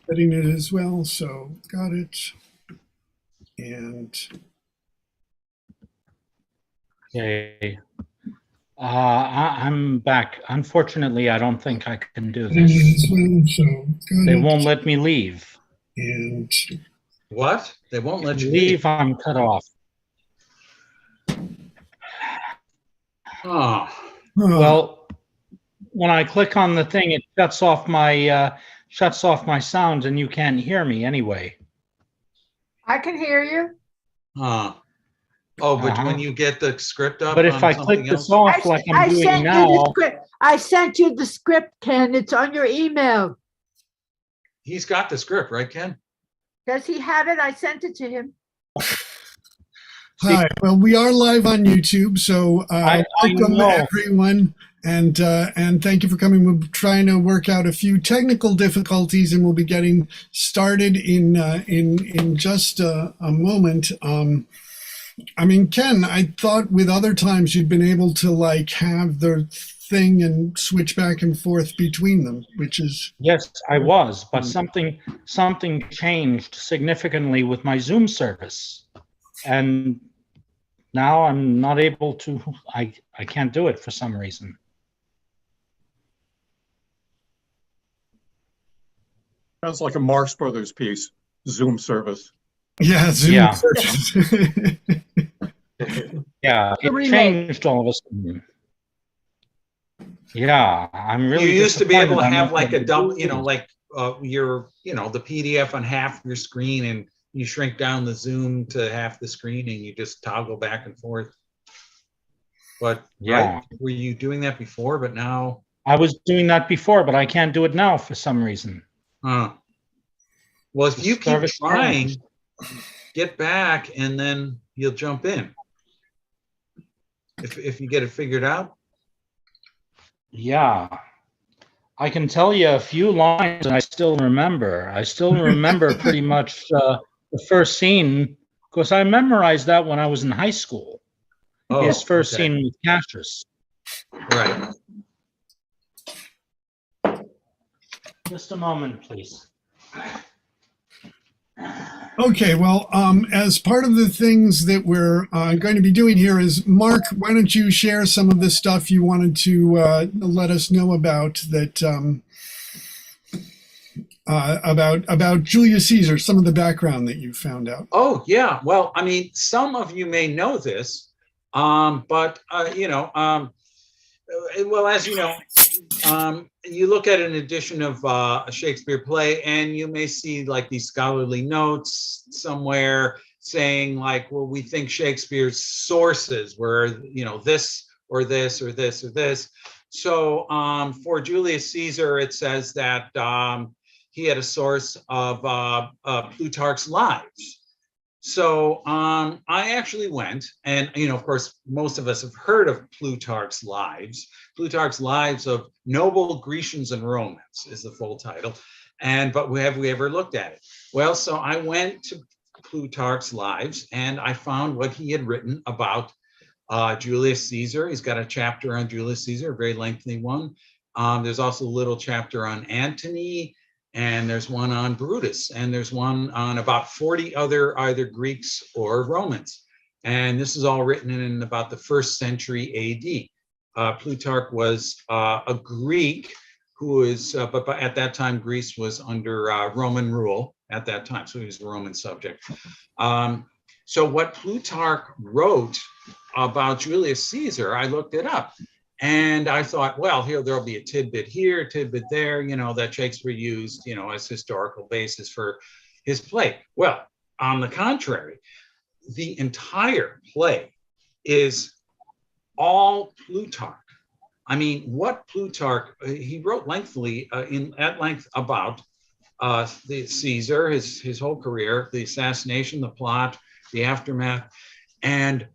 Getting it as well, so got it. And Okay. I'm back. Unfortunately, I don't think I can do getting it this. as well, so got They it. won't let me leave. And What? They won't let you Leave, I'm cut off. Oh, Well, when I click on the thing, it shuts off my sound, and you can't hear me anyway. I can hear you. oh, but Uh-huh. when you get the script up But if on I click something this else, off like I'm I doing sent you the now, script. I sent you the script, Ken. It's on your email. he's got the script, right, Ken? Does he have it? I sent it to him. hi, well, we are live on YouTube, so I welcome know. everyone, and thank you for coming. We're trying to work out a few technical difficulties, and we'll be getting started in just a moment. I mean, Ken, I thought with other times you'd been able to like have the thing and switch back and forth between them, which is yes, I was, but something changed significantly with my Zoom service, and now I'm not able to. I can't do it for some reason. Sounds like a Marx Brothers piece, Zoom service. yeah, Zoom. Yeah. Service. Yeah, it changed all of a sudden. Yeah, I'm really. You used to be able to disappointed. have like a double, like your, the PDF on half your screen, and you shrink down the Zoom to half the screen, and you just toggle back and forth. But Yeah. right, were you doing that before? But now I was doing that before, but I can't do it now for some reason. well, if The you keep service trying, changed. get back, and then you'll jump in. If you get it figured out. Yeah, I can tell you a few lines and I still remember. I still remember pretty much the first scene because I memorized that when I was in high school. Oh, His first okay. scene with Cassius. Right. Just a moment, please. Okay, well, as part of the things that we're going to be doing here is, Mark, why don't you share some of the stuff you wanted to let us know about that about Julius Caesar, some of the background that you found out. Oh, yeah. Well, I mean, some of you may know this, but well, as you know, you look at an edition of a Shakespeare play, and you may see like these scholarly notes somewhere saying like, well, we think Shakespeare's sources were, this or this or this or this. So for Julius Caesar, it says that he had a source of Plutarch's Lives. So I actually went, and of course, most of us have heard of Plutarch's Lives. Plutarch's Lives of Noble Grecians and Romans is the full title. But have we ever looked at it? Well, so I went to Plutarch's Lives, and I found what he had written about Julius Caesar. He's got a chapter on Julius Caesar, a very lengthy one. There's also a little chapter on Antony, and there's one on Brutus, and there's one on about 40 other either Greeks or Romans. And this is all written in about the 1st century AD. Plutarch was a Greek who was, but at that time, Greece was under Roman rule at that time, so he was a Roman subject. So what Plutarch wrote about Julius Caesar, I looked it up. And I thought, well, there'll be a tidbit here, a tidbit there, that Shakespeare used, as historical basis for his play. Well, on the contrary, the entire play is all Plutarch. I mean, what Plutarch, he wrote lengthily, at length about the Caesar, his whole career, the assassination, the plot, the aftermath, and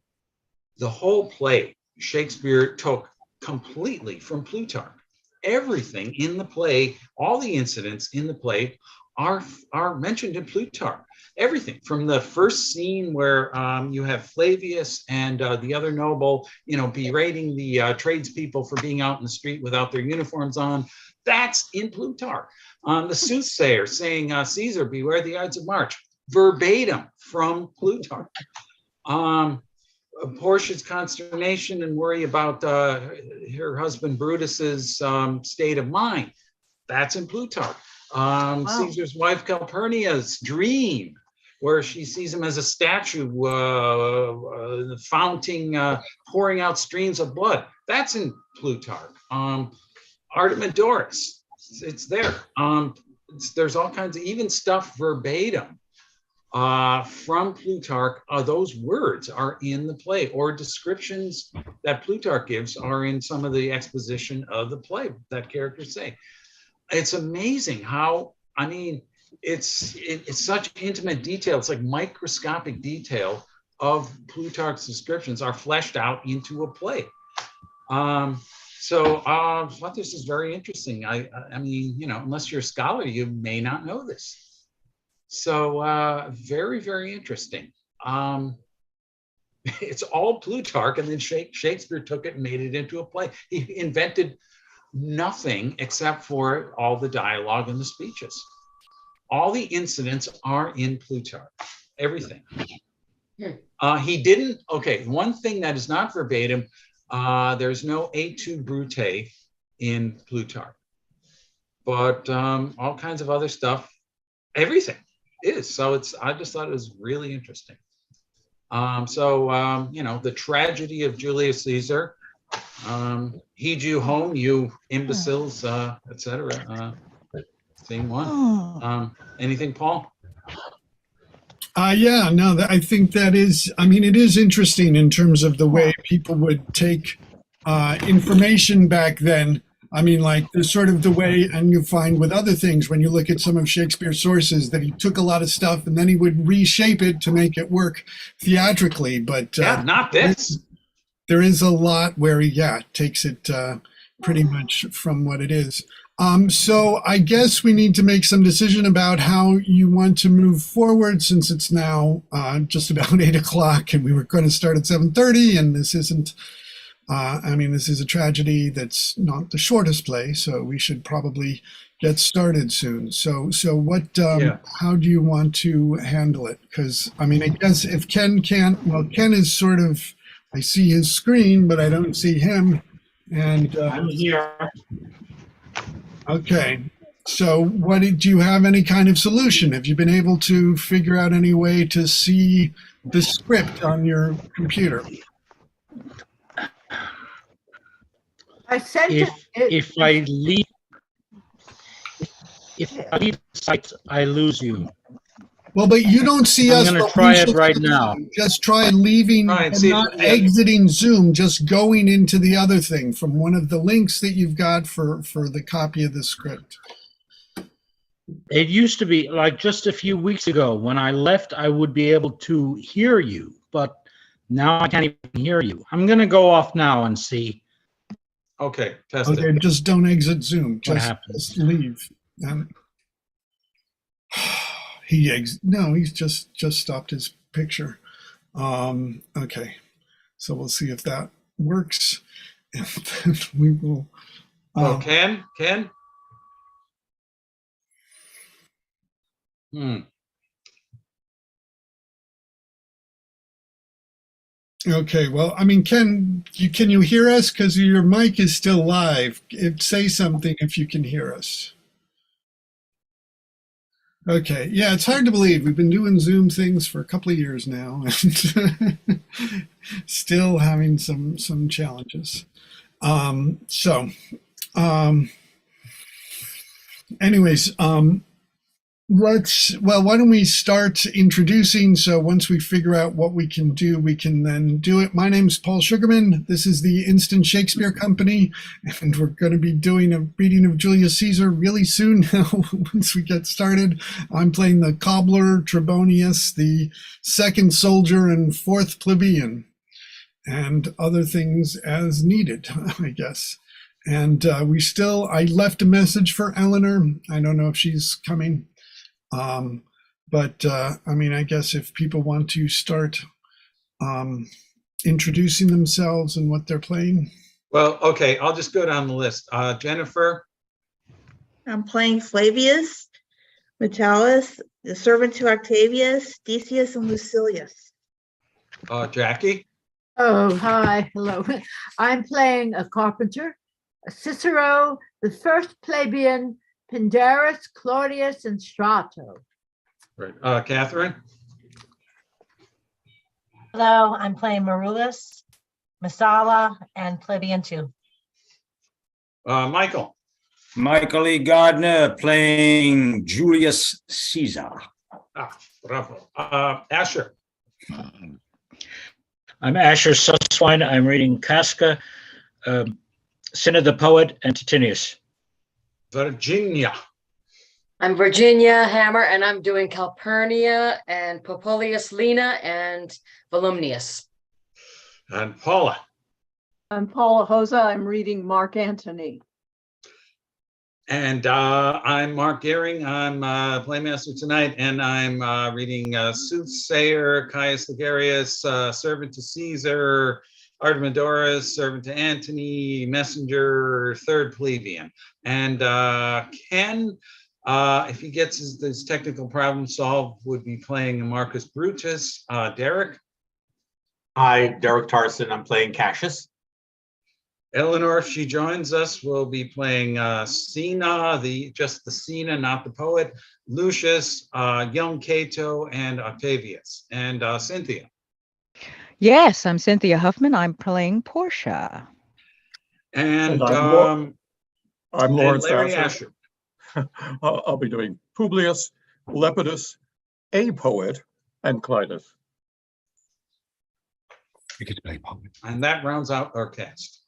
the whole play, Shakespeare took completely from Plutarch. Everything in the play, all the incidents in the play are mentioned in Plutarch. Everything from the first scene where you have Flavius and the other noble, berating the tradespeople for being out in the street without their uniforms on, That's in Plutarch. The soothsayer saying, Caesar, beware the Ides of March, verbatim from Plutarch. Portia's consternation and worry about her husband Brutus's state of mind. That's in Plutarch. Caesar's wife Calpurnia's dream, where she sees him as a statue, pouring out streams of blood. That's in Plutarch. Artemidorus, it's there. There's all kinds of even stuff verbatim from Plutarch. Those words are in the play, or descriptions that Plutarch gives are in some of the exposition of the play that characters say. It's amazing how, I mean, it's such intimate detail. It's like microscopic detail of Plutarch's descriptions are fleshed out into a play. So I thought this is very interesting. I mean, you know, unless you're a scholar, you may not know this. So very, very interesting. It's all Plutarch, and then Shakespeare took it and made it into a play. He invented nothing except for all the dialogue and the speeches. All the incidents are in Plutarch, everything. He didn't, okay, one thing that is not verbatim, there's no etu brute in Plutarch, but all kinds of other stuff, everything is. So I just thought it was really interesting. You know, the tragedy of Julius Caesar, heed you home, you imbeciles, etc. Same one. Anything, Paul? Yeah, no, I think that is, I mean, it is interesting in terms of the way people would take information back then. I mean, like the sort of the way, and you find with other things, when you look at some of Shakespeare's sources, that he took a lot of stuff and then he would reshape it to make it work theatrically. But Not this. there is a lot where he, takes it pretty much from what it is. So I guess we need to make some decision about how you want to move forward, since it's now just about 8 o'clock and we were going to start at 7:30, and this isn't, I mean, this is a tragedy that's not the shortest play, so we should probably get started soon. So what, how do you want to handle it? Because, I mean, I guess if Ken can't, well, Ken is sort of, I see his screen, but I don't see him. And I'm here. Okay, so do you have any kind of solution? Have you been able to figure out any way to see the script on your computer? I sent If I leave the site, I lose you. Well, but you don't see us. I'm going but to try we it should right now. Just try leaving, Right, and see if- not yeah. exiting Zoom, just going into the other thing from one of the links that you've got for the copy of the script. It used to be like just a few weeks ago when I left, I would be able to hear you, but now I can't even hear you. I'm going to go off now and see. Okay, test Okay, it. just don't exit Zoom. What Just happens? leave. No, he's just stopped his picture. Okay, so we'll see if that works, and then we will. Oh, Ken? Okay, well, I mean, Ken, can you hear us? Because your mic is still live. Say something if you can hear us. Okay, yeah, it's hard to believe. We've been doing Zoom things for a couple of years now, and still having some challenges. Anyways, why don't we start introducing? So once we figure out what we can do, we can then do it. My name's Paul Sugarman. This is the Instant Shakespeare Company, and we're going to be doing a reading of Julius Caesar really soon now once we get started. I'm playing the cobbler Trebonius, the second soldier and fourth plebeian, and other things as needed, I guess. And I left a message for Eleanor. I don't know if she's coming. But I mean, I guess if people want to start introducing themselves and what they're playing. Well, okay, I'll just go down the list. Jennifer, I'm playing Flavius, Metellus, the servant to Octavius, Decius, and Lucilius. Jackie? Oh, hi, hello. I'm playing a carpenter, a Cicero, the first plebeian, Pindarus, Claudius, and Strato. Right. Catherine? Hello, I'm playing Marulus, Masala, and Plebeian 2. Michael? Michael E. Gardner playing Julius Caesar. Bravo. Asher? I'm Asher Susswine. I'm reading Casca, Sin of the Poet, and Titinius. Virginia? I'm Virginia Hammer, and I'm doing Calpurnia and Populius Lena and Volumnius. And Paula? I'm Paula Hosa. I'm reading Mark Antony. And I'm Mark Gehring. I'm Playmaster tonight, and I'm reading Soothsayer, Caius Ligarius, Servant to Caesar, Artemidorus, Servant to Antony, Messenger, Third Plebeian. And Ken, if he gets his technical problem solved, would be playing Marcus Brutus. Derek? Hi, Derek Tarson. I'm playing Cassius. Eleanor, if she joins us, will be playing Sina, just the Sina, not the poet, Lucius, young Cato, and Octavius. And Cynthia. Yes, I'm Cynthia Huffman. I'm playing Portia. And I'm and Lawrence Larry Asher. Asher. I'll be doing Publius, Lepidus, a poet, and Clitus. You get to play poet. And that rounds out our cast.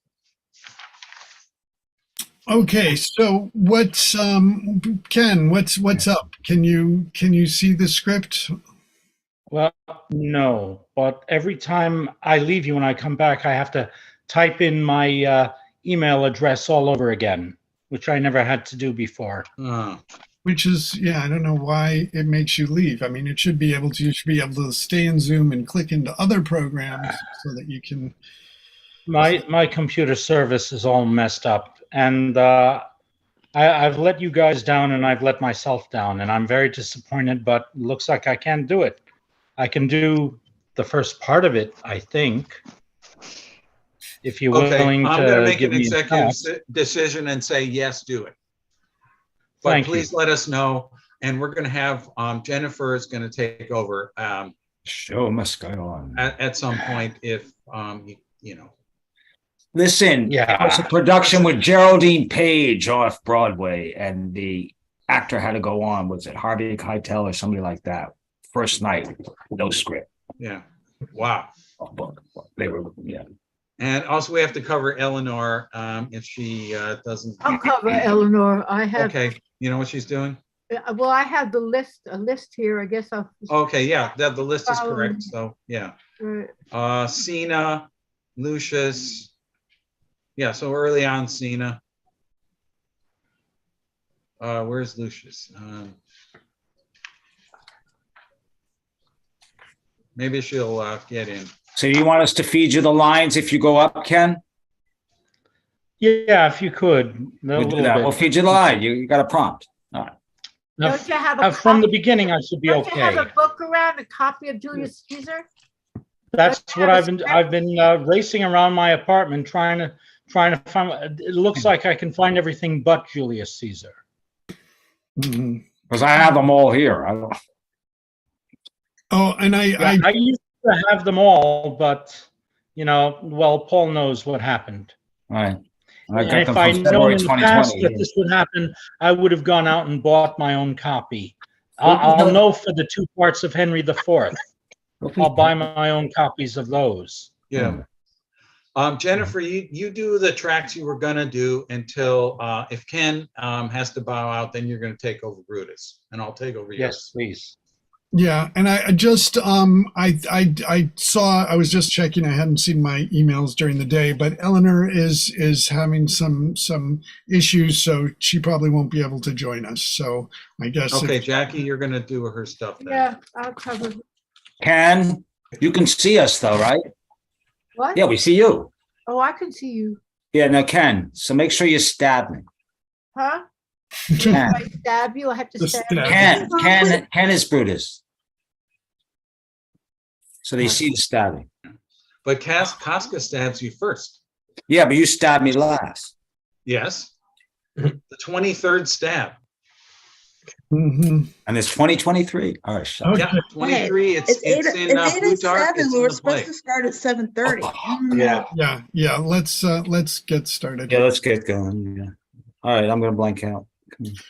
Okay, so what's Ken? What's up? Can you see the script? Well, no, but every time I leave you and I come back, I have to type in my email address all over again, which I never had to do before. Which is, yeah, I don't know why it makes you leave. I mean, you should be able to stay in Zoom and click into other programs so that you can. My computer service is all messed up, and I've let you guys down and I've let myself down, and I'm very disappointed, but it looks like I can't do it. I can do the first part of it, I think. If you're willing to I'm going to make give an me executive decision and say, yes, do it. But Thank please let us know. And we're going to have Jennifer is going to take over Show must go on. at some point if, you know. Listen, Yeah. it was a production with Geraldine Page off Broadway, and the actor had to go on. Was it Harvey Keitel or somebody like that? First night, no script. Yeah. Wow. They were, yeah. And also we have to cover Eleanor if she doesn't. I'll cover Eleanor. I have. Okay. You know what she's doing? Well, I have a list here. I guess I'll. Okay. Yeah. The list is correct. So yeah. Right. Sina, Lucius. Yeah. So early on, Sina. Where's Lucius? Maybe she'll get in. So you want us to feed you the lines if you go up, Ken? Yeah, if you could. We'll do that. We'll feed you the line. You got a prompt. All right. Now, Don't you have a from the copy? beginning, I should be Don't you okay. have a book around, a copy of Julius Caesar? That's Don't you what have a I've been racing around my apartment trying to find. It looks like I can find everything but Julius Caesar. Because I have them all here. I don't. Oh, and I used to have them all, but well, Paul knows what happened. Right. And if I'd known in the past that this would happen, I would have gone out and bought my own copy. I'll know for the 2 parts of Henry IV. I'll buy my own copies of those. Yeah. Jennifer, you do the tracks you were gonna do until if Ken has to bow out, then you're gonna take over Brutus, and I'll take over yours. Yes, please. Yeah, and I just I saw, I was just checking, I hadn't seen my emails during the day, but Eleanor is having some issues, so she probably won't be able to join us. So I guess Okay, Jackie, you're gonna do her stuff then. Yeah, I'll cover. Ken, you can see us though, right? What? Yeah, we see you. Oh, I can see you. Yeah, now Ken, so make sure you stab me. Huh? If I stab you, I have to The stab stab. you. Ken is Brutus. So they see the stabbing. But Casca stabs you first. Yeah, but you stabbed me last. Yes. The 23rd stab. Mhm. And it's 2023. All right, shut up. Yeah, 23. It's in It's Plutarch. 8:07. It's We in were the supposed play. to start at 7:30. Yeah. Yeah. Let's get started. Yeah, let's get going. Yeah. All right, I'm gonna blank out.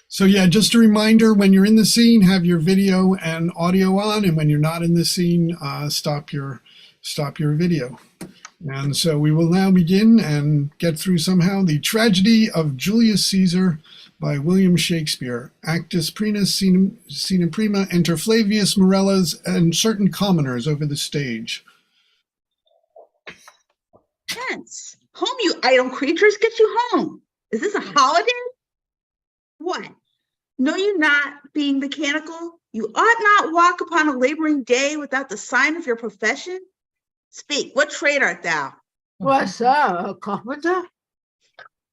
So yeah, just a reminder, when you're in the scene, have your video and audio on, and when you're not in the scene, stop your video. And so we will now begin and get through somehow the tragedy of Julius Caesar by William Shakespeare. Actus Primus, scena prima, enter Flavius, Morellas, and certain commoners over the stage. Hence, home, you idle creatures, get you home. Is this a holiday? What? Know you not, being mechanical, you ought not walk upon a laboring day without the sign of your profession? Speak, what trade art thou? What, sir, a carpenter?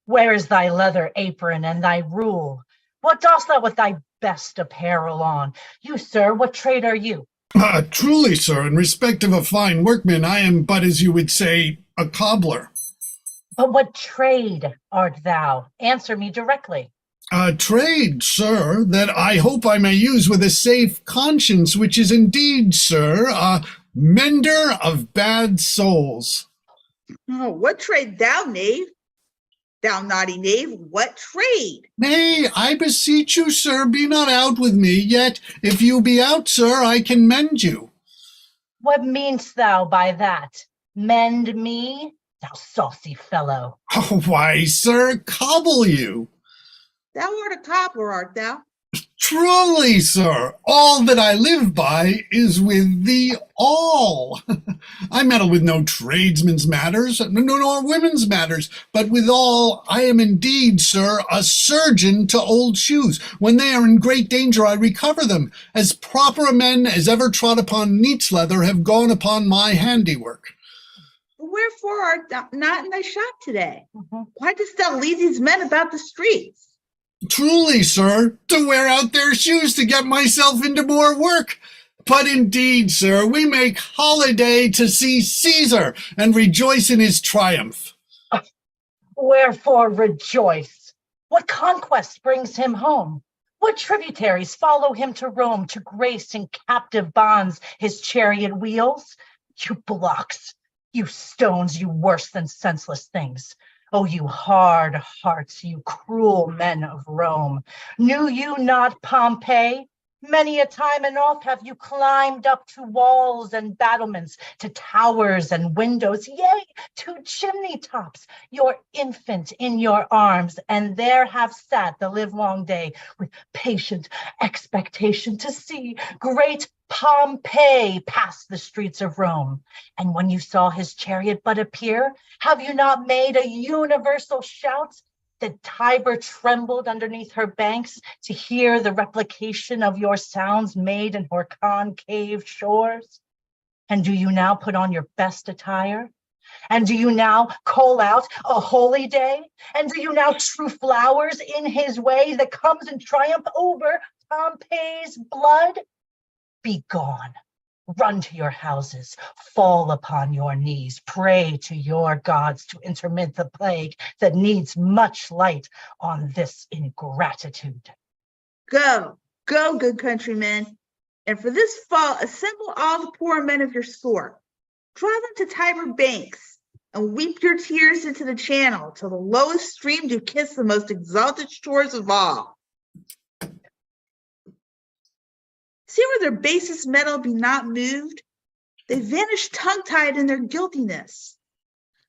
Where is thy leather apron and thy rule? What dost thou with thy best apparel on? You, sir, what trade are you? Truly, sir, in respect of a fine workman, I am but, as you would say, a cobbler. But what trade art thou? Answer me directly. A trade, sir, that I hope I may use with a safe conscience, which is indeed, sir, a mender of bad souls. Oh, what trade thou, knave? Thou naughty knave, what trade? Nay, I beseech you, sir, be not out with me, yet if you be out, sir, I can mend you. What mean'st thou by that? Mend me, thou saucy fellow? Oh, why, sir, cobble you. Thou art a cobbler, art thou? Truly, sir, all that I live by is with thee all. I meddle with no tradesmen's matters, nor women's matters, but with all I am indeed, sir, a surgeon to old shoes. When they are in great danger, I recover them. As proper men as ever trod upon neat's leather have gone upon my handiwork. Wherefore art thou not in thy shop today? Why dost thou lead these men about the streets? Truly, sir, to wear out their shoes to get myself into more work. But indeed, sir, we make holiday to see Caesar and rejoice in his triumph. Wherefore rejoice? What conquest brings him home? What tributaries follow him to Rome to grace in captive bonds his chariot wheels? You blocks, you stones, you worse than senseless things. Oh, you hard hearts, you cruel men of Rome. Knew you not Pompey? Many a time and oft have you climbed up to walls and battlements, to towers and windows, yea, to chimney tops, your infant in your arms, and there have sat the livelong day with patient expectation to see great Pompey pass the streets of Rome. And when you saw his chariot but appear, have you not made a universal shout? That Tiber trembled underneath her banks to hear the replication of your sounds made in her concave shores? And do you now put on your best attire? And do you now call out a holy day? And do you now strew flowers in his way that comes in triumph over Pompey's blood? Be gone. Run to your houses, fall upon your knees, pray to your gods to intermit the plague that needs much light on this ingratitude. Go, go, good countrymen, and for this fall assemble all the poor men of your sort. Draw them to Tiber banks, and weep your tears into the channel till the lowest stream do kiss the most exalted shores of all. See where their basest metal be not moved? They vanish tongue-tied in their guiltiness.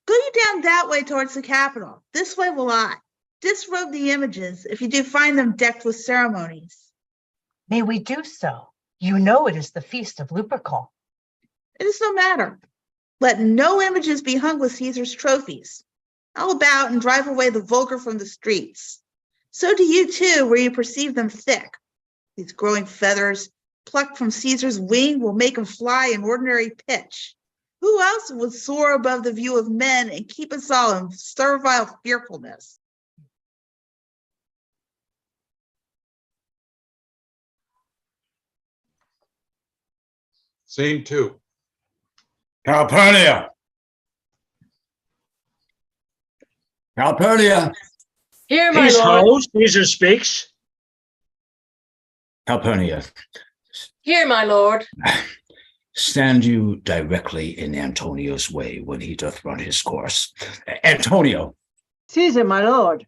Go you down that way towards the Capitol. This way will I. Disrobe the images if you do find them decked with ceremonies. May we do so? You know it is the feast of Lupercal. It is no matter. Let no images be hung with Caesar's trophies. I'll about and drive away the vulgar from the streets. So do you too, where you perceive them thick. These growing feathers, plucked from Caesar's wing, will make him fly in ordinary pitch. Who else would soar above the view of men and keep us all in servile fearfulness? Scene 2. Calpurnia! Calpurnia! Here, my Peace, lord. ho, Caesar speaks. Calpurnia, Here, my lord. stand you directly in Antonio's way when he doth run his course. Antonio, Caesar, my lord.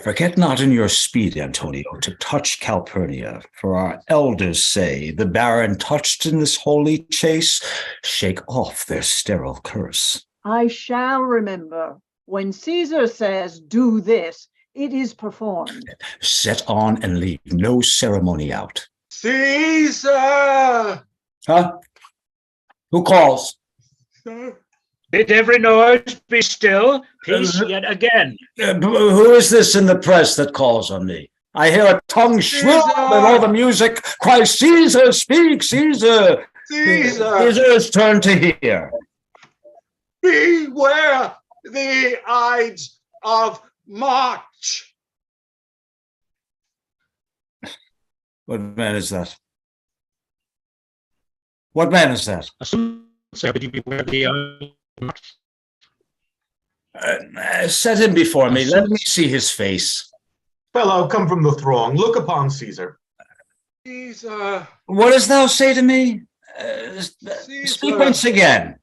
forget not in your speed, Antonio, to touch Calpurnia, for our elders say the baron touched in this holy chase shake off their sterile curse. I shall remember. When Caesar says, do this, it is performed. Set on and leave no ceremony out. Caesar! Huh? Who calls? Bid every noise be still. Peace yet again. Who is this in the press that calls on me? I hear a tongue shrill and all the music cry, Caesar, speak, Caesar. Caesar! Caesar's turn to hear. Beware the Ides of March. What man is that? What man is that? Sir, but you beware the Set him before me. Let me see his face. Fellow, come from the throng. Look upon Caesar. Caesar, What dost thou say to me? Speak once again.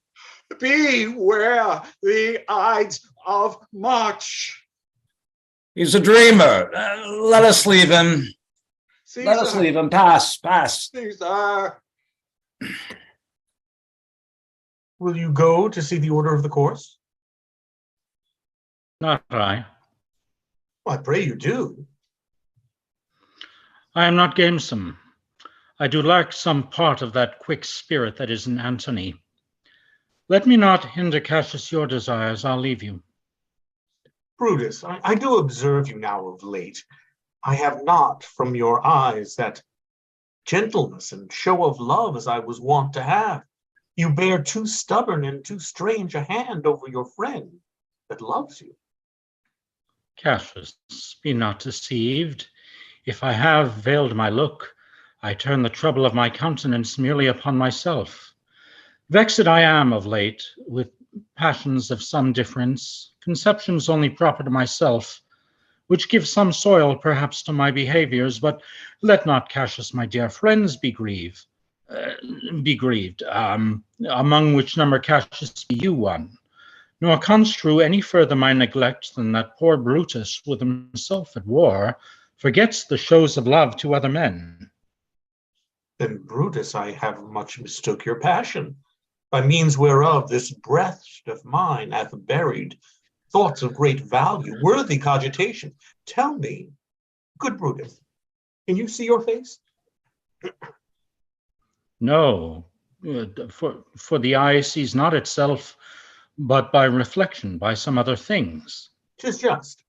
beware the Ides of March. He's a dreamer. Let us leave him. Caesar, Let us leave him. Pass, pass. Caesar. Will you go to see the order of the course? Not I. I pray you do. I am not gamesome. I do lack some part of that quick spirit that is in Antony. Let me not hinder, Cassius, your desires. I'll leave you. Brutus, I do observe you now of late. I have not from your eyes that gentleness and show of love as I was wont to have. You bear too stubborn and too strange a hand over your friend that loves you. Cassius, be not deceived. If I have veiled my look, I turn the trouble of my countenance merely upon myself. Vexed I am of late with passions of some difference, conceptions only proper to myself, which give some soil perhaps to my behaviors, but let not Cassius, my dear friends, be grieved, among which number Cassius be you one, nor construe any further my neglect than that poor Brutus with himself at war forgets the shows of love to other men. Then, Brutus, I have much mistook your passion, by means whereof this breast of mine hath buried thoughts of great value, worthy cogitation. Tell me, good Brutus, can you see your face? No, for the eye sees not itself, but by reflection, by some other things. 'Tis just.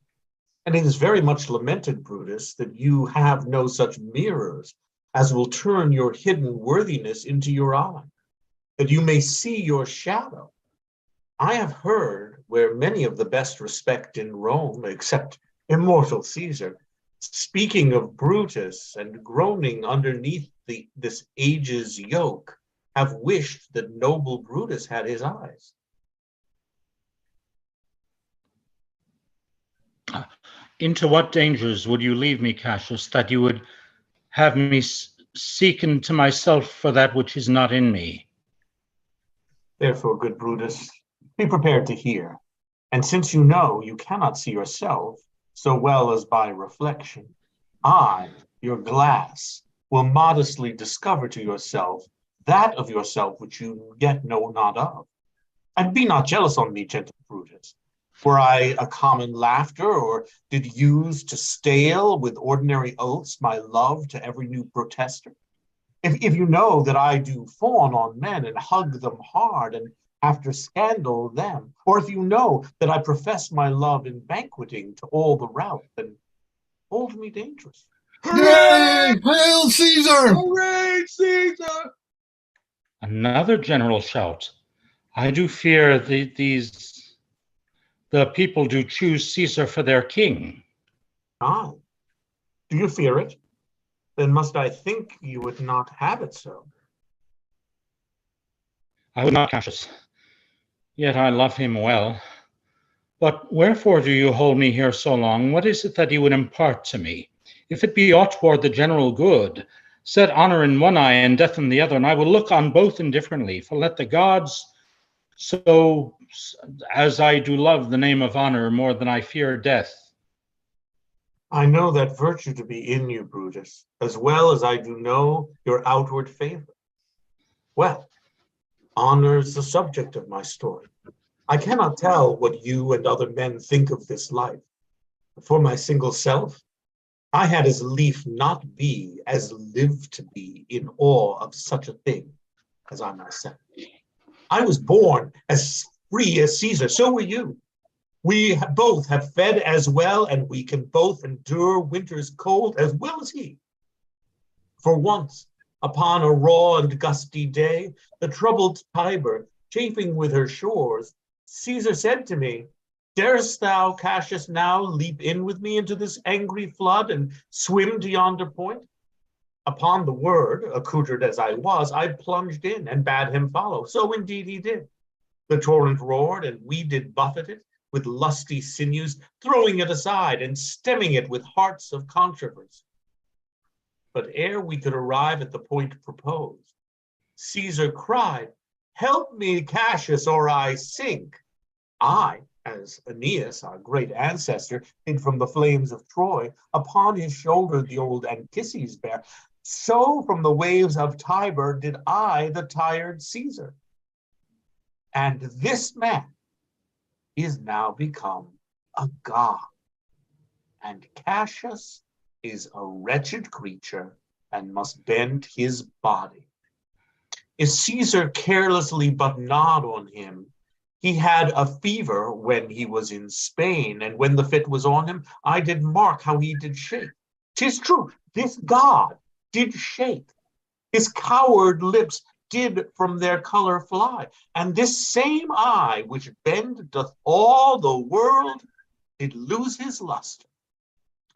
And it is very much lamented, Brutus, that you have no such mirrors as will turn your hidden worthiness into your eye, that you may see your shadow. I have heard where many of the best respect in Rome, except immortal Caesar, speaking of Brutus and groaning underneath this age's yoke, have wished that noble Brutus had his eyes. Into what dangers would you leave me, Cassius, that you would have me seek into myself for that which is not in me? Therefore, good Brutus, be prepared to hear. And since you know you cannot see yourself so well as by reflection, I, your glass, will modestly discover to yourself that of yourself which you yet know not of. And be not jealous on me, gentle Brutus. Were I a common laughter, or did use to stale with ordinary oaths my love to every new protester? If you know that I do fawn on men and hug them hard and after scandal them, or if you know that I profess my love in banqueting to all the rout, then hold me dangerous. Yay! Hail Caesar! Hooray, Caesar! Another general shout. I do fear the people do choose Caesar for their king. Ah, do you fear it? Then must I think you would not have it so. I would not, Cassius. Yet I love him well. But wherefore do you hold me here so long? What is it that you would impart to me? If it be aught toward the general good, set honor in one eye and death in the other, and I will look on both indifferently. For let the gods, so as I do love the name of honor more than I fear death. I know that virtue to be in you, Brutus, as well as I do know your outward favor. Well, honor is the subject of my story. I cannot tell what you and other men think of this life. For my single self, I had as lief not be as live to be in awe of such a thing as I myself. I was born as free as Caesar, so were you. We both have fed as well, and we can both endure winter's cold as well as he. For once, upon a raw and gusty day, the troubled Tiber, chafing with her shores, Caesar said to me, "Darest thou, Cassius, now leap in with me into this angry flood and swim to yonder point?" Upon the word, accoutred as I was, I plunged in and bade him follow. So indeed he did. The torrent roared, and we did buffet it with lusty sinews, throwing it aside and stemming it with hearts of controversy. But ere we could arrive at the point proposed, Caesar cried, "Help me, Cassius, or I sink." I, as Aeneas, our great ancestor, did from the flames of Troy, upon his shoulder the old Anchises bear, so from the waves of Tiber did I the tired Caesar. And this man is now become a god, and Cassius is a wretched creature and must bend his body. If Caesar carelessly but nod on him, he had a fever when he was in Spain, and when the fit was on him, I did mark how he did shake. 'Tis true, this god did shake. His coward lips did from their color fly, and this same eye which bend doth all the world did lose his luster.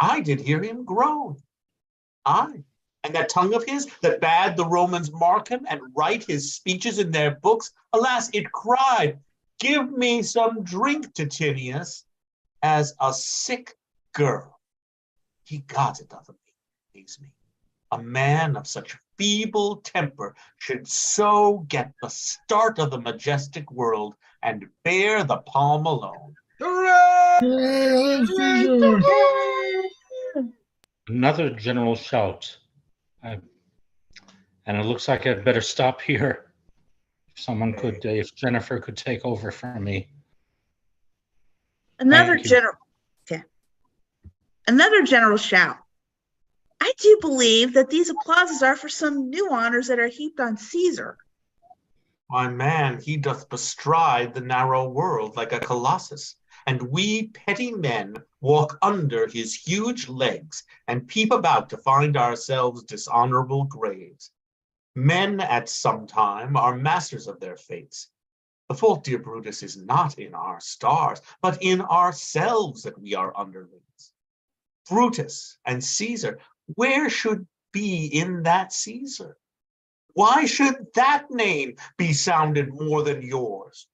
I did hear him groan. Aye, and that tongue of his that bade the Romans mark him and write his speeches in their books, alas, it cried, "Give me some drink, Titinius," as a sick girl. He got it of me. A man of such feeble temper should so get the start of the majestic world and bear the palm alone. Another general shout. And it looks like I'd better stop here. If someone could, if Jennifer could take over from me. Another Thank you. general shout. I do believe that these applauses are for some new honors that are heaped on Caesar. My man, he doth bestride the narrow world like a colossus, and we petty men walk under his huge legs and peep about to find ourselves dishonorable graves. Men at some time are masters of their fates. The fault, dear Brutus, is not in our stars, but in ourselves that we are underlings. Brutus and Caesar, where should be in that Caesar? Why should that name be sounded more than yours?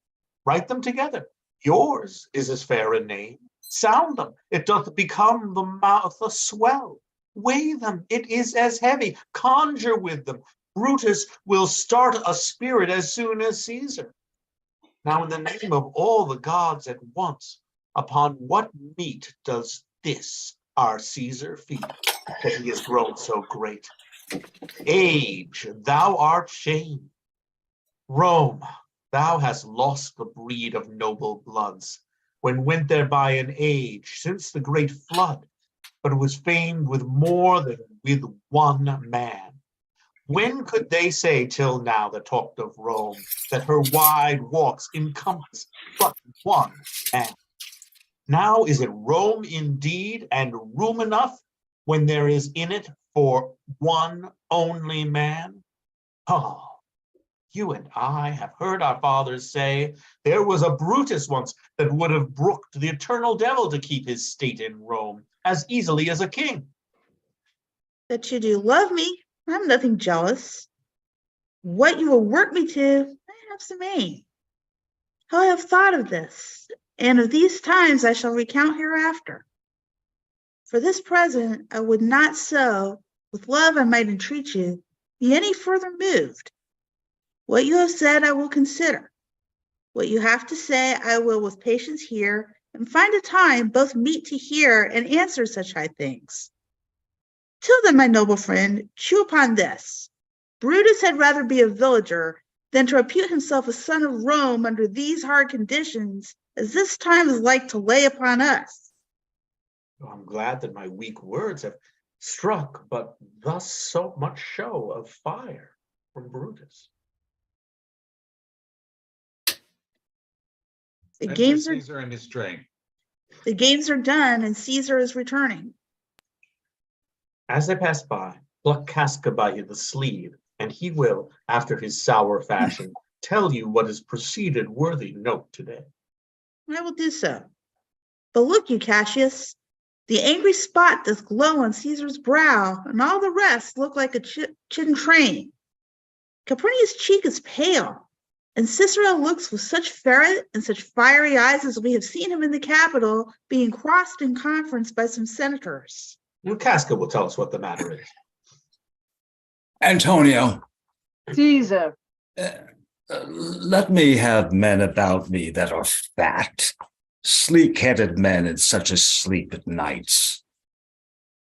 Write them together. Yours is as fair a name. Sound them, it doth become the mouth a swell. Weigh them, it is as heavy. Conjure with them. Brutus will start a spirit as soon as Caesar. Now, in the name of all the gods at once, upon what meat does this our Caesar feed, that he has grown so great? Age, thou art shame. Rome, thou hast lost the breed of noble bloods, when went there by an age since the great flood, but was famed with more than with one man. When could they say till now that talked of Rome, that her wide walks encompass but one man? Now is it Rome indeed, and room enough when there is in it for one only man? Oh, you and I have heard our fathers say there was a Brutus once that would have brooked the eternal devil to keep his state in Rome as easily as a king. That you do love me, I'm nothing jealous. What you will work me to, I perhaps a maid. How I have thought of this, and of these times I shall recount hereafter. For this present, I would not so, with love I might entreat you, be any further moved. What you have said I will consider. What you have to say I will with patience hear, and find a time both meet to hear and answer such high things. Till then, my noble friend, chew upon this. Brutus had rather be a villager than to repute himself a son of Rome under these hard conditions, as this time is like to lay upon us. I'm glad that my weak words have struck, but thus so much show of fire from Brutus. The Enter games are Caesar and his train. the games are done, and Caesar is returning. As they pass by, pluck Casca by the sleeve, and he will, after his sour fashion, tell you what has proceeded worthy note today. I will do so. But look you, Cassius, the angry spot doth glow on Caesar's brow, and all the rest look like a chidden train. Calpurnia's cheek is pale, and Cicero looks with such ferret and such fiery eyes as we have seen him in the Capitol being crossed in conference by some senators. Now Casca will tell us what the matter is. Antonio, Caesar, let me have men about me that are fat, sleek-headed men and such as sleep at nights.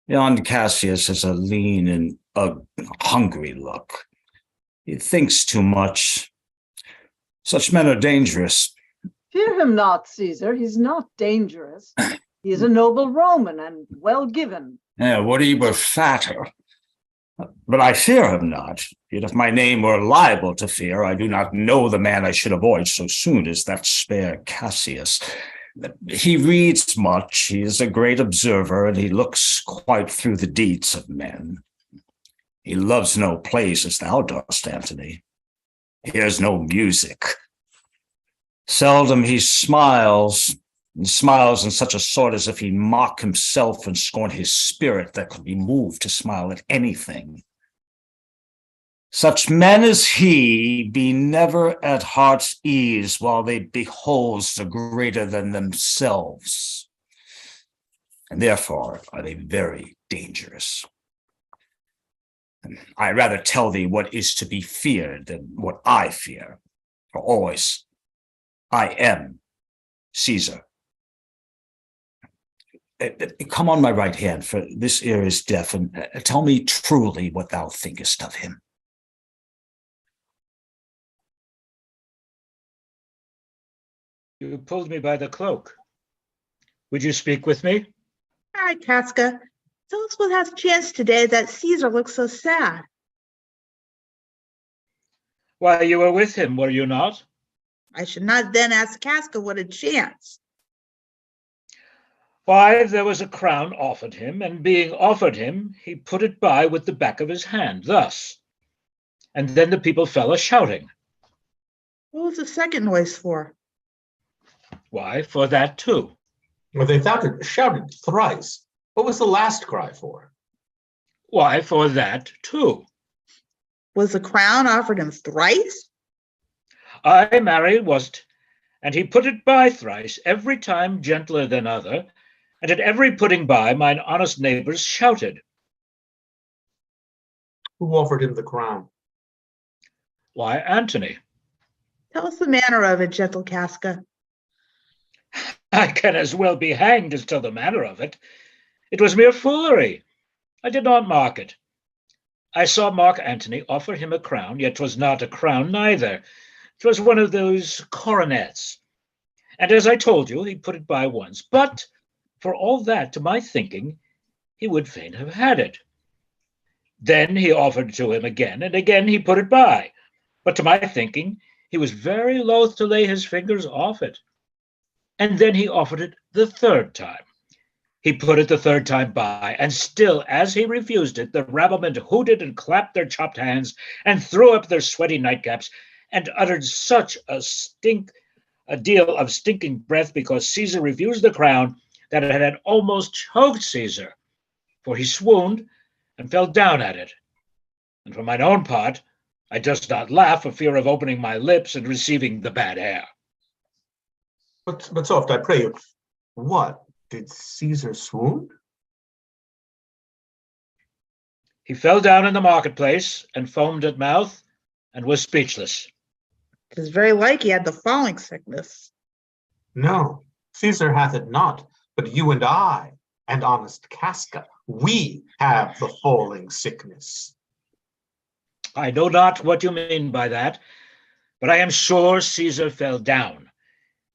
Yon Cassius has a lean and a hungry look. He thinks too much. Such men are dangerous. fear him not, Caesar. He's not dangerous. He is a noble Roman and well given. Would he were fatter. But I fear him not. Yet if my name were liable to fear, I do not know the man I should avoid so soon as that spare Cassius. He reads much, he is a great observer, and he looks quite through the deeds of men. He loves no plays as thou dost, Antony. Hears no music. Seldom he smiles, and smiles in such a sort as if he mock himself and scorn his spirit that could be moved to smile at anything. Such men as he be never at heart's ease while they beholds the greater than themselves, and therefore are they very dangerous. I rather tell thee what is to be feared than what I fear, for always I am Caesar. Come on my right hand, for this ear is deaf, and tell me truly what thou thinkest of him. You pulled me by the cloak. Would you speak with me? All right, Casca, tell us what has chanced today that Caesar looks so sad. Why, you were with him, were you not? I should not then ask Casca what had chanced. Why, there was a crown offered him, and being offered him, he put it by with the back of his hand, thus. And then the people fell a-shouting. What was the second noise for? Why, for that too. Well, they shouted thrice. What was the last cry for? Why, for that too. Was the crown offered him thrice? Aye, marry, was't. And he put it by thrice, every time gentler than other, and at every putting by mine honest neighbours shouted. Who offered him the crown? Why, Antony. Tell us the manner of it, gentle Casca. I can as well be hanged as tell the manner of it. It was mere foolery. I did not mark it. I saw Mark Antony offer him a crown, yet 'twas not a crown neither. 'Twas one of those coronets. And as I told you, he put it by once. But for all that, to my thinking, he would fain have had it. Then he offered to him again, and again he put it by. But to my thinking, he was very loath to lay his fingers off it. And then he offered it the third time. He put it the third time by, and still, as he refused it, the rabblemen hooted and clapped their chopped hands, and threw up their sweaty nightcaps, and uttered such a deal of stinking breath because Caesar refused the crown that it had almost choked Caesar, for he swooned and fell down at it. And for mine own part, I durst not laugh for fear of opening my lips and receiving the bad air. But soft, I pray you, what, did Caesar swoon? He fell down in the marketplace and foamed at mouth and was speechless. It is very like he had the falling sickness. No, Caesar hath it not, but you and I, and honest Casca, we have the falling sickness. I know not what you mean by that, but I am sure Caesar fell down.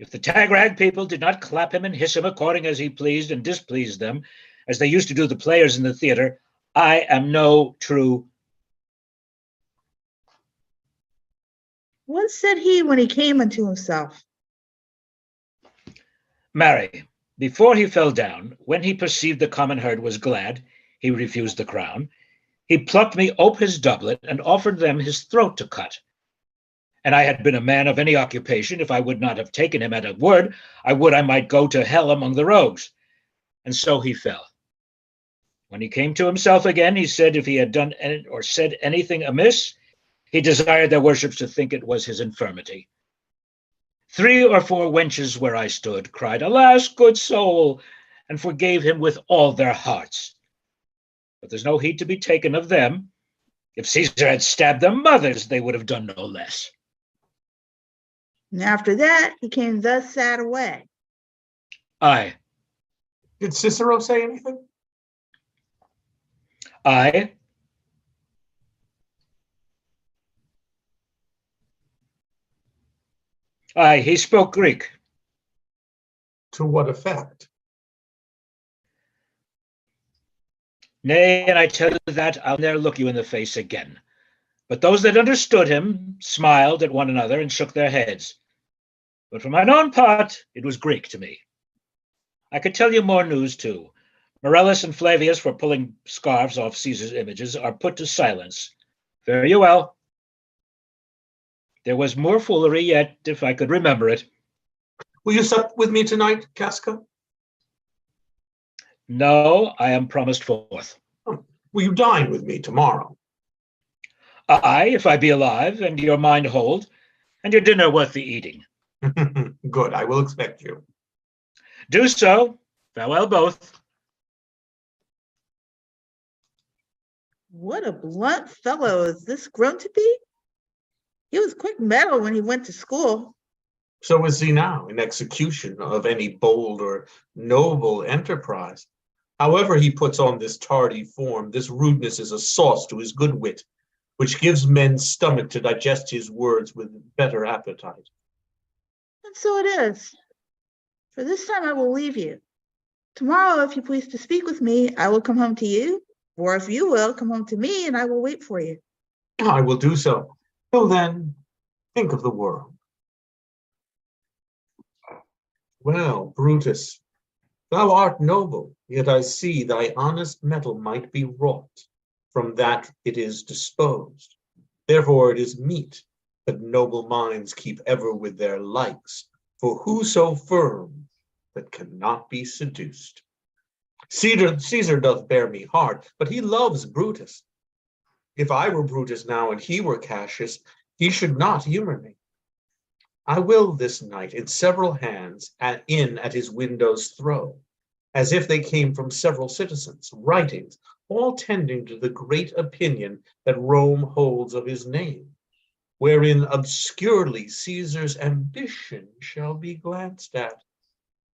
If the Tagrag people did not clap him and hiss him according as he pleased and displeased them, as they used to do the players in the theater, I am no true. What said he when he came unto himself? Marry, before he fell down, when he perceived the common herd was glad, he refused the crown. He plucked me ope his doublet and offered them his throat to cut. And I had been a man of any occupation, if I would not have taken him at a word, I would I might go to hell among the rogues. And so he fell. When he came to himself again, he said if he had done or said anything amiss, he desired their worships to think it was his infirmity. 3 or 4 wenches where I stood cried, Alas, good soul, and forgave him with all their hearts. But there's no heed to be taken of them. If Caesar had stabbed their mothers, they would have done no less. And after that, he came thus sad away. Aye. Did Cicero say anything? Aye. Aye, he spoke Greek. To what effect? Nay, and I tell you that I'll ne'er look you in the face again. But those that understood him smiled at one another and shook their heads. But for mine own part, it was Greek to me. I could tell you more news, too. Morellus and Flavius, for pulling scarves off Caesar's images, are put to silence. Fare you well. There was more foolery yet, if I could remember it. Will you sup with me tonight, Casca? No, I am promised forth. Will you dine with me tomorrow? Aye, if I be alive, and your mind hold, and your dinner worth the eating. Good, I will expect you. Do so. Farewell both. What a blunt fellow is this grown to be? He was quick mettled when he went to school. So is he now in execution of any bold or noble enterprise. However he puts on this tardy form, this rudeness is a sauce to his good wit, which gives men's stomach to digest his words with better appetite. And so it is. For this time I will leave you. Tomorrow, if you please to speak with me, I will come home to you, or if you will, come home to me and I will wait for you. I will do so. Till then, think of the world. Well, Brutus, thou art noble, yet I see thy honest metal might be wrought. From that it is disposed. Therefore it is meet that noble minds keep ever with their likes, for who so firm that cannot be seduced? Caesar doth bear me hard, but he loves Brutus. If I were Brutus now and he were Cassius, he should not humor me. I will this night in several hands in at his windows throw, as if they came from several citizens, writings, all tending to the great opinion that Rome holds of his name, wherein obscurely Caesar's ambition shall be glanced at.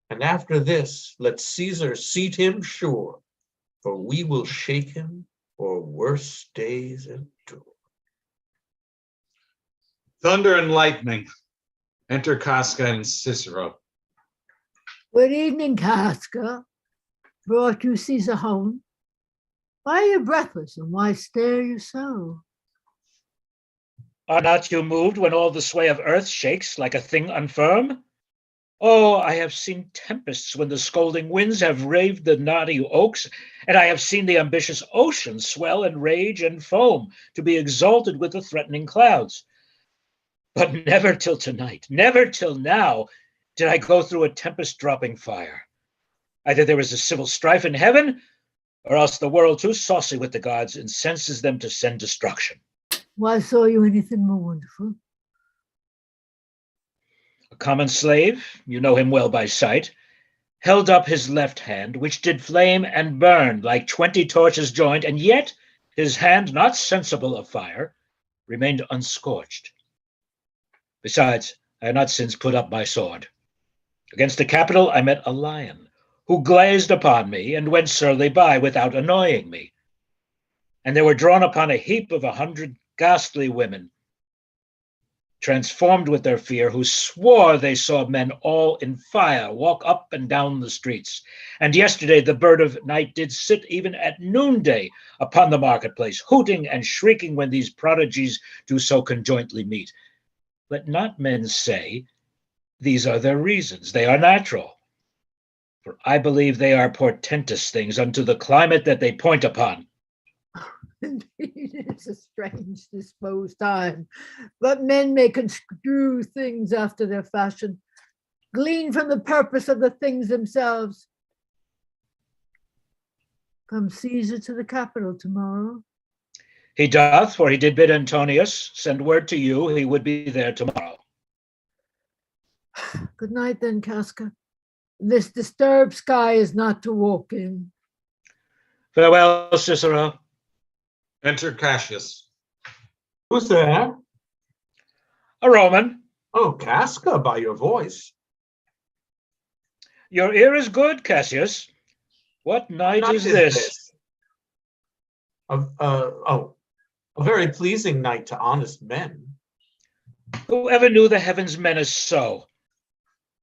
And after this, let Caesar seat him sure, for we will shake him or worse days endure. Thunder and lightning. Enter Casca and Cicero. Good evening, Casca. Brought you Caesar home? Why are you breathless, and why stare you so? Are not you moved when all the sway of earth shakes like a thing unfirm? Oh, I have seen tempests when the scolding winds have raved the knotty oaks, and I have seen the ambitious ocean swell and rage and foam to be exalted with the threatening clouds. But never till tonight, never till now, did I go through a tempest-dropping fire. Either there is a civil strife in heaven, or else the world too saucy with the gods incenses them to send destruction. Why saw you anything more wonderful? A common slave, you know him well by sight, held up his left hand, which did flame and burn like 20 torches joined, and yet his hand, not sensible of fire, remained unscorched. Besides, I had not since put up my sword. Against the Capitol I met a lion, who glazed upon me and went surly by without annoying me. And they were drawn upon a heap of 100 ghastly women, transformed with their fear, who swore they saw men all in fire walk up and down the streets. And yesterday the bird of night did sit even at noonday upon the marketplace, hooting and shrieking when these prodigies do so conjointly meet. Let not men say these are their reasons, they are natural. For I believe they are portentous things unto the climate that they point upon. Indeed, it's a strange disposed time, but men may construe things after their fashion, glean from the purpose of the things themselves. Come Caesar to the Capitol tomorrow? He doth, for he did bid Antonius send word to you he would be there tomorrow. Good night then, Casca. This disturbed sky is not to walk in. Farewell, Cicero. Enter Cassius. Who's there? A Roman. Oh, Casca, by your voice. Your ear is good, Cassius. What night is this? A very pleasing night to honest men. Whoever knew the heavens men as so?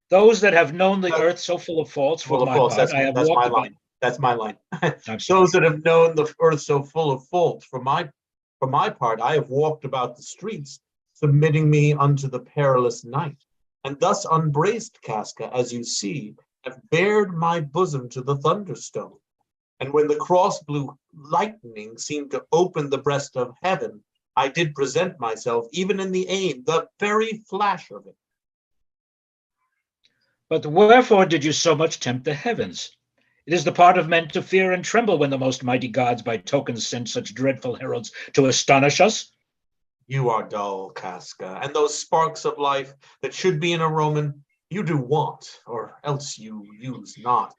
Those that have known the earth so full of faults, for my part, I have walked about. That's my line. Those that have known the earth so full of faults, for my part, I have walked about the streets, submitting me unto the perilous night, and thus unbraced, Casca, as you see, have bared my bosom to the thunderstone. And when the cross blue lightning seemed to open the breast of heaven, I did present myself, even in the aim, the very flash of it. But wherefore did you so much tempt the heavens? It is the part of men to fear and tremble when the most mighty gods by tokens send such dreadful heralds to astonish us. You are dull, Casca, and those sparks of life that should be in a Roman, you do want, or else you use not.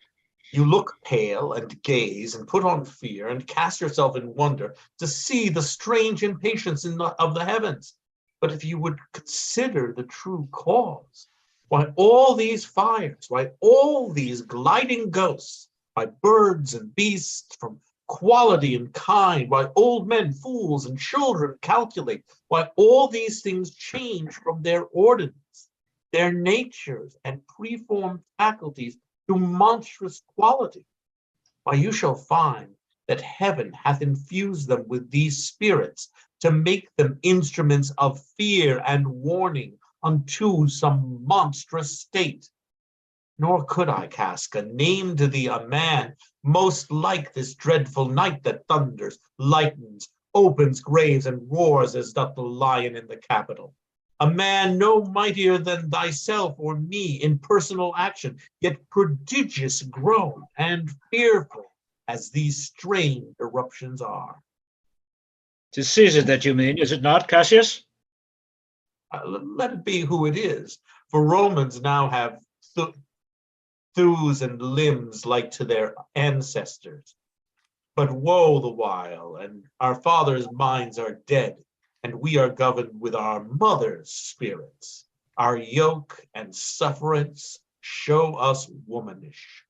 You look pale and gaze and put on fear and cast yourself in wonder to see the strange impatience of the heavens. But if you would consider the true cause, why all these fires, why all these gliding ghosts, why birds and beasts from quality and kind, why old men, fools, and children calculate, why all these things change from their ordinance, their natures and preformed faculties to monstrous quality. Why you shall find that heaven hath infused them with these spirits to make them instruments of fear and warning unto some monstrous state. Nor could I, Casca, name to thee a man most like this dreadful night that thunders, lightens, opens graves, and roars as doth the lion in the Capitol. A man no mightier than thyself or me in personal action, yet prodigious grown and fearful as these strange eruptions are. 'Tis Caesar that you mean, is it not, Cassius? Let it be who it is, for Romans now have thews and limbs like to their ancestors. But woe the while, and our fathers' minds are dead, and we are governed with our mother's spirits. Our yoke and sufferance show us womanish.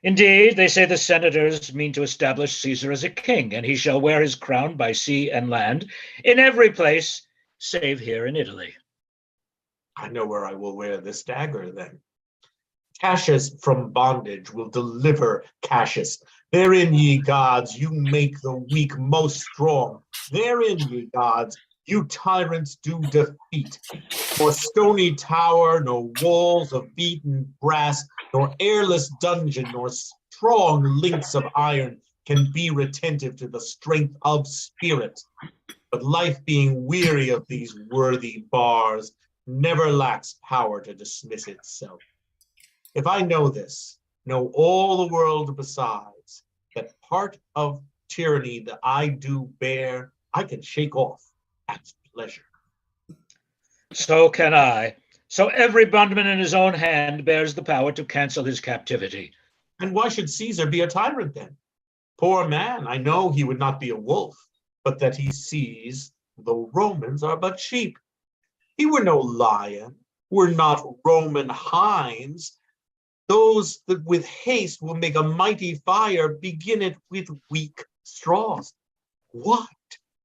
Indeed, they say the senators mean to establish Caesar as a king, and he shall wear his crown by sea and land, in every place, save here in Italy. I know where I will wear this dagger then. Cassius from bondage will deliver Cassius. Therein, ye gods, you make the weak most strong. Therein, ye gods, you tyrants do defeat. Nor stony tower, nor walls of beaten brass, nor airless dungeon, nor strong links of iron can be retentive to the strength of spirit. But life being weary of these worthy bars, never lacks power to dismiss itself. If I know this, know all the world besides, that part of tyranny that I do bear, I can shake off at pleasure. So can I. So every bondman in his own hand bears the power to cancel his captivity. And why should Caesar be a tyrant then? Poor man, I know he would not be a wolf, but that he sees the Romans are but sheep. He were no lion, were not Roman hinds. Those that with haste will make a mighty fire begin it with weak straws. What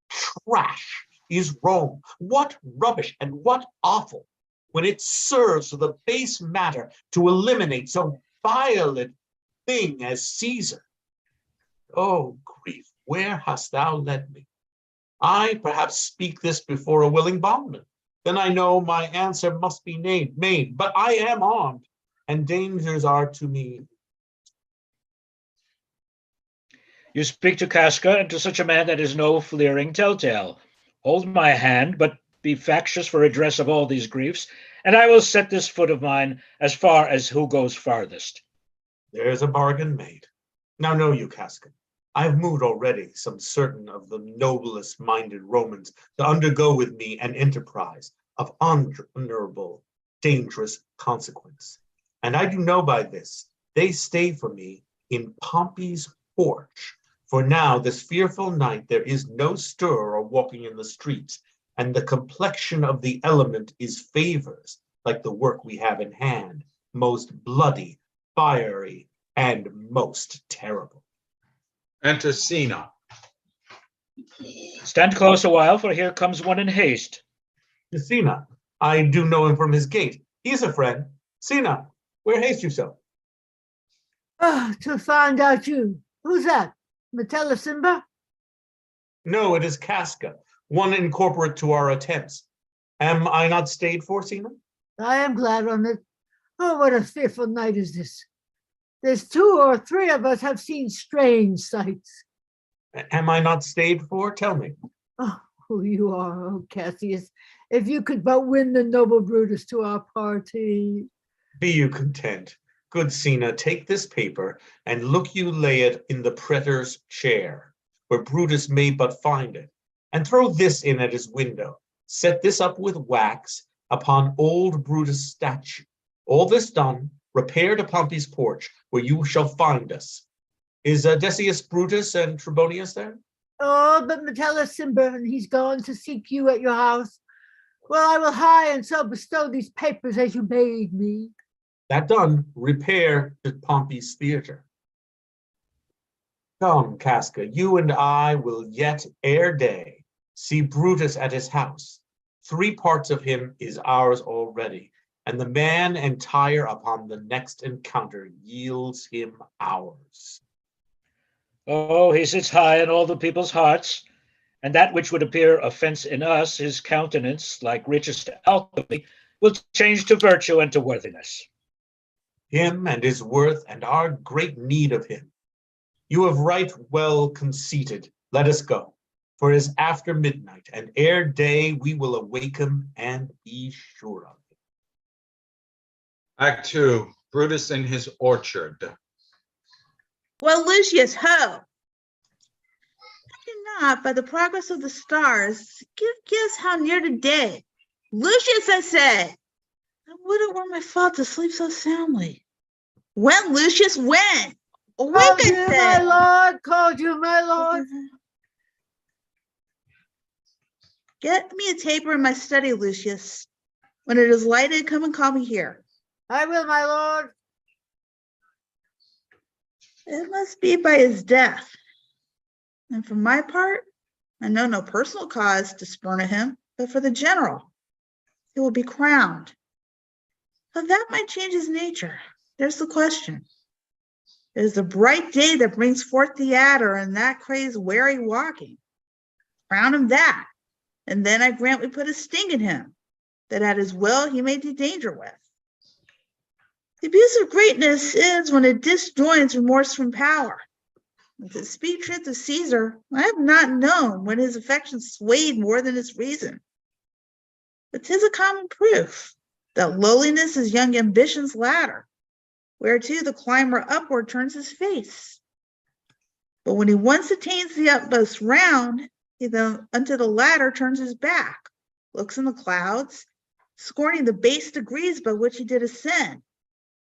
trash is Rome? What rubbish and what offal when it serves for the base matter to eliminate so vile a thing as Caesar. Oh, grief, where hast thou led me? I perhaps speak this before a willing bondman. Then I know my answer must be made, but I am armed, and dangers are to me. You speak to Casca, and to such a man that is no fleering telltale. Hold my hand, but be factious for redress of all these griefs, and I will set this foot of mine as far as who goes farthest. There's a bargain made. Now know you, Casca, I have moved already some certain of the noblest minded Romans to undergo with me an enterprise of honorable, dangerous consequence. And I do know by this, they stay for me in Pompey's porch. For now, this fearful night, there is no stir or walking in the streets, and the complexion of the element is favors, like the work we have in hand, most bloody, fiery, and most terrible. Enter Sina. Stand close a while, for here comes one in haste. Sina, I do know him from his gait. He's a friend. Sina, where haste you so? To find out you. Who's that? Metella Simba? No, it is Casca, one incorporate to our attempts. Am I not stayed for, Sina? I am glad on it. Oh, what a fearful night is this. There's 2 or 3 of us have seen strange sights. Am I not stayed for? Tell me. Oh, who you are, oh Cassius. If you could but win the noble Brutus to our party. Be you content. Good Sina, take this paper, and look you lay it in the praetor's chair, where Brutus may but find it, and throw this in at his window. Set this up with wax upon old Brutus' statue. All this done, repair to Pompey's porch, where you shall find us. Is Decius Brutus and Trebonius there? Oh, but Metella Simba, and he's gone to seek you at your house. Well, I will hie and so bestow these papers as you bade me. That done, repair to Pompey's theater. Come, Casca, you and I will yet ere day see Brutus at his house. 3 parts of him is ours already, and the man entire upon the next encounter yields him ours. Oh, he sits high in all the people's hearts, and that which would appear offense in us, his countenance, like riches to alchemy, will change to virtue and to worthiness. Him and his worth and our great need of him. You have right well conceited. Let us go, for it is after midnight, and ere day we will awake him and be sure of it. Act 2, Brutus in his orchard. Well, Lucius, ho! I cannot, by the progress of the stars, give guess how near to day. Lucius, I say! I wouldn't want my father to sleep so soundly. When, Lucius, when? Awake, Called I you, say! my lord, called you, my lord. Get me a taper in my study, Lucius. When it is lighted, come and call me here. I will, my lord. It must be by his death. And for my part, I know no personal cause to spurn at him, but for the general. He will be crowned. But that might change his nature. There's the question. It is the bright day that brings forth the adder, and that craves wary walking. Crown him that, and then I grant we put a sting in him, that at his will he may do danger with. The abuse of greatness is when it disjoins remorse from power. And to speak truth of Caesar, I have not known when his affections swayed more than his reason. But 'tis a common proof that lowliness is young ambition's ladder, whereto the climber upward turns his face. But when he once attains the utmost round, He then unto the latter turns his back, looks in the clouds, scorning the base degrees by which he did ascend.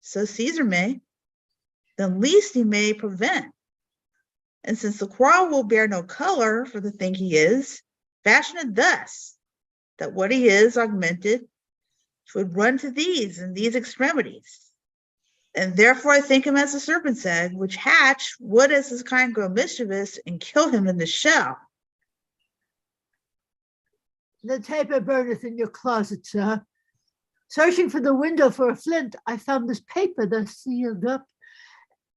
So Caesar may, then least he may prevent. And since the quarrel will bear no color for the thing he is, fashion it thus, that what he is augmented should run to these and these extremities. And therefore I think him as a serpent's egg, which hatch would as his kind grow mischievous and kill him in the shell. The taper burneth in your closet, sir. Searching for the window for a flint, I found this paper thus sealed up,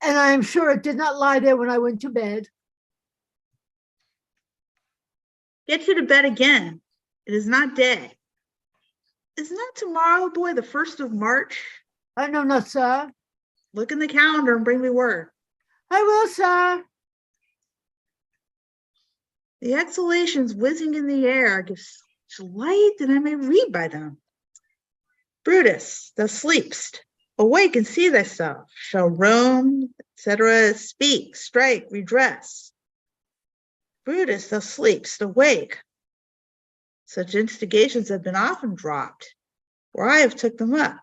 and I am sure it did not lie there when I went to bed. Get you to bed again. It is not day. Is not tomorrow, boy, the 1st of March? I know not, sir. Look in the calendar and bring me word. I will, sir. The exhalations whizzing in the air give such light that I may read by them. Brutus, thou sleepst. Awake and see thyself. Shall Rome, etc., speak, strike, redress. Brutus, thou sleepst. Awake. Such instigations have been often dropped, where I have took them up.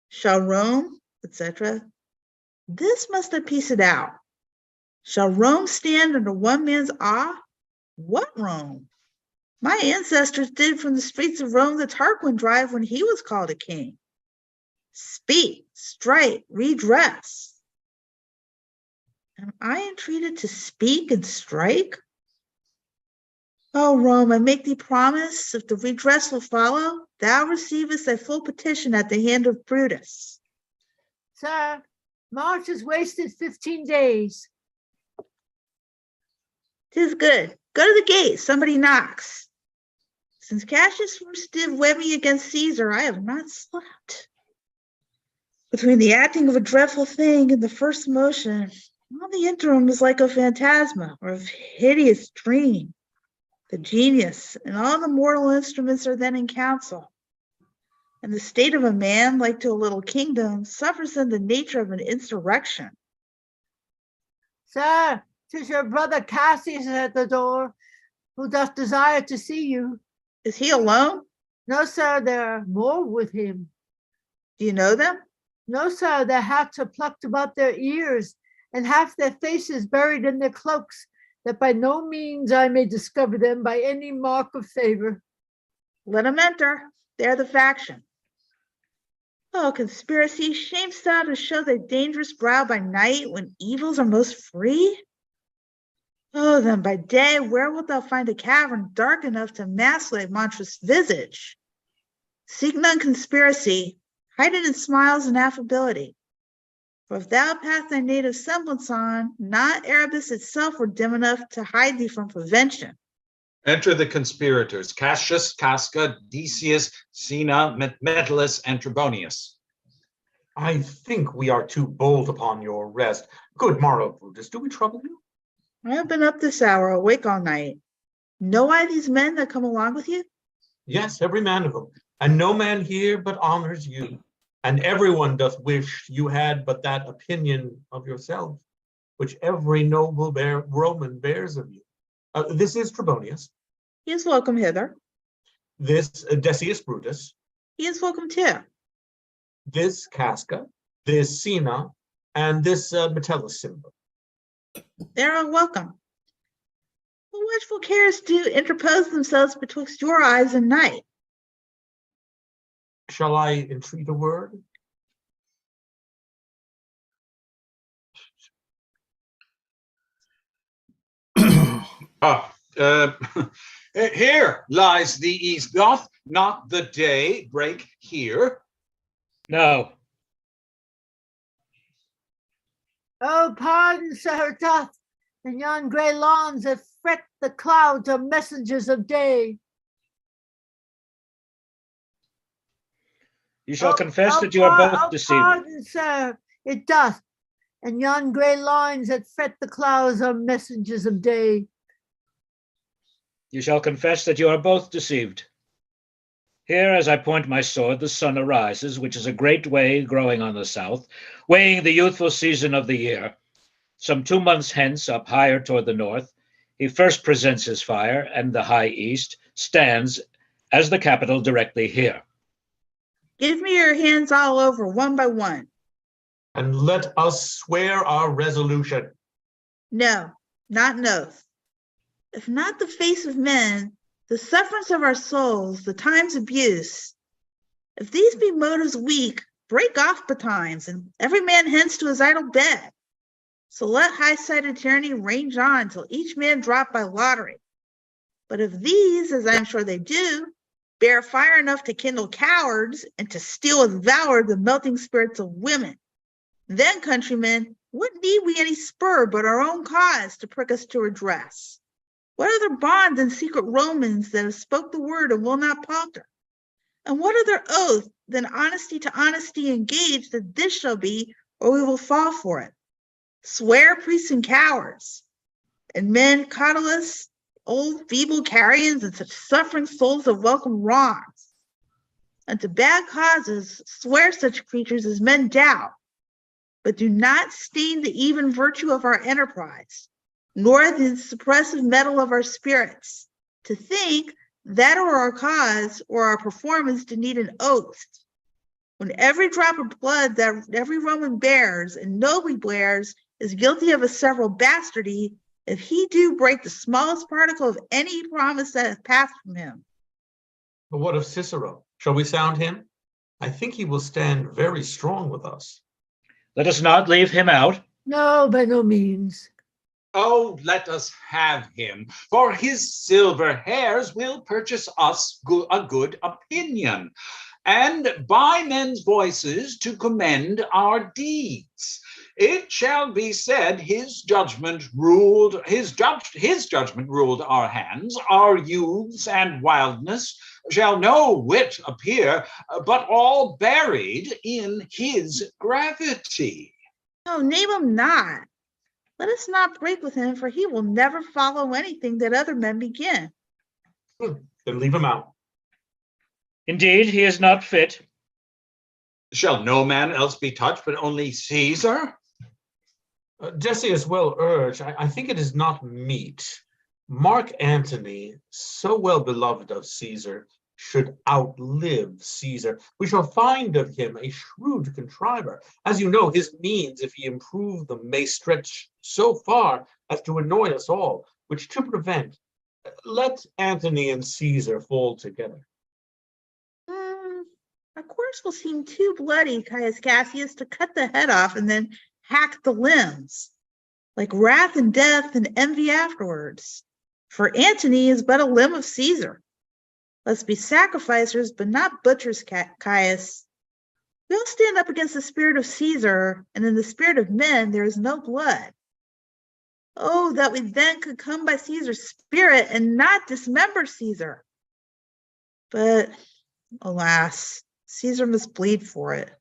Shall Rome, etc. This must I piece it out. Shall Rome stand under one man's awe? What Rome? My ancestors did from the streets of Rome the Tarquin drive when he was called a king. Speak, strike, redress. Am I entreated to speak and strike? O Rome, I make thee promise, if the redress will follow, thou receivest thy full petition at the hand of Brutus. Sir, March has wasted 15 days. 'Tis good. Go to the gate, somebody knocks. Since Cassius did wed me against Caesar, I have not slept. Between the acting of a dreadful thing and the first motion, all the interim is like a phantasma or a hideous dream. The genius and all the mortal instruments are then in council. And the state of a man, like to a little kingdom, suffers in the nature of an insurrection. Sir, 'tis your brother Cassius at the door, who doth desire to see you. Is he alone? No, sir, there are more with him. Do you know them? No, sir, their hats are plucked about their ears, and half their faces buried in their cloaks, that by no means I may discover them by any mark of favor. Let them enter. They're the faction. Oh, conspiracy, shamest thou to show thy dangerous brow by night when evils are most free? Oh, then by day, where wilt thou find a cavern dark enough to mask thy monstrous visage? Seek none conspiracy, hide it in smiles and affability. For if thou pass thy native semblance on, not Erebus itself were dim enough to hide thee from prevention. Enter the conspirators, Cassius, Casca, Decius, Cinna, Metellus, and Trebonius. I think we are too bold upon your rest. Good morrow, Brutus, do we trouble you? I have been up this hour, awake all night. Know I these men that come along with you? Yes, every man of them, and no man here but honors you. And everyone doth wish you had but that opinion of yourself, which every noble Roman bears of you. This is Trebonius. He is welcome hither. This Decius Brutus. He is welcome too. This Casca. This Cinna. And this Metellus symbol. They're all welcome. But watchful cares do interpose themselves betwixt your eyes and night. Shall I entreat a word? Here lies the east. Doth not the day break here? No. Oh, pardon, sir, doth, and yon grey lawns that fret the clouds are messengers of day. You shall confess that you are both deceived. Pardon, sir, it doth, and yon grey lines that fret the clouds are messengers of day. You shall confess that you are both deceived. Here, as I point my sword, the sun arises, which is a great way growing on the south, weighing the youthful season of the year. Some 2 months hence, up higher toward the north, He first presents his fire, and the High East stands as the capital directly here. Give me your hands all over, one by one. And let us swear our resolution. No, not an oath. If not the face of men, the sufferance of our souls, the time's abuse. If these be motives weak, break off betimes, and every man hence to his idle bed. So let high-sided tyranny range on till each man drop by lottery. But if these, as I am sure they do, bear fire enough to kindle cowards and to steal with valor the melting spirits of women, then, countrymen, what need we any spur but our own cause to prick us to redress? What other bond than secret Romans that have spoke the word and will not palter? And what other oath than honesty to honesty engaged that this shall be, or we will fall for it? Swear, priests and cowards, and men, Catullus, old feeble carrions, and such suffering souls of welcome wrongs. And to bad causes, swear such creatures as men doubt, but do not stain the even virtue of our enterprise, nor the suppressive metal of our spirits, to think that or our cause or our performance to need an oath, when every drop of blood that every Roman bears and nobly bears is guilty of a several bastardy, if he do break the smallest particle of any promise that hath passed from him. But what of Cicero? Shall we sound him? I think he will stand very strong with us. Let us not leave him out. No, by no means. Oh, let us have him, for his silver hairs will purchase us a good opinion, and by men's voices to commend our deeds. It shall be said his judgment ruled our hands, our youths and wildness shall no whit appear, but all buried in his gravity. No, name him not. Let us not break with him, for he will never follow anything that other men begin. Then leave him out. Indeed, he is not fit. Shall no man else be touched, but only Caesar? Decius well urged. I think it is not meet. Mark Antony, so well beloved of Caesar, should outlive Caesar. We shall find of him a shrewd contriver. As you know, his means, if he improve them, may stretch so far as to annoy us all, which to prevent, let Antony and Caesar fall together. Our course will seem too bloody, Caius Cassius, to cut the head off and then hack the limbs, like wrath and death and envy afterwards. For Antony is but a limb of Caesar. Let's be sacrificers, but not butchers, Caius. We all stand up against the spirit of Caesar, and in the spirit of men there is no blood. Oh, that we then could come by Caesar's spirit and not dismember Caesar. But, alas, Caesar must bleed for it.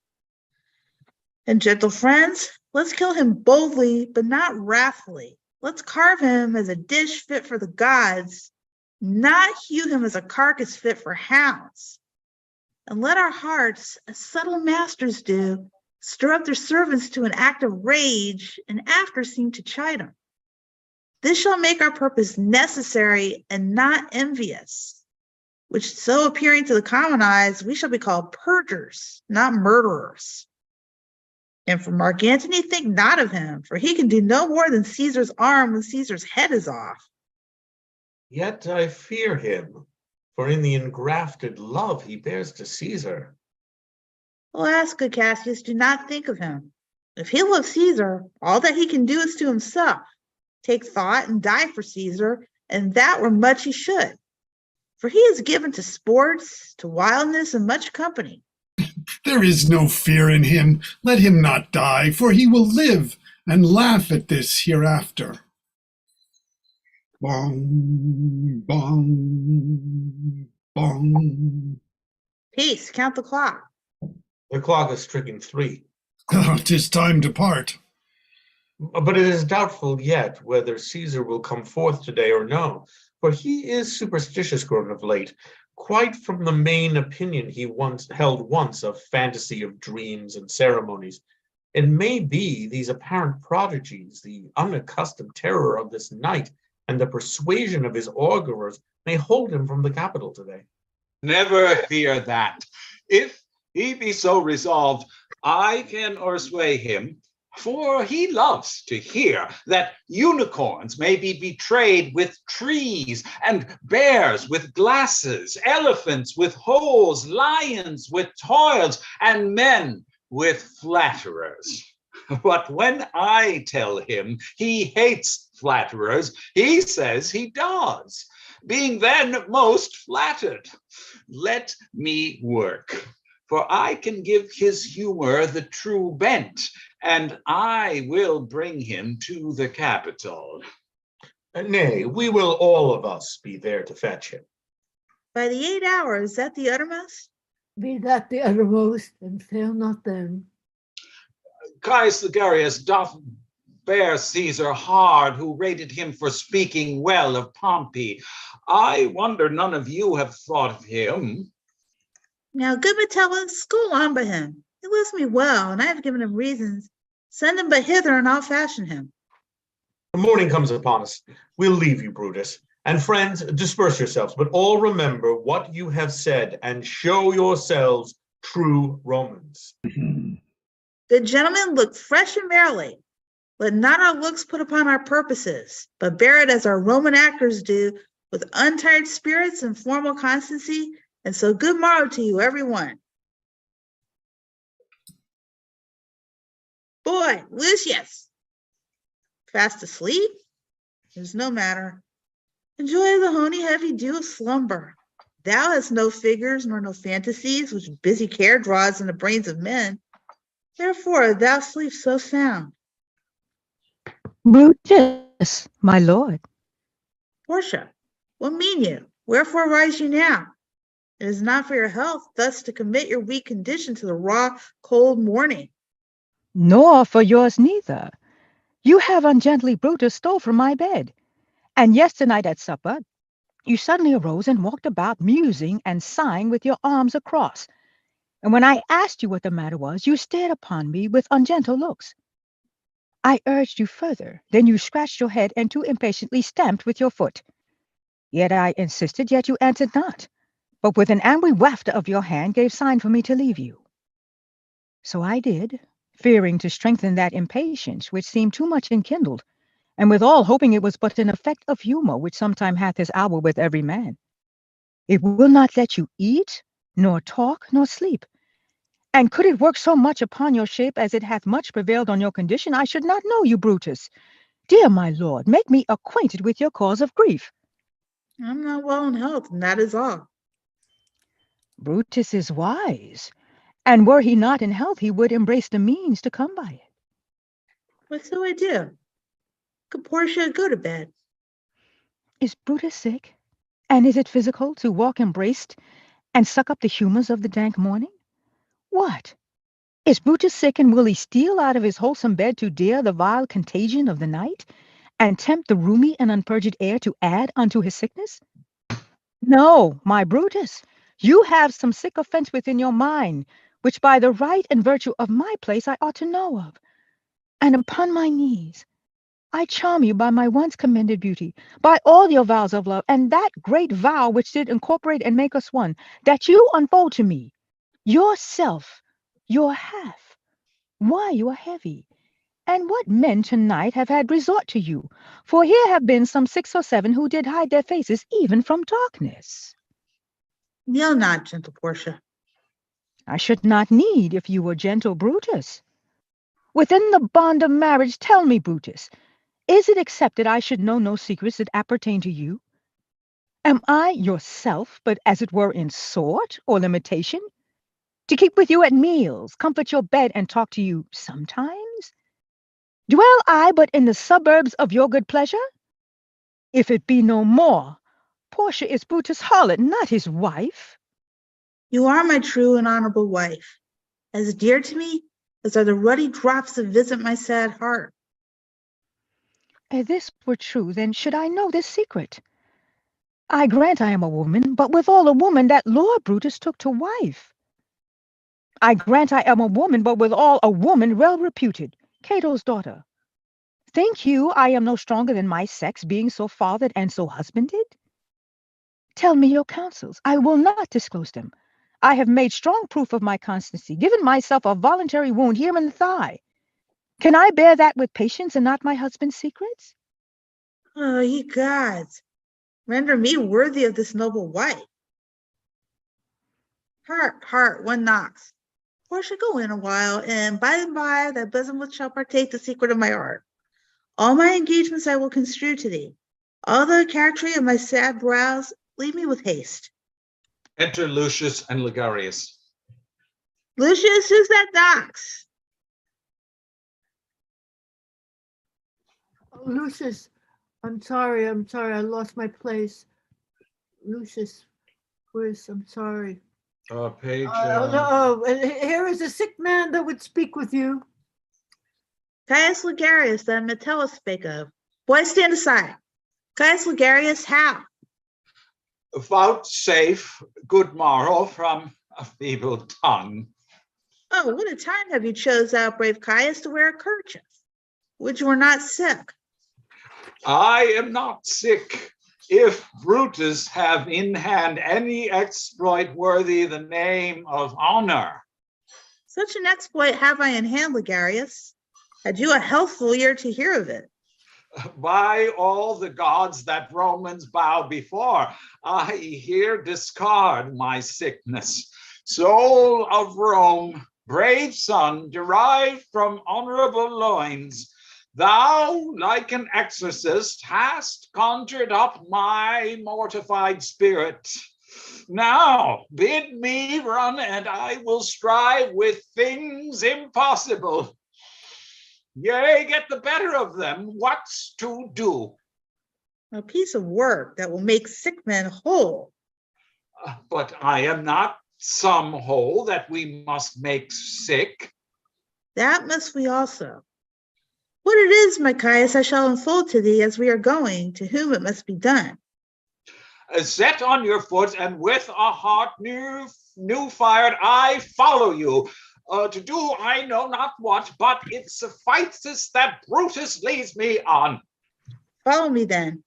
And gentle friends, let's kill him boldly, but not wrathfully. Let's carve him as a dish fit for the gods, not hew him as a carcass fit for hounds. And let our hearts, as subtle masters do, stir up their servants to an act of rage, and after seem to chide them. This shall make our purpose necessary and not envious, which so appearing to the common eyes, we shall be called perjurers, not murderers. And for Mark Antony, think not of him, for he can do no more than Caesar's arm when Caesar's head is off. Yet I fear him, for in the engrafted love he bears to Caesar. Alas, good Cassius, do not think of him. If he loves Caesar, all that he can do is to himself, take thought and die for Caesar, and that were much he should. For he is given to sports, to wildness, and much company. There is no fear in him. Let him not die, for he will live and laugh at this hereafter. Bong, bong, bong. Peace, count the clock. The clock is striking 3. 'Tis time to part. But it is doubtful yet whether Caesar will come forth today or no, for he is superstitious grown of late, quite from the main opinion he held once of fantasy of dreams and ceremonies. It may be these apparent prodigies, the unaccustomed terror of this night, and the persuasion of his augurers may hold him from the capital today. Never fear that. If he be so resolved, I can o'ersway him, for he loves to hear that unicorns may be betrayed with trees, and bears with glasses, elephants with holes, lions with toils, and men with flatterers. But when I tell him he hates flatterers, he says he does, being then most flattered. Let me work, for I can give his humor the true bent, and I will bring him to the capital. Nay, we will all of us be there to fetch him. By the 8 hours, is that the uttermost? Be that the uttermost, and fail not then. Caius Ligarius doth bear Caesar hard, who rated him for speaking well of Pompey. I wonder none of you have thought of him. Now, good Metellus, school on by him. He loves me well, and I have given him reasons. Send him but hither, and I'll fashion him. The morning comes upon us. We'll leave you, Brutus. And friends, disperse yourselves, but all remember what you have said, and show yourselves true Romans. Good gentlemen, look fresh and merrily. Let not our looks put upon our purposes, but bear it as our Roman actors do, with untired spirits and formal constancy. And so good morrow to you, everyone. Boy, Lucius, fast asleep? There's no matter. Enjoy the honey heavy dew of slumber. Thou hast no figures nor no fantasies, which busy care draws in the brains of men. Therefore thou sleep so sound. Brutus, my lord. Portia, what mean you? Wherefore rise you now? It is not for your health thus to commit your weak condition to the raw, cold morning. Nor for yours neither. You have ungently, Brutus, stole from my bed. And yesternight at supper, you suddenly arose and walked about, musing and sighing with your arms across. And when I asked you what the matter was, you stared upon me with ungentle looks. I urged you further. Then you scratched your head and too impatiently stamped with your foot. Yet I insisted, yet you answered not, but with an angry wafter of your hand gave sign for me to leave you. So I did, fearing to strengthen that impatience which seemed too much enkindled, and withal hoping it was but an effect of humor which sometime hath his hour with every man. It will not let you eat, nor talk, nor sleep. And could it work so much upon your shape as it hath much prevailed on your condition, I should not know you, Brutus. Dear my lord, make me acquainted with your cause of grief. I'm not well in health, and that is all. Brutus is wise, and were he not in health, he would embrace the means to come by it. What so I do? Could Portia go to bed? Is Brutus sick? And is it physical to walk embraced and suck up the humors of the dank morning? What? Is Brutus sick, and will he steal out of his wholesome bed to dare the vile contagion of the night, and tempt the roomy and unpurged air to add unto his sickness? No, my Brutus, you have some sick offense within your mind, which by the right and virtue of my place I ought to know of. And upon my knees, I charm you by my once commended beauty, by all your vows of love, and that great vow which did incorporate and make us one, that you unfold to me, yourself, your half, why you are heavy, and what men tonight have had resort to you, for here have been some 6 or 7 who did hide their faces even from darkness. Kneel not, gentle Portia. I should not need if you were gentle, Brutus. Within the bond of marriage, tell me, Brutus, is it accepted I should know no secrets that appertain to you? Am I yourself, but as it were in sort or limitation? To keep with you at meals, comfort your bed, and talk to you sometimes? Dwell I but in the suburbs of your good pleasure? If it be no more, Portia is Brutus' harlot, not his wife. You are my true and honorable wife, as dear to me as are the ruddy drops that visit my sad heart. If this were true, then should I know this secret? I grant I am a woman, but withal a woman that Lord Brutus took to wife. I grant I am a woman, but withal a woman well reputed, Cato's daughter. Think you I am no stronger than my sex, being so fathered and so husbanded? Tell me your counsels. I will not disclose them. I have made strong proof of my constancy, given myself a voluntary wound here in the thigh. Can I bear that with patience and not my husband's secrets? Oh, ye gods, render me worthy of this noble wife. Hark, hark, one knocks. Portia, go in a while, and by thy bosom shall partake the secret of my heart. All my engagements I will construe to thee. All the charactery of my sad brows, leave me with haste. Enter Lucius and Ligarius. Lucius, who's that knocks? Oh, Lucius, I'm sorry, I lost my place. Lucius, I'm sorry. Page. Here is a sick man that would speak with you. Caius Ligarius, that Metellus spake of. Boy, stand aside. Caius Ligarius, how? Vouchsafe good morrow from a feeble tongue. Oh, what a time have you chose out, brave Caius, to wear a kerchief? Would you were not sick? I am not sick. If Brutus have in hand any exploit worthy the name of honor. Such an exploit have I in hand, Ligarius. Had you a healthful ear to hear of it? By all the gods that Romans bow before, I here discard my sickness. Soul of Rome, brave son, derived from honorable loins, thou, like an exorcist, hast conjured up my mortified spirit. Now bid me run, and I will strive with things impossible. Yea, get the better of them. What's to do? A piece of work that will make sick men whole. But I am not some whole that we must make sick. That must we also. What it is, my Caius, I shall unfold to thee as we are going, to whom it must be done. Set on your foot, and with a heart new fired, I follow you. To do I know not what, but it suffices that Brutus leads me on. Follow me then.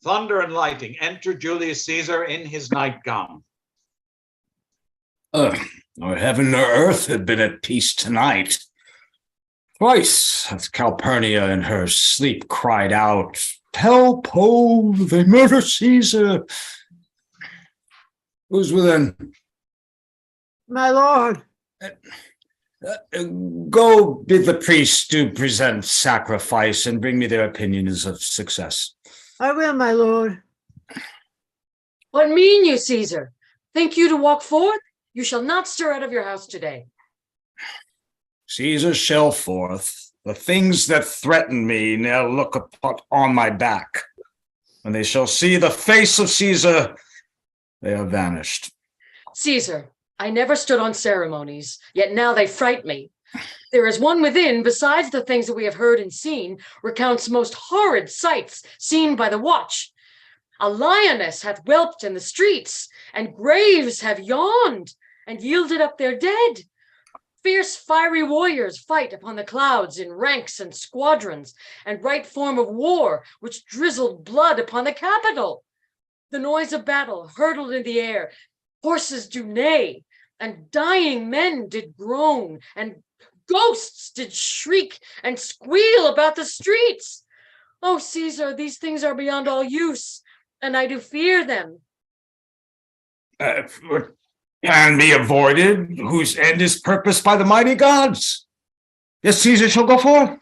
Thunder and lightning, enter Julius Caesar in his nightgown. Or heaven or earth had been at peace tonight. Twice hath Calpurnia in her sleep cried out, "Help, ho, they murder Caesar." Who's within? My lord. Go bid the priests to present sacrifice and bring me their opinions of success. I will, my lord. What mean you, Caesar? Think you to walk forth? You shall not stir out of your house today. Caesar shall forth. The things that threaten me now look on my back. When they shall see the face of Caesar, they are vanished. Caesar, I never stood on ceremonies, yet now they fright me. There is one within, besides the things that we have heard and seen, recounts most horrid sights seen by the watch. A lioness hath whelped in the streets, and graves have yawned and yielded up their dead. Fierce fiery warriors fight upon the clouds in ranks and squadrons, and bright form of war, which drizzled blood upon the Capitol. The noise of battle hurtled in the air, horses do neigh, and dying men did groan, and ghosts did shriek and squeal about the streets. Oh, Caesar, these things are beyond all use, and I do fear them. Can be avoided, whose end is purposed by the mighty gods. Yes, Caesar shall go forth.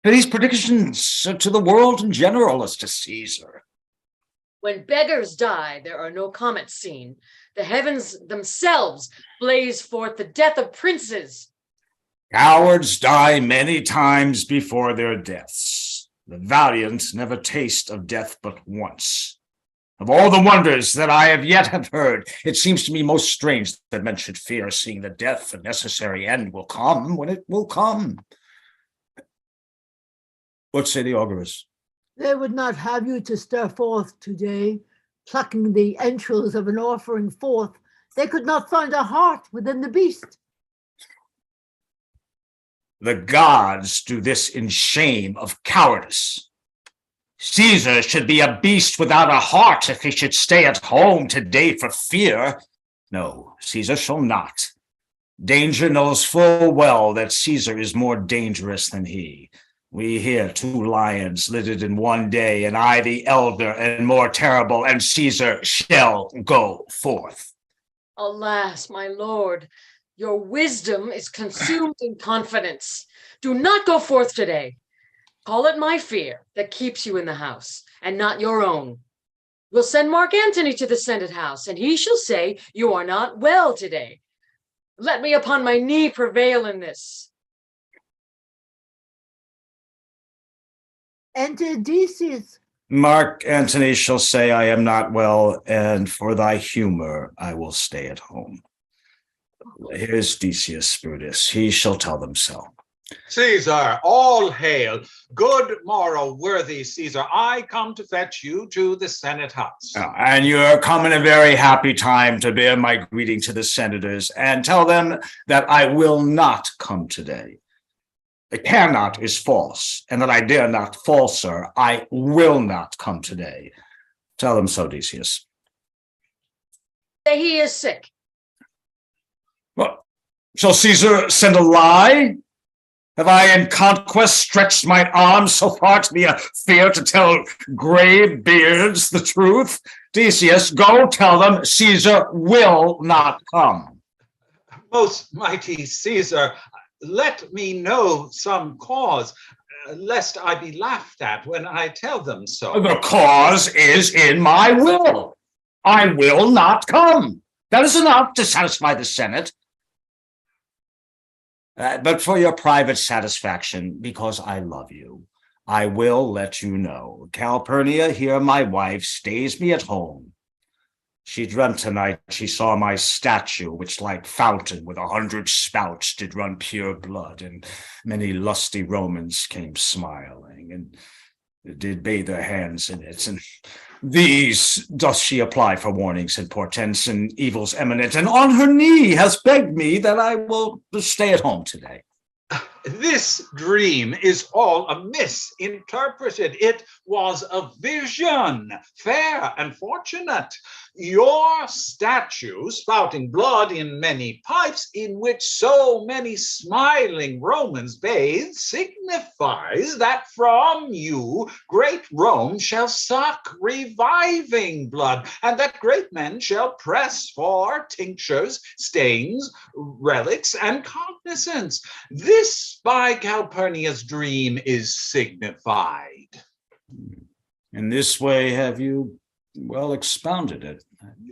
For these predictions are to the world in general as to Caesar. When beggars die, there are no comets seen. The heavens themselves blaze forth the death of princes. Cowards die many times before their deaths. The valiant never taste of death but once. Of all the wonders that I have yet heard, it seems to me most strange that men should fear seeing the death. A necessary end will come when it will come. What say the augurs? They would not have you to stir forth today, plucking the entrails of an offering forth. They could not find a heart within the beast. The gods do this in shame of cowardice. Caesar should be a beast without a heart if he should stay at home today for fear. No, Caesar shall not. Danger knows full well that Caesar is more dangerous than he. We here 2 lions littered in one day, and I the elder and more terrible, and Caesar shall go forth. Alas, my lord, your wisdom is consumed in confidence. Do not go forth today. Call it my fear that keeps you in the house, and not your own. We'll send Mark Antony to the Senate House, and he shall say you are not well today. Let me upon my knee prevail in this. Enter Decius. Mark Antony shall say I am not well, and for thy humor I will stay at home. Here's Decius Brutus. He shall tell them so. Caesar, all hail. Good morrow, worthy Caesar. I come to fetch you to the Senate House. And you're come in a very happy time to bear my greeting to the senators and tell them that I will not come today. The cannot is false, and that I dare not falser. I will not come today. Tell them so, Decius. Say he is sick. What? Shall Caesar send a lie? Have I in conquest stretched mine arms so far to be a fear to tell gray beards the truth? Decius, go tell them Caesar will not come. Most mighty Caesar, let me know some cause, lest I be laughed at when I tell them so. The cause is in my will. I will not come. That is enough to satisfy the Senate. But for your private satisfaction, because I love you, I will let you know. Calpurnia, here my wife, stays me at home. She dreamt tonight she saw my statue, which like fountain with 100 spouts did run pure blood, and many lusty Romans came smiling, and did bathe their hands in it, and these doth she apply for warnings and portents and evils eminent, and on her knee has begged me that I will stay at home today. This dream is all misinterpreted. It was a vision, fair and fortunate. Your statue, spouting blood in many pipes, in which so many smiling Romans bathe, signifies that from you great Rome shall suck reviving blood, and that great men shall press for tinctures, stains, relics, and cognizance. This by Calpurnia's dream is signified. In this way have you well expounded it.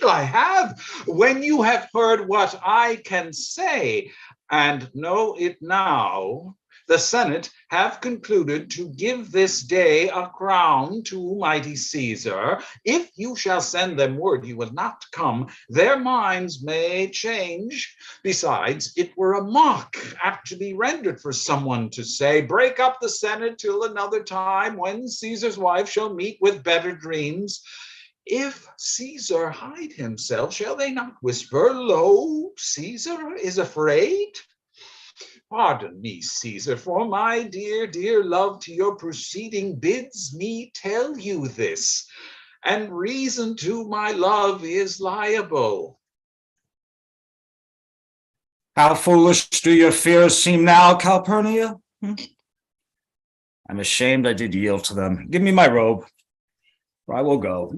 I have, when you have heard what I can say, and know it now, the Senate have concluded to give this day a crown to mighty Caesar. If you shall send them word you will not come, their minds may change. Besides, it were a mock apt to be rendered for someone to say, break up the Senate till another time, when Caesar's wife shall meet with better dreams. If Caesar hide himself, shall they not whisper, lo, Caesar is afraid? Pardon me, Caesar, for my dear, dear love to your proceeding bids me tell you this, and reason to my love is liable. How foolish do your fears seem now, Calpurnia? I'm ashamed I did yield to them. Give me my robe, for I will go.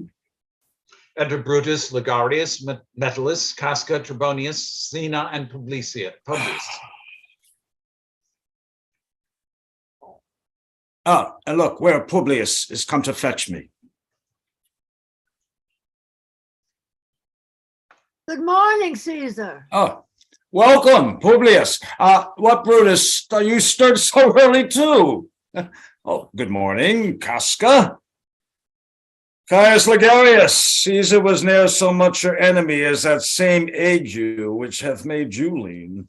Enter Brutus, Ligarius, Metellus, Casca, Trebonius, Sina, and Publius. Oh, and look, where Publius is come to fetch me. Good morning, Caesar. Oh, welcome, Publius. What, Brutus, are you stirred so early too? Oh, good morning, Casca. Caius Ligarius, Caesar was ne'er so much your enemy as that same ague which hath made you lean.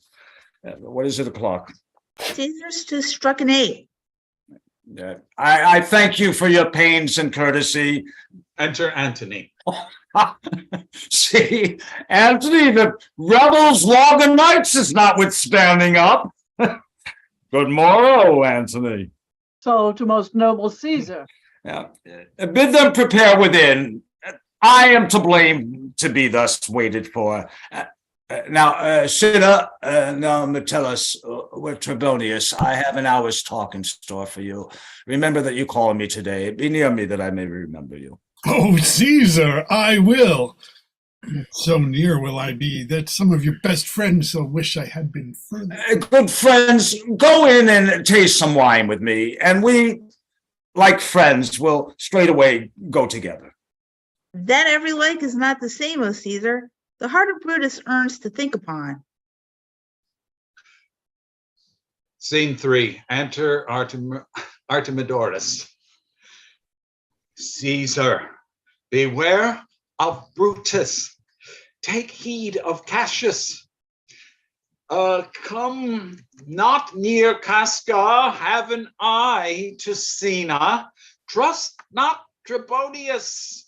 What is it o'clock? Caesar's just struck an 8. I thank you for your pains and courtesy. Enter Antony. See, Antony, the rebels' log of knights is notwithstanding up. Good morrow, Antony. So to most noble Caesar. Now, bid them prepare within. I am to blame to be thus waited for. Now, Cinna, now Metellus, with Trebonius, I have an hour's talk in store for you. Remember that you called me today. Be near me that I may remember you. Oh, Caesar, I will. So near will I be that some of your best friends will wish I had been further. Good friends, go in and taste some wine with me, and we, like friends, will straightway go together. That every like is not the same, O Caesar. The heart of Brutus earns to think upon. Scene 3. Enter Artemidorus. Caesar, beware of Brutus. Take heed of Cassius. Come not near Casca, have an eye to Cinna. Trust not Trebonius.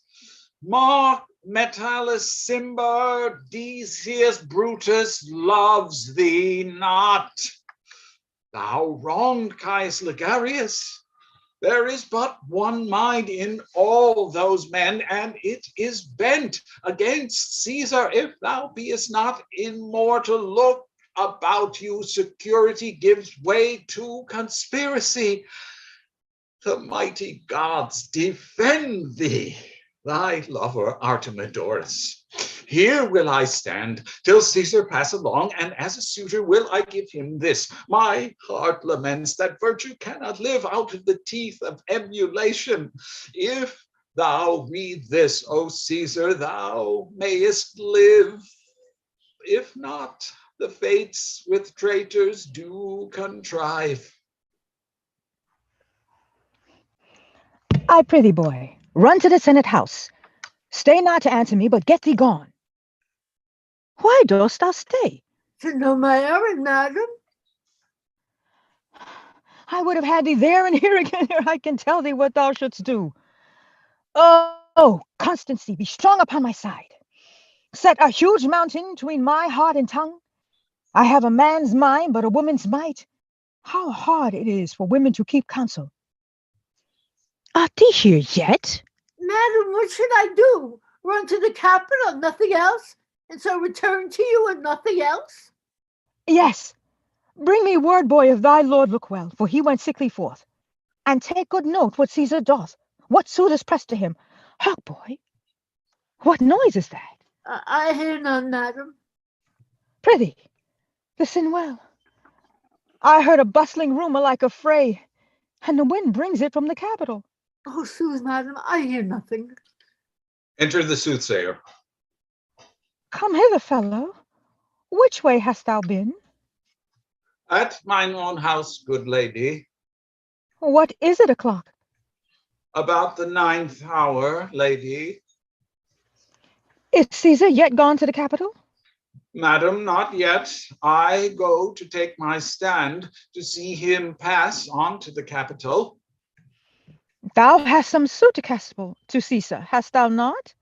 Mark Metellus, Cimber, Decius, Brutus loves thee not. Thou wronged Caius Ligarius. There is but one mind in all those men, and it is bent against Caesar. If thou beest not immortal, look about you. Security gives way to conspiracy. The mighty gods defend thee, thy lover Artemidorus. Here will I stand till Caesar pass along, and as a suitor will I give him this. My heart laments that virtue cannot live out of the teeth of emulation. If thou read this, O Caesar, thou mayest live. If not, the fates with traitors do contrive. I prithee, boy, run to the Senate house. Stay not to answer me, but get thee gone. Why dost thou stay? To know my errand, madam. I would have had thee there and here again, ere I can tell thee what thou shouldst do. Oh, constancy, be strong upon my side. Set a huge mountain between my heart and tongue. I have a man's mind, but a woman's might. How hard it is for women to keep counsel. Art thee here yet? Madam, what should I do? Run to the capital, nothing else? And so return to you and nothing else? Yes. Bring me word, boy, of thy lord look well, for he went sickly forth. And take good note what Caesar doth, what suitors press to him. Hark, boy, what noise is that? I hear none, madam. Prithee, listen well. I heard a bustling rumor like a fray, and the wind brings it from the capital. Oh, sooth, madam, I hear nothing. Enter the soothsayer. Come hither, fellow. Which way hast thou been? At mine own house, good lady. What is it o'clock? About the 9th hour, lady. Is Caesar yet gone to the capital? Madam, not yet. I go to take my stand to see him pass on to the capital. Thou hast some suit to Caesar, hast thou not?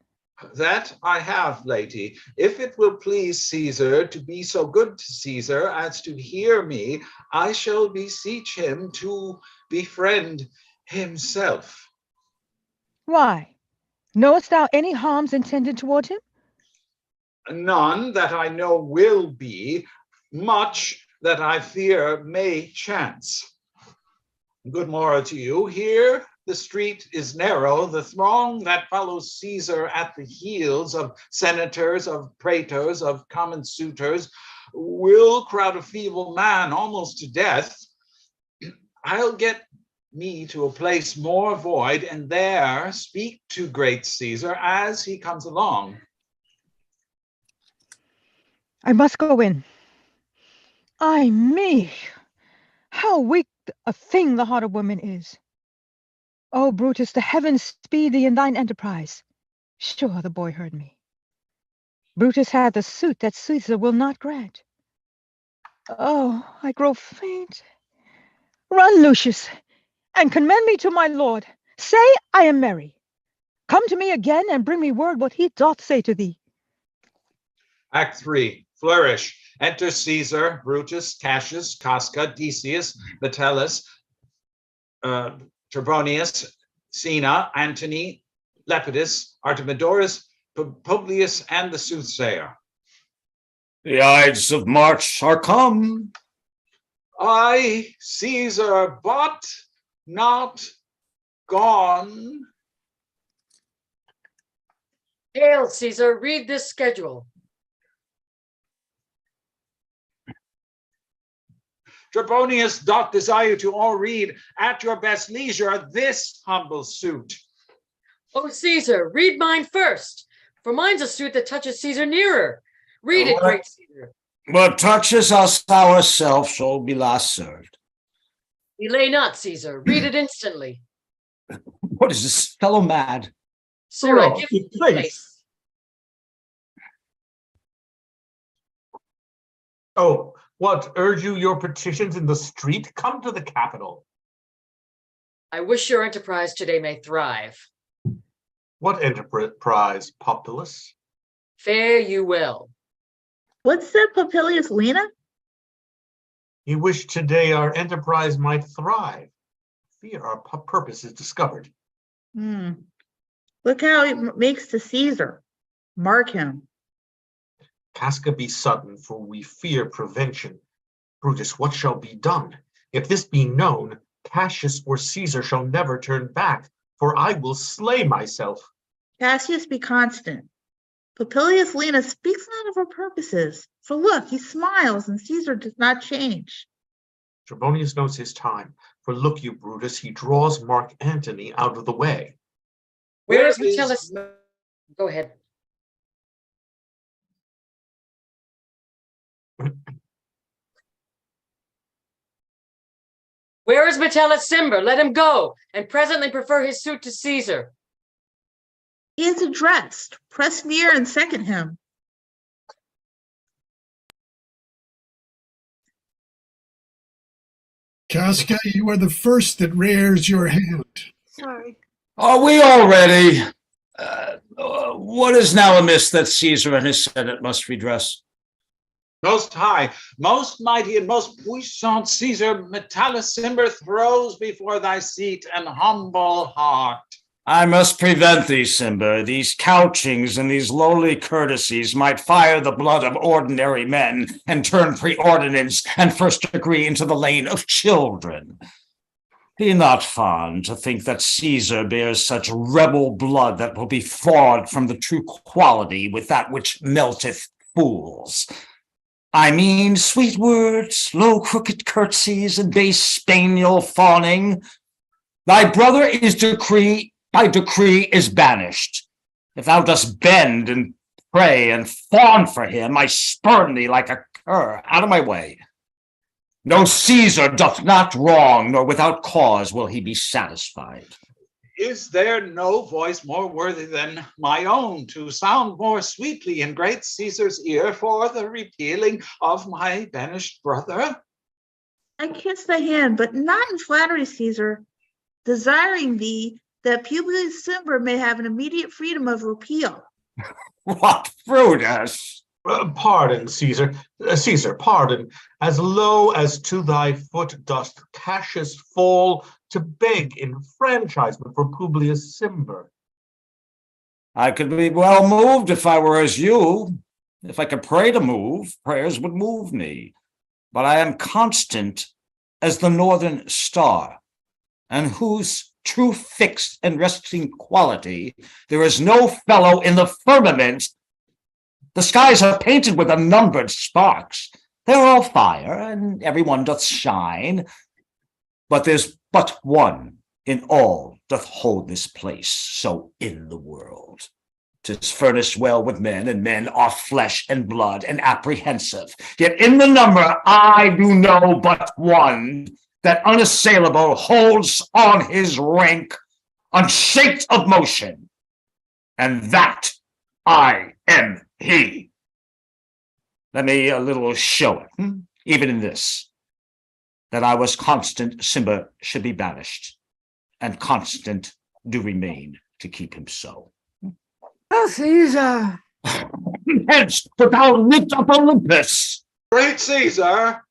That I have, lady. If it will please Caesar to be so good to Caesar as to hear me, I shall beseech him to befriend himself. Why? Knowest thou any harms intended toward him? None that I know will be, much that I fear may chance. Good morrow to you. Here the street is narrow. The throng that follows Caesar at the heels of senators, of praetors, of common suitors, will crowd a feeble man almost to death. I'll get me to a place more void, and there speak to great Caesar as he comes along. I must go in. Ay me, how weak a thing the heart of woman is. Oh, Brutus, the heavens speed thee in thine enterprise. Sure, the boy heard me. Brutus had the suit that Caesar will not grant. Oh, I grow faint. Run, Lucius, and commend me to my lord. Say I am merry. Come to me again and bring me word what he doth say to thee. Act 3, Flourish. Enter Caesar, Brutus, Cassius, Casca, Decius, Metellus, Trebonius, Cinna, Antony, Lepidus, Artemidorus, Publius, and the soothsayer. The Ides of March are come. I, Caesar, but not gone. Hail, Caesar, read this schedule. Trebonius doth desire to all read at your best leisure this humble suit. Oh, Caesar, read mine first, for mine's a suit that touches Caesar nearer. Read it, great Caesar. What touches us ourselves shall be last served. Delay not, Caesar, read it instantly. What is this fellow mad? Sir, I give you place. Oh, what, urge you your petitions in the street? Come to the Capitol. I wish your enterprise today may thrive. What enterprise, Populus? Fare you well. What said Popilius Lena? You wish today our enterprise might thrive. Fear our purpose is discovered. Look how he makes to Caesar. Mark him. Casca be sudden, for we fear prevention. Brutus, what shall be done? If this be known, Cassius or Caesar shall never turn back, for I will slay myself. Cassius be constant. Popilius Lena speaks not of her purposes. For look, he smiles and Caesar does not change. Trebonius knows his time. For look you, Brutus, he draws Mark Antony out of the way. Where is Metellus? Go ahead. Where is Metellus Cimber? Let him go, and presently prefer his suit to Caesar. He is addressed. Press near and second him. Casca, you are the first that rears your hand. Sorry. Are we all ready? What is now amiss that Caesar and his Senate must redress? Most high, most mighty, and most puissant Caesar, Metellus Cimber throws before thy seat an humble heart. I must prevent thee, Cimber. These couchings and these lowly courtesies might fire the blood of ordinary men and turn preordinance and first degree into the lane of children. Be not fond to think that Caesar bears such rebel blood that will be thawed from the true quality with that which melteth fools. I mean sweet words, low crooked curtsies, and base spaniel fawning. Thy brother is by decree is banished. If thou dost bend and pray and fawn for him, I spurn thee like a cur out of my way. No Caesar doth not wrong, nor without cause will he be satisfied. Is there no voice more worthy than my own to sound more sweetly in great Caesar's ear for the repealing of my banished brother? I kiss thy hand, but not in flattery, Caesar, desiring thee that Publius Cimber may have an immediate freedom of repeal. What, Brutus? Pardon, Caesar. Caesar, pardon. As low as to thy foot dost Cassius fall to beg enfranchisement for Publius Cimber. I could be well moved if I were as you. If I could pray to move, prayers would move me. But I am constant as the northern star, and whose true fixed and resting quality there is no fellow in the firmament. The skies are painted with unnumbered sparks. They're all fire, and every one doth shine. But there's but one in all doth hold this place, so in the world. 'Tis furnished well with men, and men are flesh and blood and apprehensive. Yet in the number I do know but one, that unassailable holds on his rank, unshaked of motion, and that I am he. Let me a little show it, even in this, that I was constant, Cimber should be banished, and constant do remain to keep him so. Oh, Caesar. Hence, for thou lift up Olympus. Great Caesar.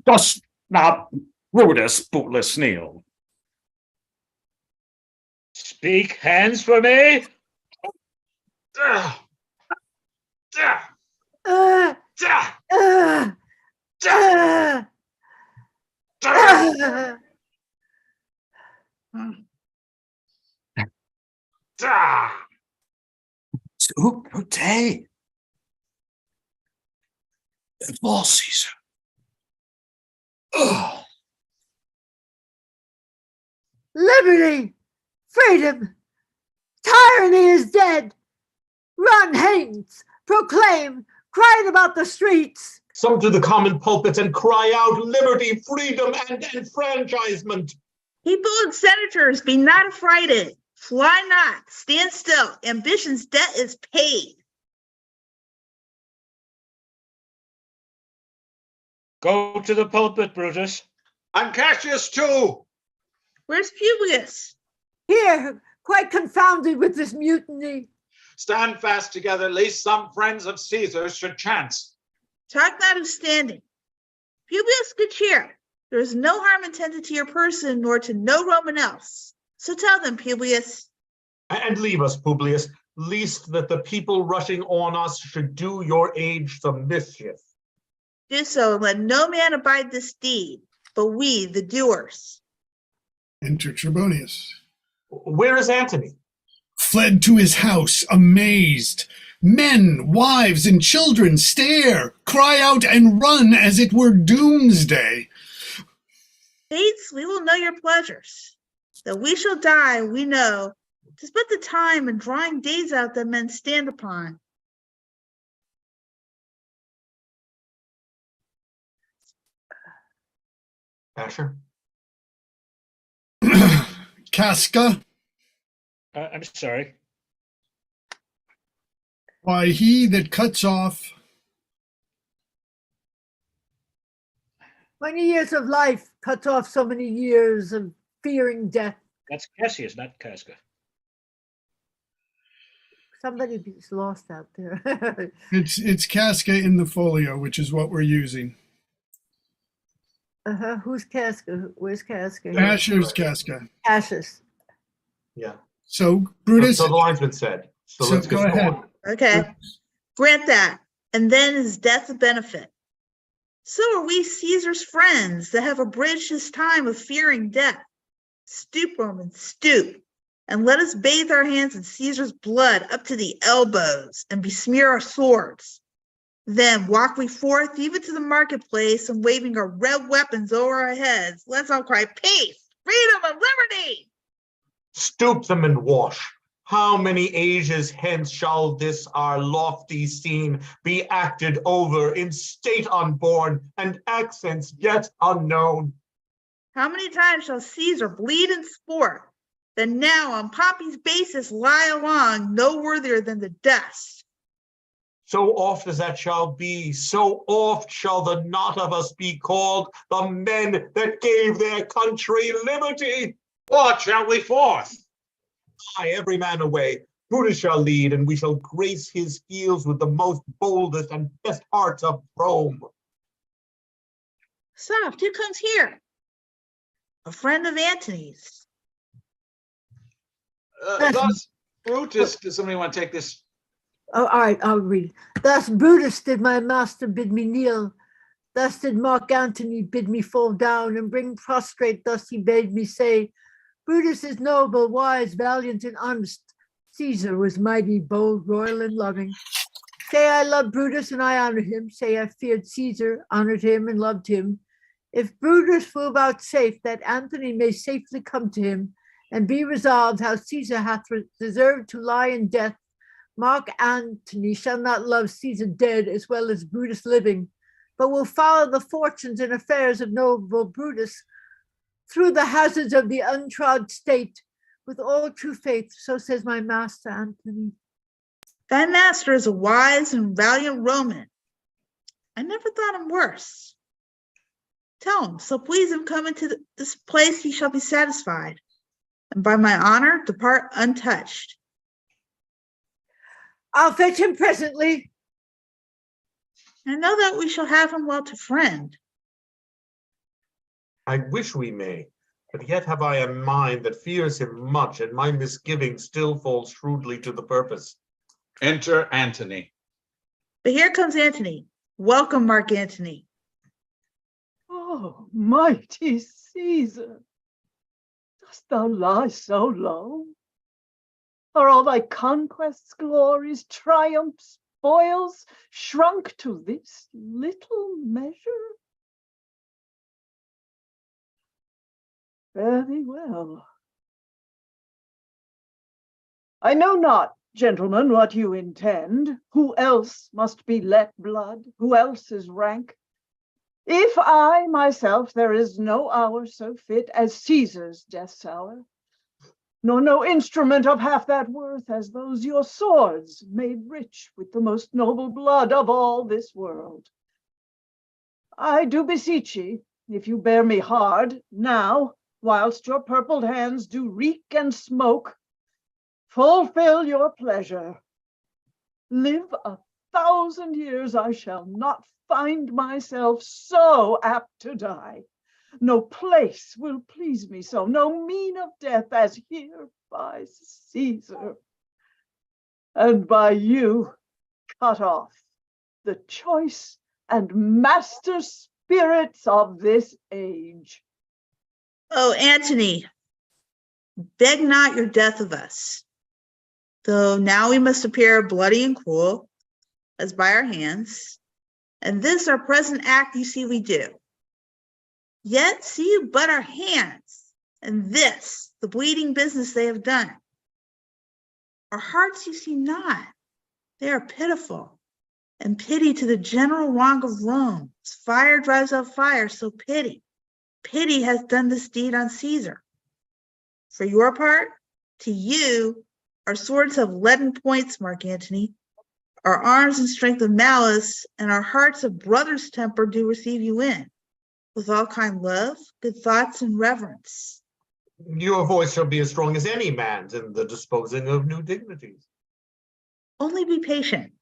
Dost not, Brutus, bootless kneel. Speak hands for me. Ah. Ah. Uh, Ah. uh, Ah. uh, Ah. To Brute. Fall, Caesar. Ugh. Liberty, freedom, tyranny is dead. Run, hence, proclaim, cry it about the streets. Some to the common pulpits and cry out liberty, freedom, and enfranchisement. People and senators, be not affrighted. Fly not, stand still. Ambition's debt is paid. Go to the pulpit, Brutus. And Cassius too. Where's Publius? Here, quite confounded with this mutiny. Stand fast together, lest some friends of Caesar's should chance. Talk not of standing. Publius, good cheer. There is no harm intended to your person, nor to no Roman else. So tell them, Publius. And leave us, Publius, lest that the people rushing on us should do your age some mischief. Do so, and let no man abide this deed, but we, the doers. Enter Trebonius. Where is Antony? Fled to his house, amazed. Men, wives, and children stare, cry out, and run as it were doomsday. Fates, we will know your pleasures. That we shall die, we know. 'Tis but the time and drawing days out that men stand upon. Asher? Casca, I'm sorry. why he that cuts off 20 years of life cuts off so many years of fearing death. That's Cassius, not Casca. Somebody's lost out there. it's Casca in the folio, which is what we're using. Who's Casca? Where's Casca? Asher's Casca. Cassius. Yeah. So Brutus, So the line's been said. So let's go get ahead. going. Okay, grant that, and then is death a benefit? So are we Caesar's friends that have abridged his time of fearing death. Stoop, Romans, stoop, and let us bathe our hands in Caesar's blood up to the elbows and besmear our swords. Then walk we forth even to the marketplace and waving our red weapons over our heads, let's all cry peace, freedom, and liberty. Stoop them and wash. How many ages hence shall this our lofty scene be acted over in state unborn and accents yet unknown? How many times shall Caesar bleed and sport, that now on Pompey's basis lie along no worthier than the dust? So oft as that shall be, so oft shall the not of us be called the men that gave their country liberty. What shall we forth? Aye, every man away. Brutus shall lead, and we shall grace his fields with the most boldest and best hearts of Rome. Soft, who comes here? A friend of Antony's. Thus, Brutus, does somebody want to take this? Oh, all right, I'll read. Thus Brutus did my master bid me kneel. Thus did Mark Antony bid me fall down and bring prostrate. Thus he bade me say, Brutus is noble, wise, valiant, and honest. Caesar was mighty, bold, royal, and loving. Say I love Brutus and I honor him. Say I feared Caesar, honored him, and loved him. If Brutus will vouchsafe that Antony may safely come to him, and be resolved how Caesar hath deserved to lie in death, Mark Antony shall not love Caesar dead as well as Brutus living, but will follow the fortunes and affairs of noble Brutus through the hazards of the untrod state with all true faith. So says my master Antony. Thy master is a wise and valiant Roman. I never thought him worse. Tell him, so please him come into this place, he shall be satisfied, and by my honor depart untouched. I'll fetch him presently. I know that we shall have him well to friend. I wish we may, but yet have I a mind that fears him much, and my misgiving still falls shrewdly to the purpose. Enter Antony. But here comes Antony. Welcome, Mark Antony. Oh, mighty Caesar, dost thou lie so low? Are all thy conquests, glories, triumphs, spoils shrunk to this little measure? Fare thee well. I know not, gentlemen, what you intend. Who else must be let blood? Who else is rank? If I myself, there is no hour so fit as Caesar's death's hour, nor no instrument of half that worth as those your swords made rich with the most noble blood of all this world. I do beseech ye, if you bear me hard, now, whilst your purpled hands do reek and smoke, fulfill your pleasure. Live 1,000 years, I shall not find myself so apt to die. No place will please me so, no mean of death as here by Caesar, and by you cut off, the choice and master spirits of this age. Oh, Antony, beg not your death of us, though now we must appear bloody and cruel, as by our hands, and this our present act you see we do. Yet see you but our hands, and this the bleeding business they have done. Our hearts you see not, they are pitiful, and pity to the general wrong of Rome. As fire drives out fire, so pity has done this deed on Caesar. For your part, to you, our swords have leaden points, Mark Antony, our arms and strength of malice, and our hearts of brother's temper do receive you in, with all kind love, good thoughts, and reverence. Your voice shall be as strong as any man's in the disposing of new dignities. Only be patient,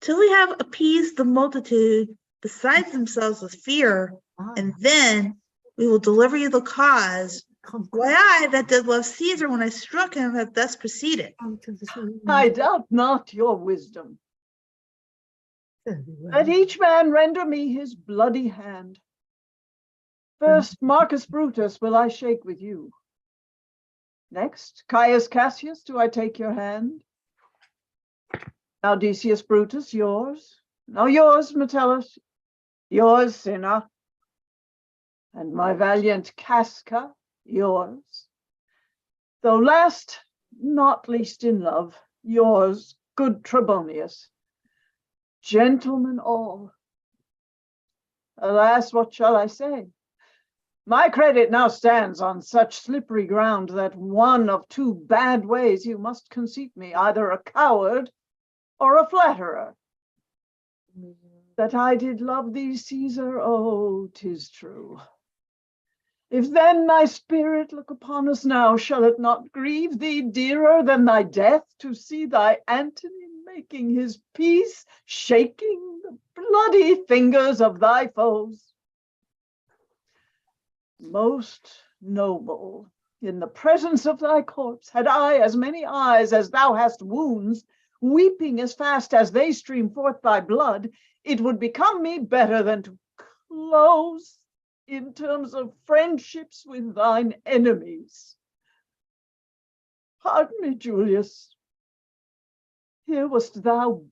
till we have appeased the multitude besides themselves with fear, and then we will deliver you the cause. Why I, that did love Caesar when I struck him, have thus proceeded. I doubt not your wisdom. Let each man render me his bloody hand. First, Marcus Brutus will I shake with you. Next, Caius Cassius, do I take your hand? Now, Decius Brutus, yours. Now yours, Metellus. Yours, Cinna. And my valiant Casca, yours. Though last, not least in love, yours, good Trebonius. Gentlemen all. Alas, what shall I say? My credit now stands on such slippery ground that one of two bad ways you must conceit me, either a coward or a flatterer. That I did love thee, Caesar, oh, 'tis true. If then thy spirit look upon us now, shall it not grieve thee dearer than thy death to see thy Antony making his peace, shaking the bloody fingers of thy foes? Most noble, in the presence of thy corpse, had I as many eyes as thou hast wounds, weeping as fast as they stream forth thy blood, it would become me better than to close in terms of friendships with thine enemies. Pardon me, Julius. Here wast thou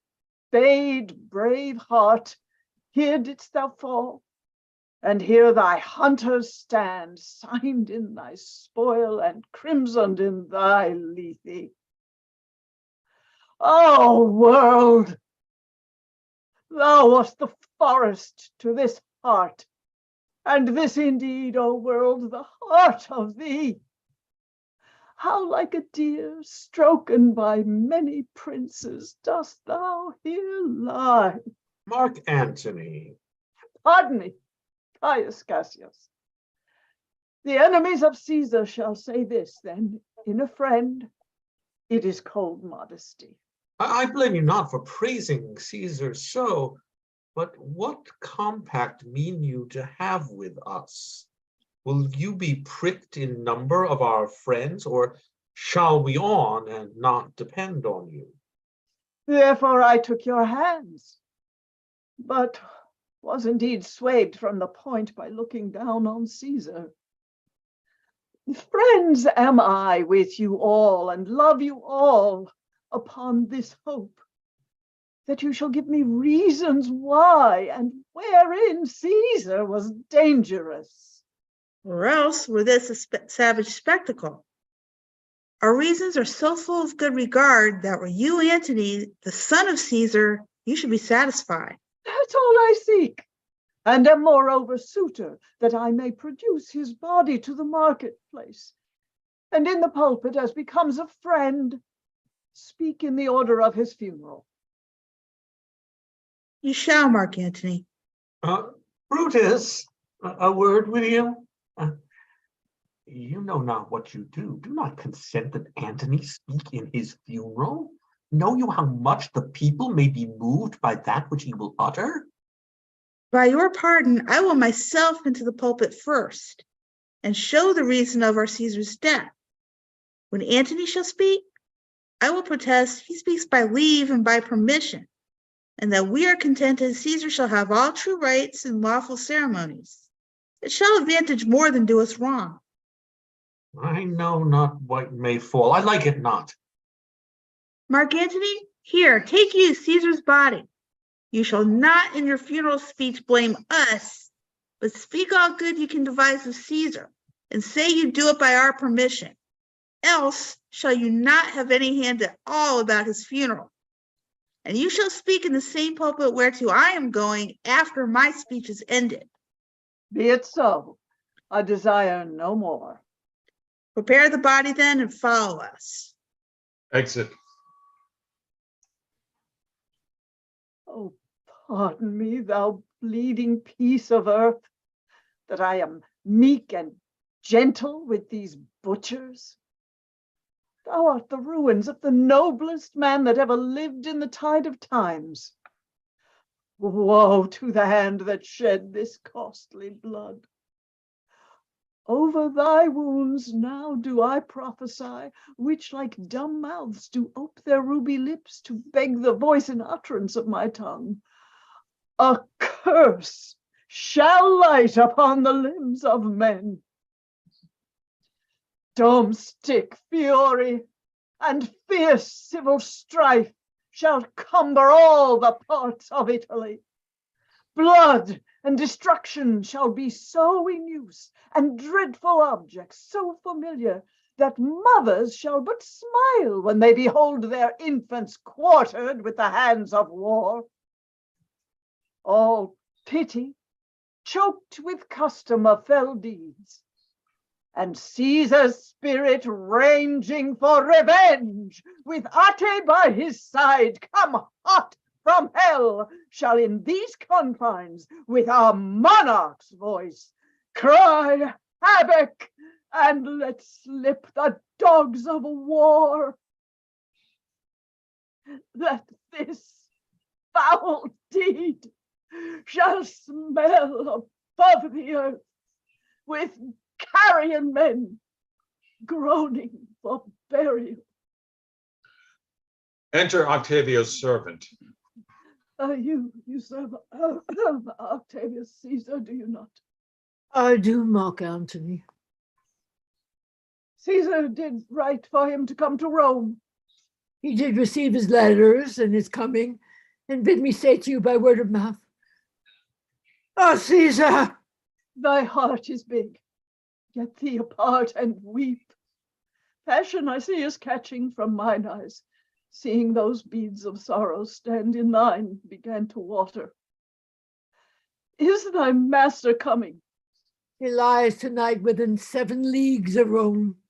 bade, brave heart, here didst thou fall, and here thy hunters stand, signed in thy spoil and crimsoned in thy lethe. O world, thou wast the forest to this heart, and this indeed, O world, the heart of thee. How like a deer stroken by many princes dost thou here lie. Mark Antony. Pardon me, Caius Cassius. The enemies of Caesar shall say this, then, in a friend, it is cold modesty. I blame you not for praising Caesar so, But what compact mean you to have with us? Will you be pricked in number of our friends, or shall we on and not depend on you? Therefore I took your hands, but was indeed swayed from the point by looking down on Caesar. Friends am I with you all, and love you all, upon this hope, that you shall give me reasons why and wherein Caesar was dangerous. Or else were this a savage spectacle. Our reasons are so full of good regard that were you, Antony, the son of Caesar, you should be satisfied. That's all I seek, and am moreover suitor, that I may produce his body to the marketplace, and in the pulpit, as becomes a friend, speak in the order of his funeral. You shall, Mark Antony. Brutus, a word with you. You know not what you do. Do not consent that Antony speak in his funeral. Know you how much the people may be moved by that which he will utter? By your pardon, I will myself into the pulpit first, and show the reason of our Caesar's death. When Antony shall speak, I will protest he speaks by leave and by permission, and that we are contented Caesar shall have all true rights and lawful ceremonies. It shall advantage more than do us wrong. I know not what may fall. I like it not. Mark Antony, here, take you Caesar's body. You shall not in your funeral speech blame us, but speak all good you can devise of Caesar, and say you do it by our permission. Else shall you not have any hand at all about his funeral. And you shall speak in the same pulpit whereto I am going after my speech is ended. Be it so. I desire no more. Prepare the body then and follow us. Exit. Oh, pardon me, thou bleeding piece of earth, that I am meek and gentle with these butchers. Thou art the ruins of the noblest man that ever lived in the tide of times. Woe to the hand that shed this costly blood. Over thy wounds now do I prophesy, which like dumb mouths do ope their ruby lips to beg the voice and utterance of my tongue. A curse shall light upon the limbs of men. Domestic fury and fierce civil strife shall cumber all the parts of Italy. Blood and destruction shall be so in use, and dreadful objects so familiar, that mothers shall but smile when they behold their infants quartered with the hands of war. All pity, choked with custom of fell deeds, and Caesar's spirit ranging for revenge, with Ate by his side, come hot from hell, shall in these confines, with our monarch's voice, cry havoc, and let slip the dogs of war. That this foul deed shall smell above the earth, with carrion men groaning for burial. Enter Octavio's servant. You serve Octavius Caesar, do you not? I do, Mark Antony. Caesar did write for him to come to Rome. He did receive his letters and is coming, and bid me say to you by word of mouth, "Oh, Caesar!" Thy heart is big. Get thee apart and weep. Passion I see is catching from mine eyes. Seeing those beads of sorrow stand in thine, began to water. Is thy master coming? He lies tonight within 7 leagues of Rome.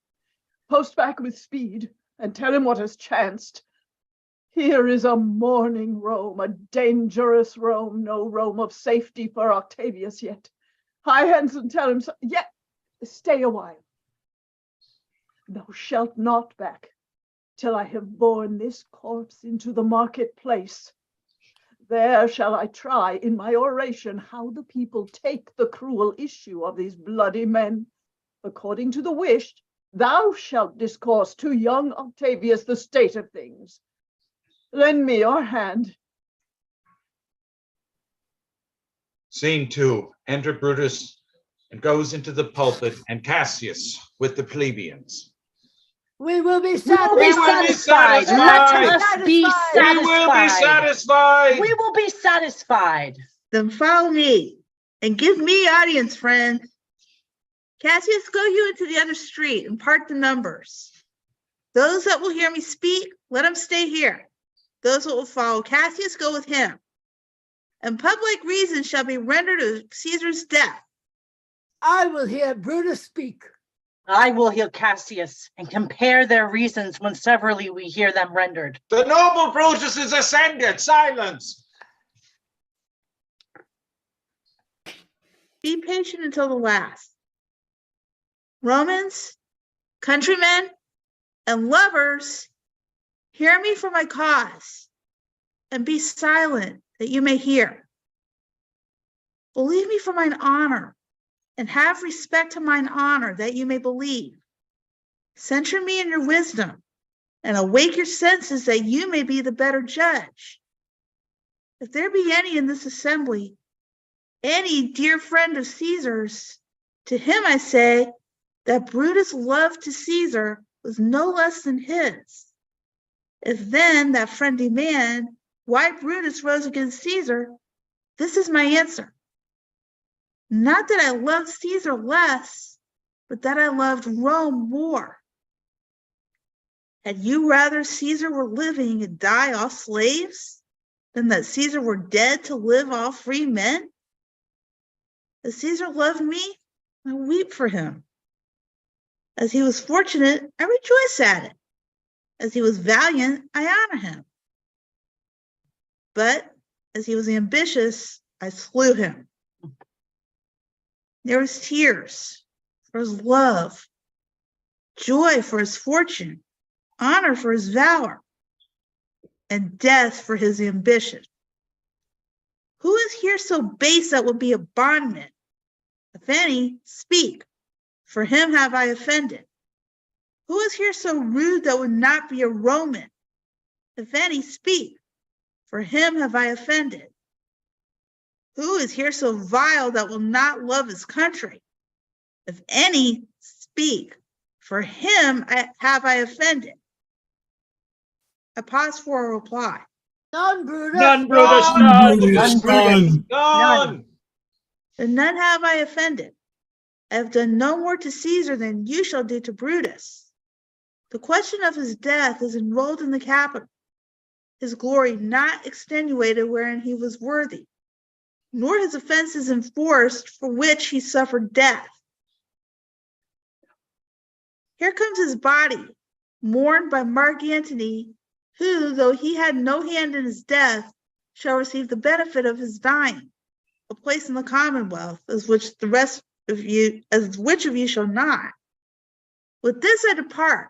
Post back with speed, and tell him what has chanced. Here is a mourning Rome, a dangerous Rome, no Rome of safety for Octavius yet. High hands and tell him so. Yet stay a while. Thou shalt not back till I have borne this corpse into the marketplace. There shall I try in my oration how the people take the cruel issue of these bloody men. According to the wish, thou shalt discourse to young Octavius the state of things. Lend me your hand. Scene 2. Enter Brutus and goes into the pulpit, and Cassius with the plebeians. We will be We will satisfied. be will be satisfied. satisfied. Let us be Satisfied. We will be satisfied. satisfied. We will be satisfied. Then follow me and give me audience, friend. Cassius, go you into the other street and part the numbers. Those that will hear me speak, let them stay here. Those that will follow Cassius, go with him. And public reason shall be rendered of Caesar's death. I will hear Brutus speak. I will hear Cassius and compare their reasons when severally we hear them rendered. The noble Brutus is ascended. Silence. Be patient until the last. Romans, countrymen, and lovers, hear me for my cause, and be silent that you may hear. Believe me for mine honor, and have respect to mine honor that you may believe. Censure me in your wisdom, and awake your senses that you may be the better judge. If there be any in this assembly, any dear friend of Caesar's, to him I say that Brutus' love to Caesar was no less than his. If then that friend demand why Brutus rose against Caesar, this is my answer. Not that I loved Caesar less, but that I loved Rome more. Had you rather Caesar were living and die all slaves, than that Caesar were dead to live all free men? As Caesar loved me, I weep for him. As he was fortunate, I rejoice at it. As he was valiant, I honor him. But as he was ambitious, I slew him. There was tears for his love, joy for his fortune, honor for his valor, and death for his ambition. Who is here so base that would be a bondman? If any, speak, for him have I offended. Who is here so rude that would not be a Roman? If any, speak, for him have I offended. Who is here so vile that will not love his country? If any, speak, for him have I offended. I pause for a reply. None, Brutus. None, Brutus, None, none. Brutus, none. None. And none have I offended. I have done no more to Caesar than you shall do to Brutus. The question of his death is enrolled in the Capitol, his glory not extenuated wherein he was worthy, nor his offenses enforced for which he suffered death. Here comes his body, mourned by Mark Antony, who, though he had no hand in his death, shall receive the benefit of his dying, a place in the commonwealth, as which of you shall not. With this I depart,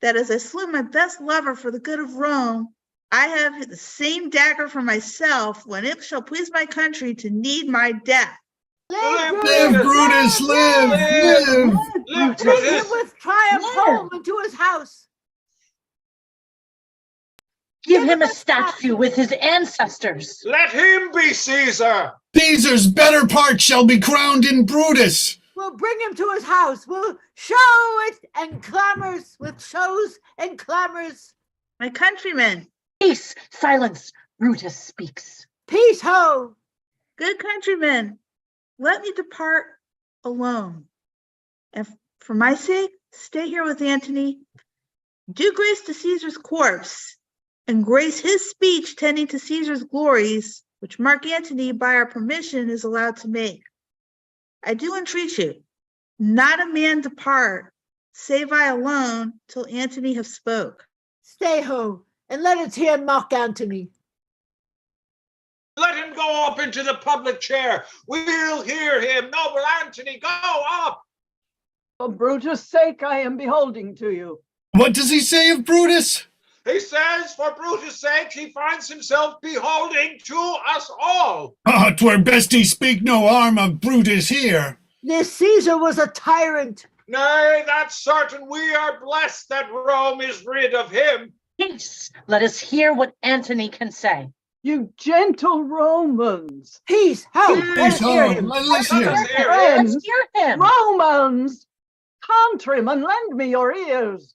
that as I slew my best lover for the good of Rome, I have the same dagger for myself when it shall please my country to need my death. Live, Live, Brutus, live, live. Live, Bring him Brutus. with triumph Live. home into his house. Give him a statue with his ancestors. Let him be Caesar. Caesar's better part shall be crowned in Brutus. We'll bring him to his house. We'll show it and clamors with shows and clamors. My countrymen, Peace, silence. Brutus speaks. Peace, ho! good countrymen, let me depart alone. And for my sake, stay here with Antony. Do grace to Caesar's corpse, and grace his speech tending to Caesar's glories, which Mark Antony, by our permission, is allowed to make. I do entreat you, not a man depart, save I alone, till Antony have spoke. Stay, ho, and let us hear Mark Antony. Let him go up into the public chair. We'll hear him. Noble Antony, go up. For Brutus' sake, I am beholding to you. What does he say of Brutus? He says, for Brutus' sake, he finds himself beholding to us all. Ah, 'twere best he speak no harm of Brutus here. This Caesar was a tyrant. Nay, that's certain. We are blessed that Rome is rid of him. Peace. Let us hear what Antony can say. You gentle Romans. Peace, help, let Peace, us hear oh, him. let's hear him. Friends, Let's hear him. Romans, countrymen, lend me your ears.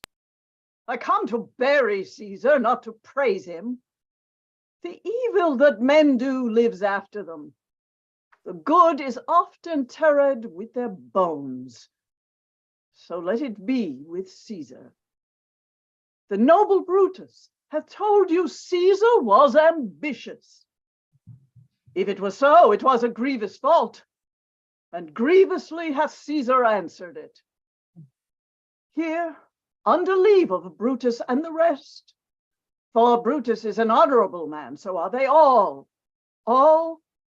I come to bury Caesar, not to praise him. The evil that men do lives after them. The good is often terred with their bones. So let it be with Caesar. The noble Brutus hath told you Caesar was ambitious. If it was so, it was a grievous fault, and grievously hath Caesar answered it. Here, under leave of Brutus and the rest, for Brutus is an honorable man, so are they all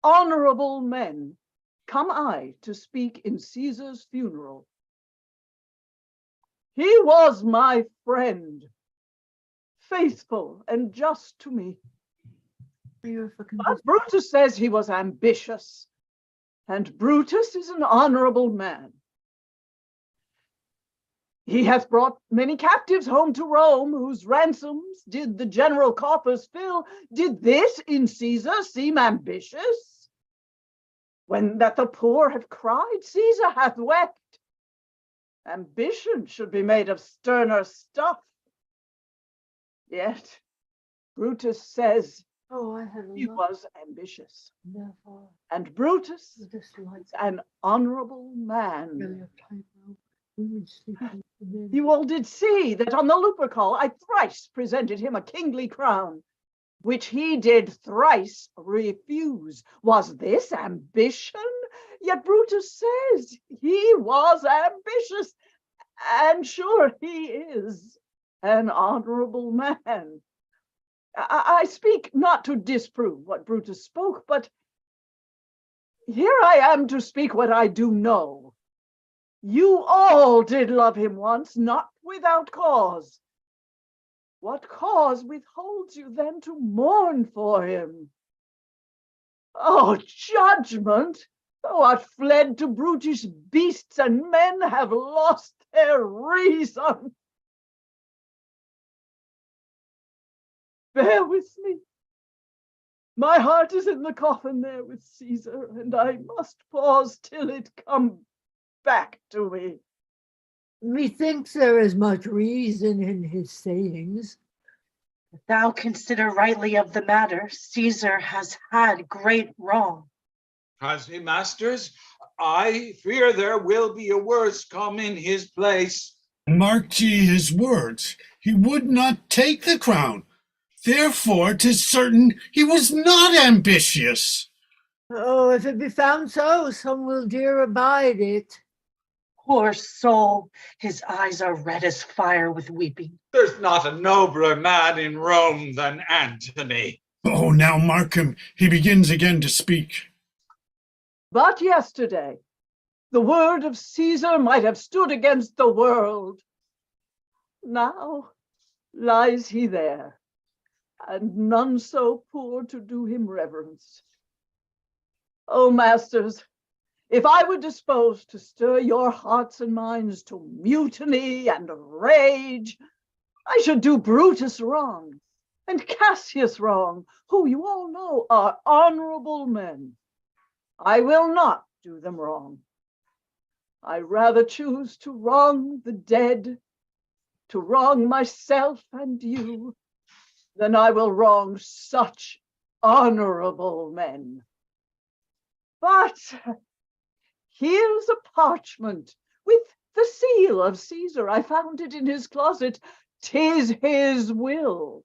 honorable men, come I to speak in Caesar's funeral. He was my friend, faithful and just to me. But Brutus says he was ambitious, and Brutus is an honorable man. He hath brought many captives home to Rome, whose ransoms did the general coffers fill. Did this in Caesar seem ambitious? When that the poor have cried, Caesar hath wept. Ambition should be made of sterner stuff. Yet Brutus says he was ambitious. And Brutus is an honorable man. You all did see that on the Lupercal I thrice presented him a kingly crown, which he did thrice refuse. Was this ambition? Yet Brutus says he was ambitious, and sure he is an honorable man. I speak not to disprove what Brutus spoke, but here I am to speak what I do know. You all did love him once, not without cause. What cause withholds you then to mourn for him? Oh, judgment! Thou art fled to brutish beasts, and men have lost their reason. Bear with me. My heart is in the coffin there with Caesar, and I must pause till it come back to me. Methinks there is much reason in his sayings. If thou consider rightly of the matter, Caesar has had great wrong. Has he, masters? I fear there will be a worse come in his place. Mark ye his words. He would not take the crown. Therefore, 'tis certain he was not ambitious. Oh, if it be found so, some will dear abide it. Poor soul, his eyes are red as fire with weeping. There's not a nobler man in Rome than Antony. Oh, now mark him. He begins again to speak. But yesterday, the word of Caesar might have stood against the world. Now lies he there, and none so poor to do him reverence. Oh, masters, if I were disposed to stir your hearts and minds to mutiny and rage, I should do Brutus wrong and Cassius wrong, who you all know are honorable men. I will not do them wrong. I rather choose to wrong the dead, to wrong myself and you, than I will wrong such honorable men. But here's a parchment with the seal of Caesar. I found it in his closet. 'Tis his will.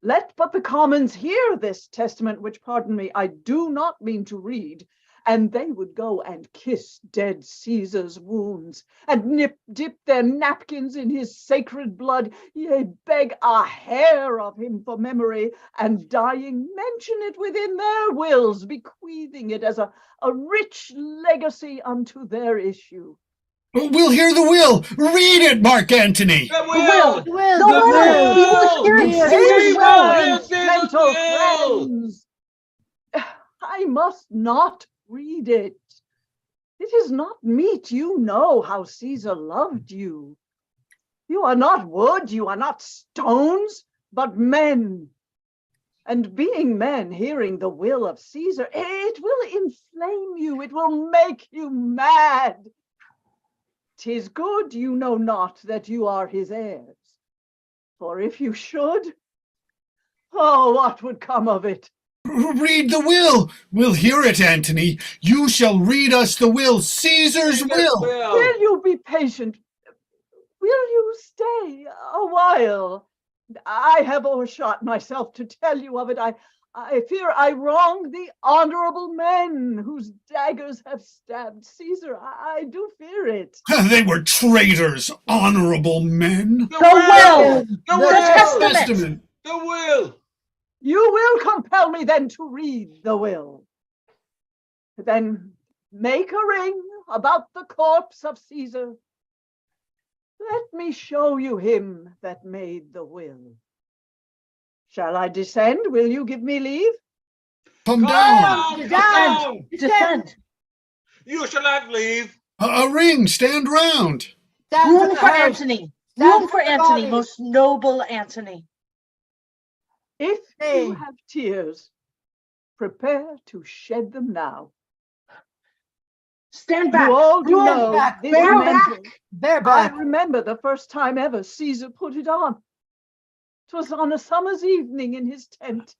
Let but the commons hear this testament, which, pardon me, I do not mean to read, and they would go and kiss dead Caesar's wounds, and dip their napkins in his sacred blood, yea, beg a hair of him for memory, and dying mention it within their wills, bequeathing it as a rich legacy unto their issue. We'll hear the will. Read it, Mark Antony. The will! The will! We will hear Dear Caesar's will! Yes, Gentle will! friends, I must not read it. It is not meet you know how Caesar loved you. You are not wood, you are not stones, but men. And being men, hearing the will of Caesar, it will inflame you, it will make you mad. 'Tis good you know not that you are his heirs. For if you should, oh, what would come of it? Read the will. We'll hear it, Antony. You shall read us the will, Caesar's will. Will you be patient? Will you stay a while? I have overshot myself to tell you of it. I fear I wrong the honorable men whose daggers have stabbed Caesar. I do fear it. They were traitors, honorable men. The will! The Testament. The will! You will compel me then to read the will. Then make a ring about the corpse of Caesar. Let me show you him that made the will. Shall I descend? Will you give me leave? Come down. Down! Descend. You shall have leave. A ring. Stand round. Room for Antony. Room for Antony, most noble Antony. If you have tears, prepare to shed them now. Stand back. You all do Room know back. this Bear mantle. back. Bear I back. remember the first time ever Caesar put it on. 'Twas on a summer's evening in his tent.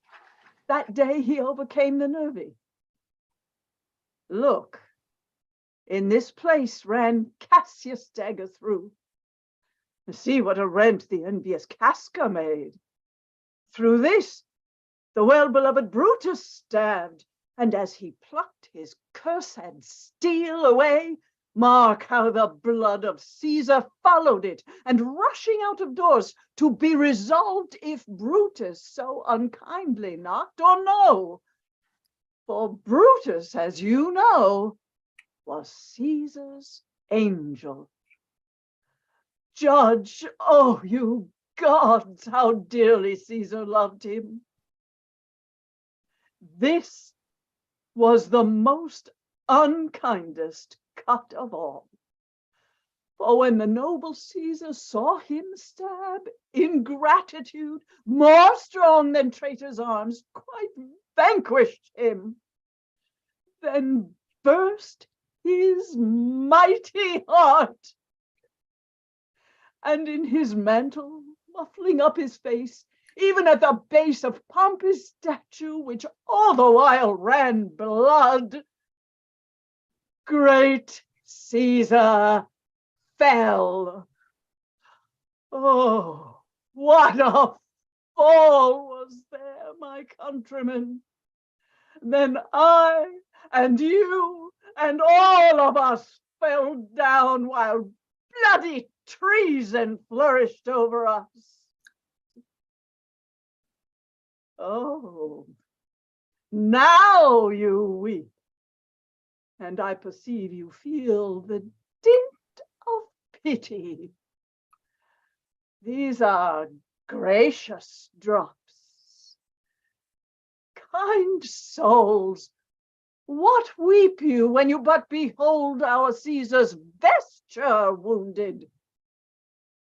That day he overcame the nervy. Look, in this place ran Cassius' dagger through. See what a rent the envious Casca made. Through this, the well-beloved Brutus stabbed, and as he plucked his cursed steel away, mark how the blood of Caesar followed it, and rushing out of doors to be resolved if Brutus so unkindly knocked or no. For Brutus, as you know, was Caesar's angel. Judge, oh you gods, how dearly Caesar loved him. This was the most unkindest cut of all. For when the noble Caesar saw him stab, ingratitude, more strong than traitor's arms, quite vanquished him. Then burst his mighty heart, and in his mantle, muffling up his face, even at the base of Pompey's statue, which all the while ran blood, great Caesar fell. Oh, what a fall was there, my countrymen. Then I and you and all of us fell down while bloody treason flourished over us. Oh, now you weep, and I perceive you feel the dint of pity. These are gracious drops. Kind souls, what weep you when you but behold our Caesar's vesture wounded?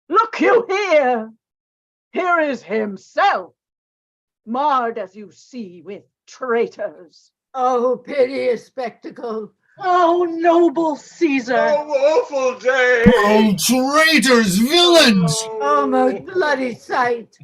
Look you here, here is himself, marred as you see with traitors. Oh, piteous spectacle. Oh, noble Caesar. Oh, woeful day. Oh, traitors, villains. Oh, most bloody sight.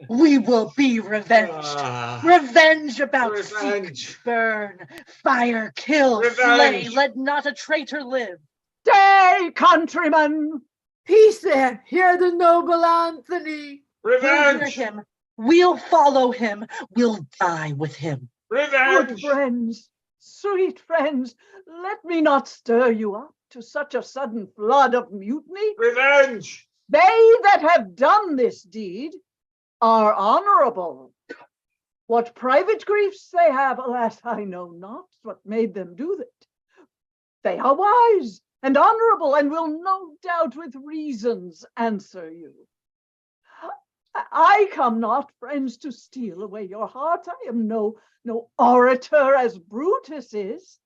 We will be revenged. Revenge about Revenge. seek, burn, fire, kill, Revenge. slay. Let not a traitor live. Stay, countrymen. Peace there. Hear the noble Anthony. We'll hear Revenge. him. We'll follow him. We'll die with him. Good Revenge. friends, sweet friends, let me not stir you up to such a sudden flood of mutiny. Revenge. They that have done this deed are honorable. What private griefs they have, alas, I know not what made them do that. They are wise, and honorable, and will no doubt with reasons answer you. I come not, friends, to steal away your heart. I am no orator as Brutus is.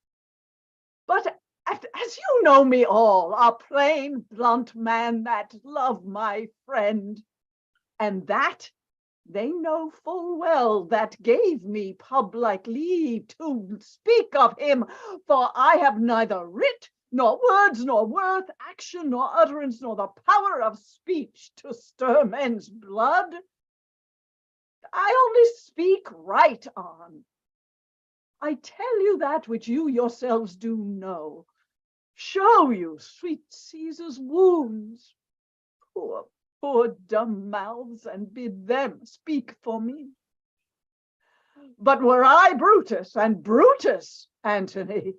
But as you know me all, a plain, blunt man that love my friend, and that they know full well that gave me public leave to speak of him, for I have neither writ, nor words, nor worth, action, nor utterance, nor the power of speech to stir men's blood. I only speak right on. I tell you that which you yourselves do know. Show you sweet Caesar's wounds. Poor dumb mouths, and bid them speak for me. But were I Brutus, and Brutus Antony,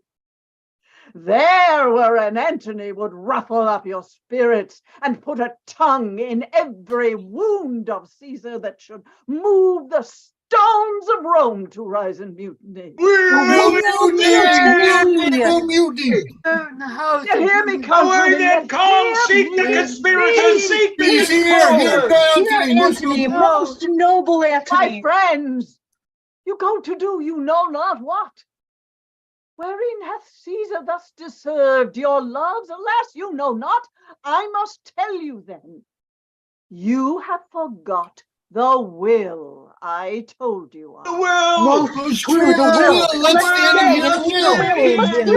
there were an Antony would ruffle up your spirits and put a tongue in every wound of Caesar that should move the stones of Rome to rise in mutiny. Mutiny! You hear me, Away then, come, seek the me. conspirators, seek the He's here! Here, conspirators. Antony! Most noble My Antony. friends, you go to do you know not what. Wherein hath Caesar thus deserved your loves? Alas, you know not. I must tell you then. You have forgot the will I told you of. The will! Most true, the will! Let's stand in the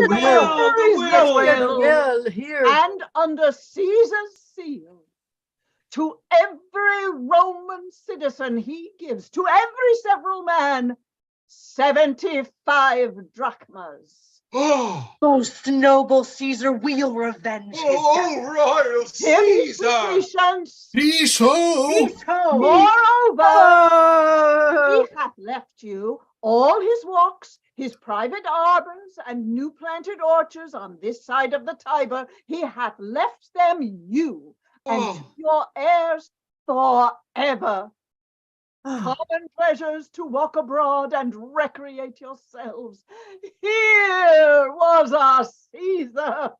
will! Will here. And under Caesar's seal, to every Roman citizen he gives, to every several man, 75 drachmas. Oh, Most noble Caesar, we'll revenge his death. royal Caesar! Peace ho! Peace ho! Moreover, he hath left you all his walks, his private arbors, and new planted orchards on this side of the Tiber. He hath left them you and to your heirs forever. Common pleasures to walk abroad and recreate yourselves. Here was our Caesar.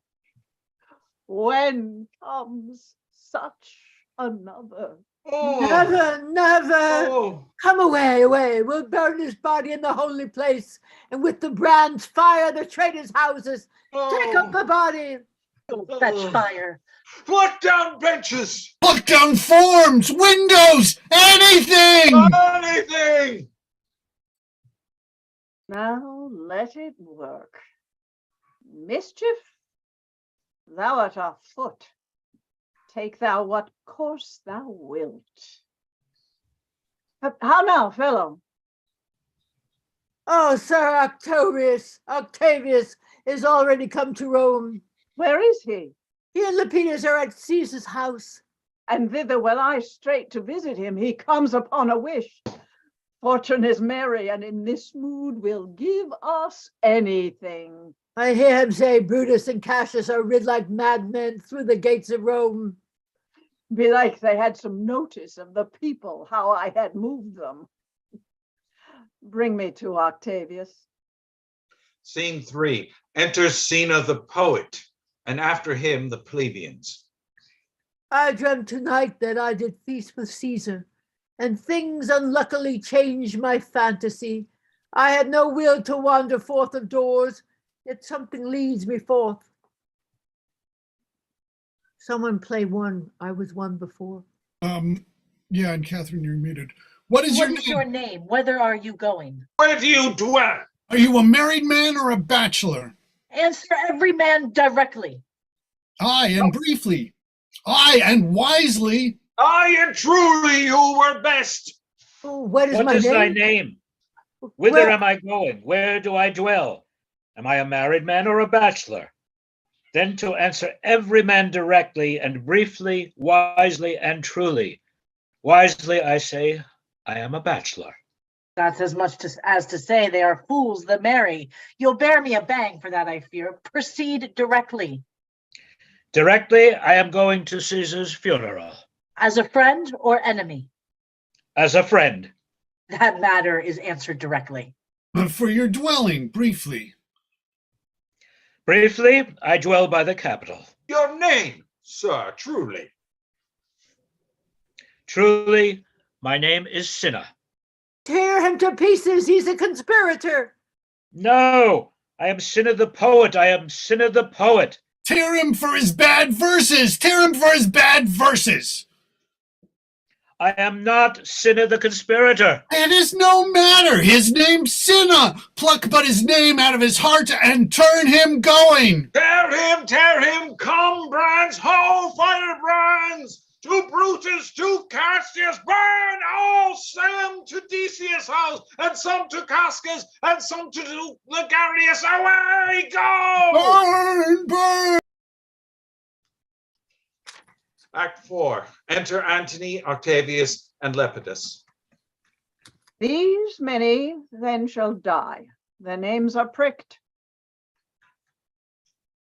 When comes such another? Never, never. Come away, away. We'll burn his body in the holy place, and with the brands fire the traitors' houses. Take up the body. Fetch fire. Pluck down benches! Pluck down forms, windows, anything! Anything! Now let it work. Mischief, thou art afoot. Take thou what course thou wilt. How now, fellow? Oh, Sir Octavius is already come to Rome. Where is he? He and Lepidus are at Caesar's house. And thither will I straight to visit him. He comes upon a wish. Fortune is merry, and in this mood will give us anything. I hear him say Brutus and Cassius are rid like madmen through the gates of Rome. Belike they had some notice of the people, how I had moved them. Bring me to Octavius. Scene 3. Enters Cinna the poet, and after him the plebeians. I dreamt tonight that I did feast with Caesar, and things unluckily changed my fantasy. I had no will to wander forth of doors, yet something leads me forth. Someone play one. I was one before. Yeah, and Catherine, you're muted. What is your name? Whither are you going? Where do you dwell? Are you a married man or a bachelor? Answer every man directly. Aye, and briefly. Aye, and wisely. Aye, and truly you were best. Oh, what is What my is name? thy name? Whither am I going? Where do I dwell? Am I a married man or a bachelor? Then to answer every man directly and briefly, wisely and truly. Wisely, I say, I am a bachelor. That's as much as to say they are fools that marry. You'll bear me a bang for that, I fear. Proceed directly. Directly, I am going to Caesar's funeral. As a friend or enemy? As a friend. That matter is answered directly. For your dwelling, briefly. Briefly, I dwell by the Capitol. Your name, sir, truly. Truly, my name is Cinna. Tear him to pieces. He's a conspirator. No, I am Cinna the poet. I am Cinna the poet. Tear him for his bad verses. Tear him for his bad verses. I am not Cinna the conspirator. It is no matter. His name's Cinna. Pluck but his name out of his heart and turn him going. Tear him, come, brands, ho, firebrands! To Brutus, to Cassius, burn all, some to Decius' house, and some to Cascas, and some to Ligarius. Away, go! Burn, burn. Act 4. Enter Antony, Octavius, and Lepidus. These many then shall die. Their names are pricked.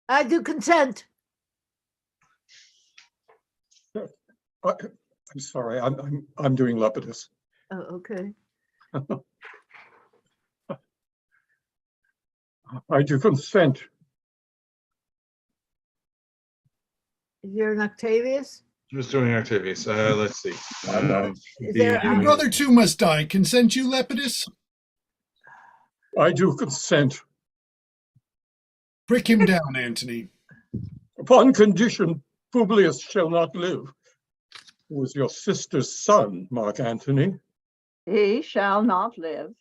I do consent. I'm sorry, I'm doing Lepidus. Oh, okay. I do consent. Is there an Octavius? Who's doing Octavius? Let's see. Is there Your brother too must die. Consent you, Lepidus? I do consent. Prick him down, Antony. Upon condition, Publius shall not live. Who is your sister's son, Mark Antony? He shall not live.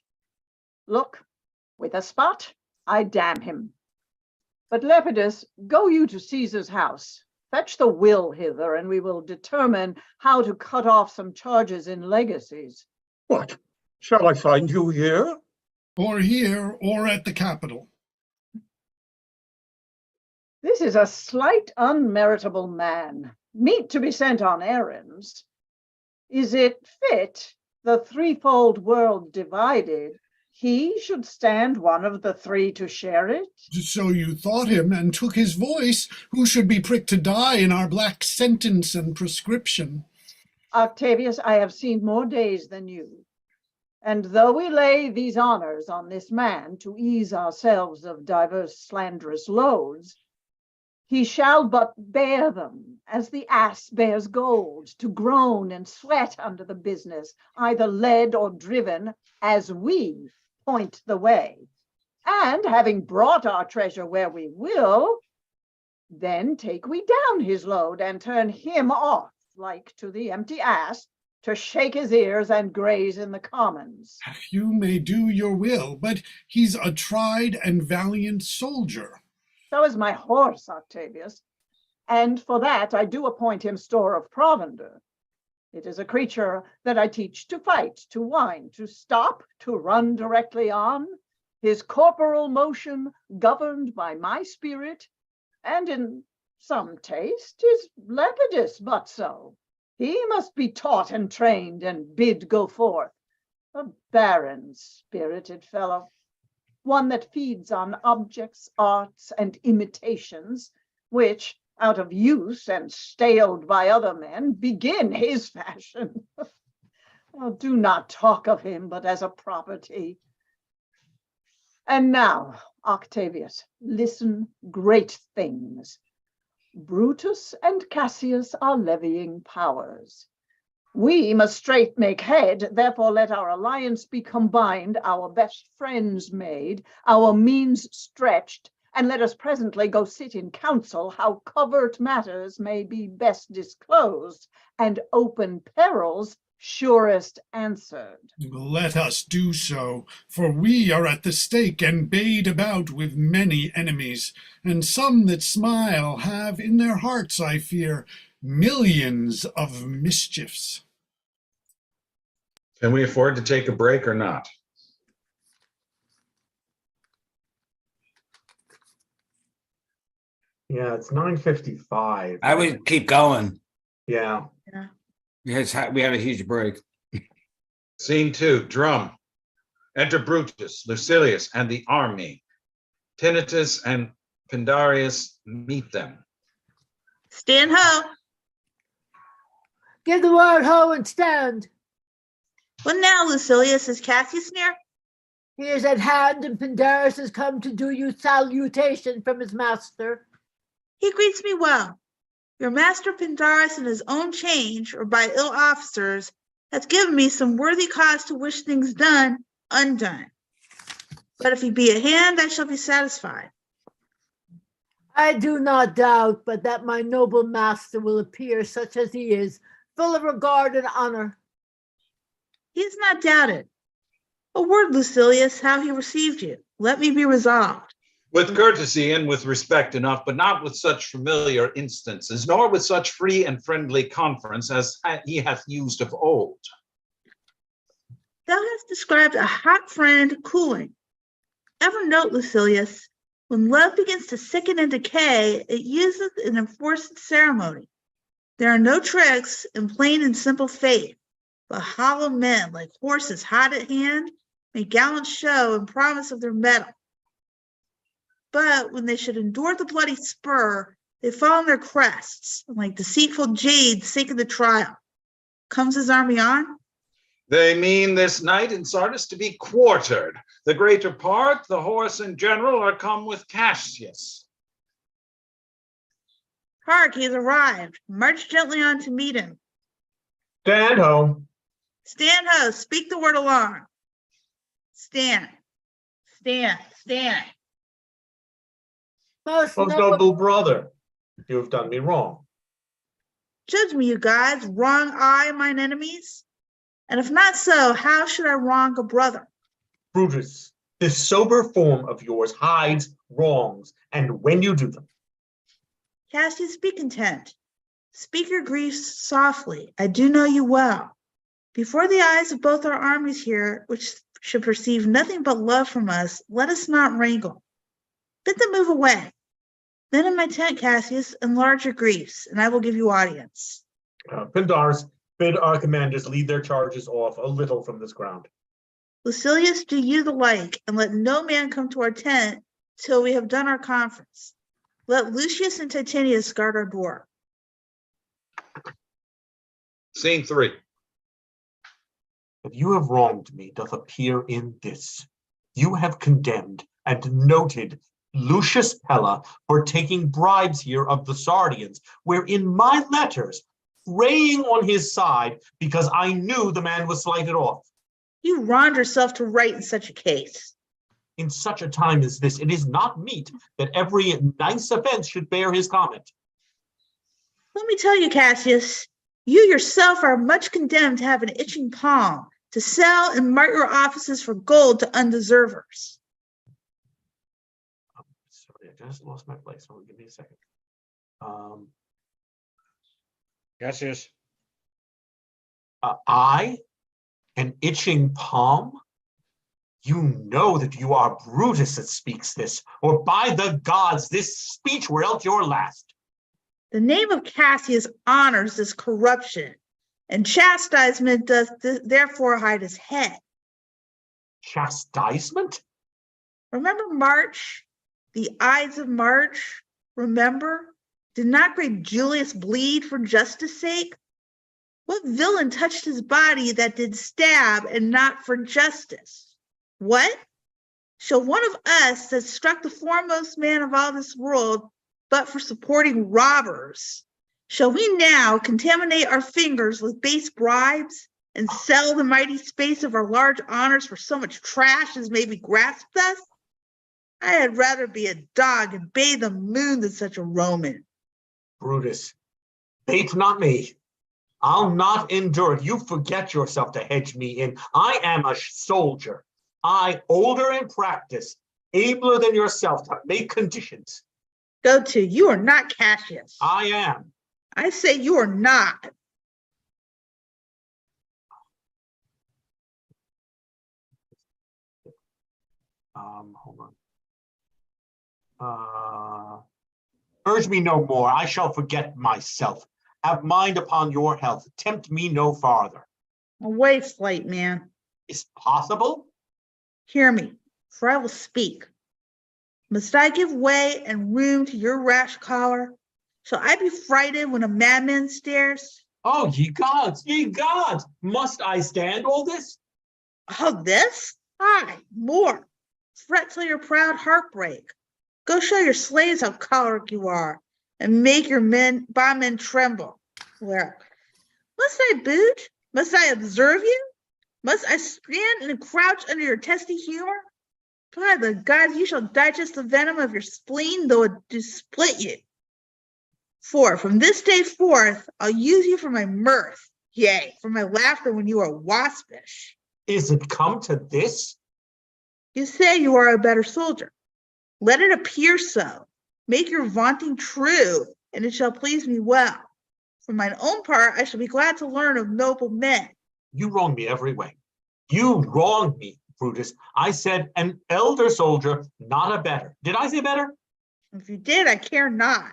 Look, with a spot, I damn him. But Lepidus, go you to Caesar's house. Fetch the will hither, and we will determine how to cut off some charges in legacies. What? Shall I find you here? Or here, or at the Capitol. This is a slight unmeritable man, meet to be sent on errands. Is it fit, the threefold world divided, he should stand one of the three to share it? So you thought him and took his voice, who should be pricked to die in our black sentence and prescription. Octavius, I have seen more days than you. And though we lay these honors on this man to ease ourselves of diverse slanderous loads, he shall but bear them, as the ass bears gold, to groan and sweat under the business, either led or driven, as we point the way. And having brought our treasure where we will, then take we down his load and turn him off, like to the empty ass, to shake his ears and graze in the commons. You may do your will, but he's a tried and valiant soldier. So is my horse, Octavius, and for that I do appoint him store of provender. It is a creature that I teach to fight, to whine, to stop, to run directly on, his corporal motion governed by my spirit, and in some taste is Lepidus but so. He must be taught and trained and bid go forth. A barren spirited fellow, one that feeds on objects, arts, and imitations, which, out of use and staled by other men, begin his fashion. Oh, do not talk of him but as a property. And now, Octavius, listen, great things. Brutus and Cassius are levying powers. We must straight make head, therefore let our alliance be combined, our best friends made, our means stretched, and let us presently go sit in council how covert matters may be best disclosed, and open perils surest answered. Let us do so, for we are at the stake and bayed about with many enemies, and some that smile have in their hearts, I fear, millions of mischiefs. Can we afford to take a break or not? Yeah, it's 9:55. I would keep going. Yeah. We had a huge break. Scene 2, drum. Enter Brutus, Lucilius, and the army. Tinnitus and Pindarius meet them. Stand ho. Give the word ho and stand. What now, Lucilius? Is Cassius near? He is at hand, and Pindarus has come to do you salutation from his master. He greets me well. Your master Pindarus in his own change, or by ill officers, hath given me some worthy cause to wish things done, undone. But if he be at hand, I shall be satisfied. I do not doubt but that my noble master will appear such as he is, full of regard and honor. He is not doubted. A word, Lucilius, how he received you. Let me be resolved. With courtesy and with respect enough, but not with such familiar instances, nor with such free and friendly conference as he hath used of old. Thou hast described a hot friend cooling. Ever note, Lucilius, when love begins to sicken and decay, it uses an enforced ceremony. There are no tricks in plain and simple faith, but hollow men, like horses hot at hand, make gallant show and promise of their mettle. But when they should endure the bloody spur, they fall on their crests, and like deceitful jades sink in the trial. Comes his army on? They mean this night in Sardis to be quartered. The greater part, the horse in general, are come with Cassius. Hark, he has arrived. March gently on to meet him. Stand ho. Stand ho, speak the word along. Stand, stand, stand. Most Most noble noble brother, you have done me wrong. Judge me, you gods, wrong I mine enemies? And if not so, how should I wrong a brother? Brutus, this sober form of yours hides wrongs, and when you do them. Cassius, be content. Speak your griefs softly. I do know you well. Before the eyes of both our armies here, which should perceive nothing but love from us, let us not wrangle. Bid them move away. Then in my tent, Cassius, enlarge your griefs, and I will give you audience. Pindarus, bid our commanders lead their charges off a little from this ground. Lucilius, do you the like, and let no man come to our tent till we have done our conference. Let Lucius and Titinius guard our door. Scene 3. That you have wronged me doth appear in this. You have condemned and noted Lucius Pella for taking bribes here of the Sardians, where in my letters, praying on his side because I knew the man was slighted off. You wronged yourself to write in such a case. In such a time as this, it is not meet that every nice offense should bear his comment. Let me tell you, Cassius, you yourself are much condemned to have an itching palm, to sell and mart your offices for gold to undeservers. Sorry, I just lost my place. Hold on, give me a second. Cassius. I, an itching palm? You know that you are Brutus that speaks this, or by the gods, this speech were else your last. The name of Cassius honors this corruption, and chastisement does therefore hide his head. Chastisement? Remember March, the Ides of March? Remember? Did not great Julius bleed for justice' sake? What villain touched his body that did stab and not for justice? What? Shall one of us that struck the foremost man of all this world, but for supporting robbers, shall we now contaminate our fingers with base bribes and sell the mighty space of our large honors for so much trash as may be grasped us? I had rather be a dog and bathe the moon than such a Roman. Brutus, bait not me. I'll not endure it. You forget yourself to hedge me in. I am a soldier. I, older in practice, abler than yourself to make conditions. Go to, you are not Cassius. I am. I say you are not. Hold on. Urge me no more. I shall forget myself. Have mind upon your health. Tempt me no farther. Away, slight man. Is possible? Hear me, for I will speak. Must I give way and room to your rash choler? Shall I be frighted when a madman stares? Oh, ye gods, ye gods! Must I stand all this? All this? Aye, more. Fret till your proud heart break. Go show your slaves how choleric you are, and make your bondmen tremble. Where? Must I boot? Must I observe you? Must I stand and crouch under your testy humor? By the gods, you shall digest the venom of your spleen, though it do split you. For from this day forth, I'll use you for my mirth, yea, for my laughter when you are waspish. Is it come to this? You say you are a better soldier. Let it appear so. Make your vaunting true, and it shall please me well. For mine own part, I shall be glad to learn of noble men. You wrong me every way. You wronged me, Brutus. I said an elder soldier, not a better. Did I say better? If you did, I care not.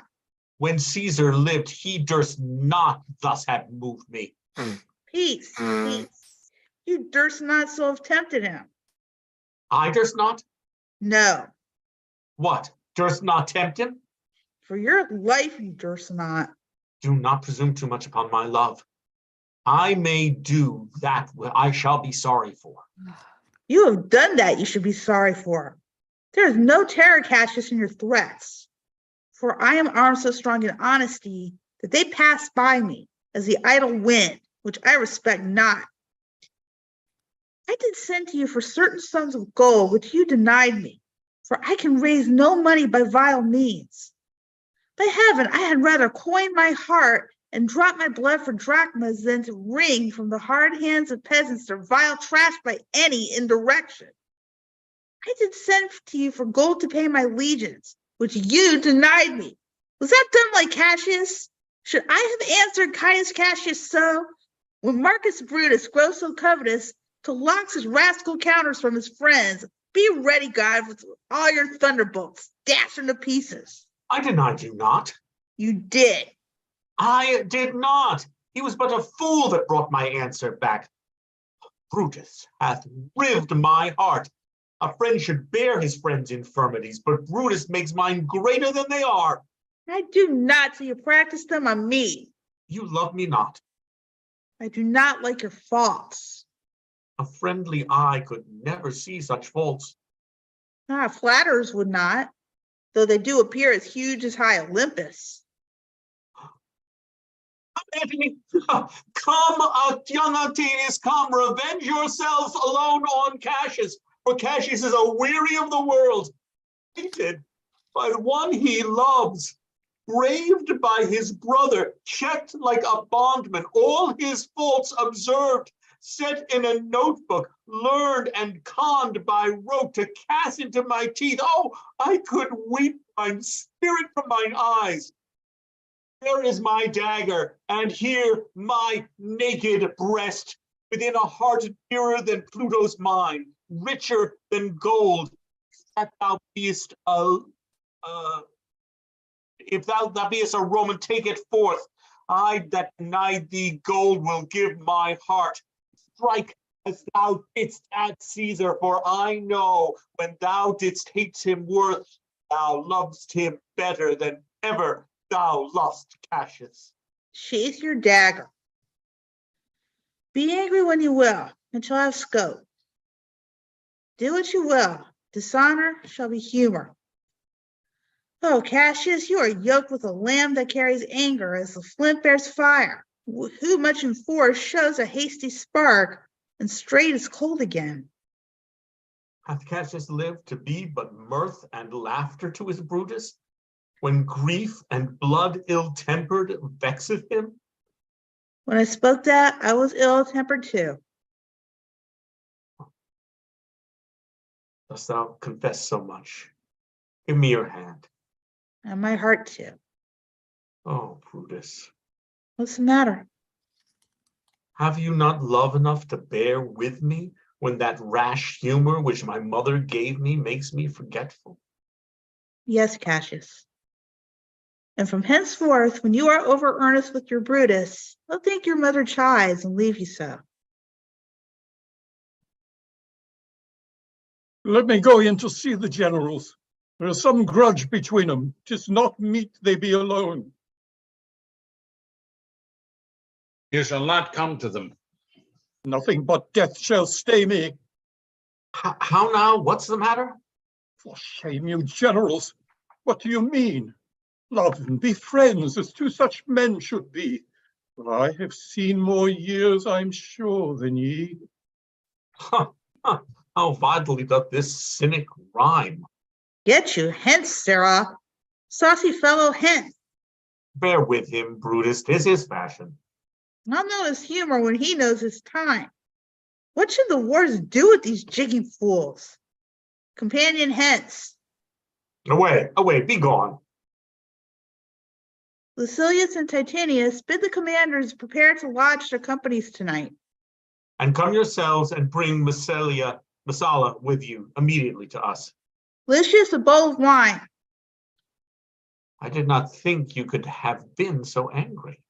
When Caesar lived, he durst not thus have moved me. Peace, peace. You durst not so have tempted him. I durst not? No, What, durst not tempt him? for your life you durst not. Do not presume too much upon my love. I may do that what I shall be sorry for. You have done that you should be sorry for. There is no terror, Cassius, in your threats. For I am armed so strong in honesty that they pass by me as the idle wind, which I respect not. I did send to you for certain sums of gold, which you denied me, for I can raise no money by vile means. By heaven, I had rather coin my heart and drop my blood for drachmas than to wring from the hard hands of peasants their vile trash by any indirection. I did send to you for gold to pay my legions, which you denied me. Was that done like Cassius? Should I have answered Caius Cassius so? When Marcus Brutus grows so covetous to locks his rascal counters from his friends, be ready, God, with all your thunderbolts, dash them to pieces. I denied you not. You did. I did not. He was but a fool that brought my answer back. Brutus hath rived my heart. A friend should bear his friend's infirmities, but Brutus makes mine greater than they are. I do not till you practice them on me. You love me not. I do not like your faults. A friendly eye could never see such faults. Flatterers would not, though they do appear as huge as high Olympus. Antony, come, young Antinous, come, revenge yourselves alone on Cassius, for Cassius is a weary of the world, hated by the one he loves, braved by his brother, checked like a bondman, all his faults observed, set in a notebook, learned and conned by rote to cast into my teeth. Oh, I could weep mine spirit from mine eyes. There is my dagger, and here my naked breast, within a heart dearer than Pluto's mine, richer than gold. That thou beest if thou beest a Roman, take it forth. I that denied thee gold will give my heart. Strike as thou didst at Caesar, for I know when thou didst hate him worth, thou lovest him better than ever thou lovest Cassius. Sheath your dagger. Be angry when you will, and shall have scope. Do what you will, dishonor shall be humor. Oh, Cassius, you are yoked with a lamb that carries anger as the flint bears fire, who much in force shows a hasty spark, and straight is cold again. Hath Cassius lived to be but mirth and laughter to his Brutus, when grief and blood ill-tempered vexeth him? When I spoke that, I was ill-tempered too. Dost thou confess so much? Give me your hand. And my heart too. Oh, Brutus, What's the matter? have you not love enough to bear with me when that rash humor which my mother gave me makes me forgetful? Yes, Cassius. And from henceforth, when you are over earnest with your Brutus, I'll think your mother chides and leave you so. Let me go in to see the generals. There is some grudge between them. 'Tis not meet they be alone. You shall not come to them. Nothing but death shall stay me. How now? What's the matter? For shame, you generals. What do you mean? Love and be friends as two such men should be. For I have seen more years, I'm sure, than ye. How vitally doth this cynic rhyme? Get you hence, Sarah. Saucy fellow, hence. Bear with him, Brutus, 'tis his fashion. I'll know his humor when he knows his time. What should the wars do with these jigging fools? Companion, hence. Away, away, be gone. Lucilius and Titanius, bid the commanders prepare to lodge their companies tonight. And come yourselves and bring Messala with you immediately to us. Lucius, a bowl of wine. I did not think you could have been so angry.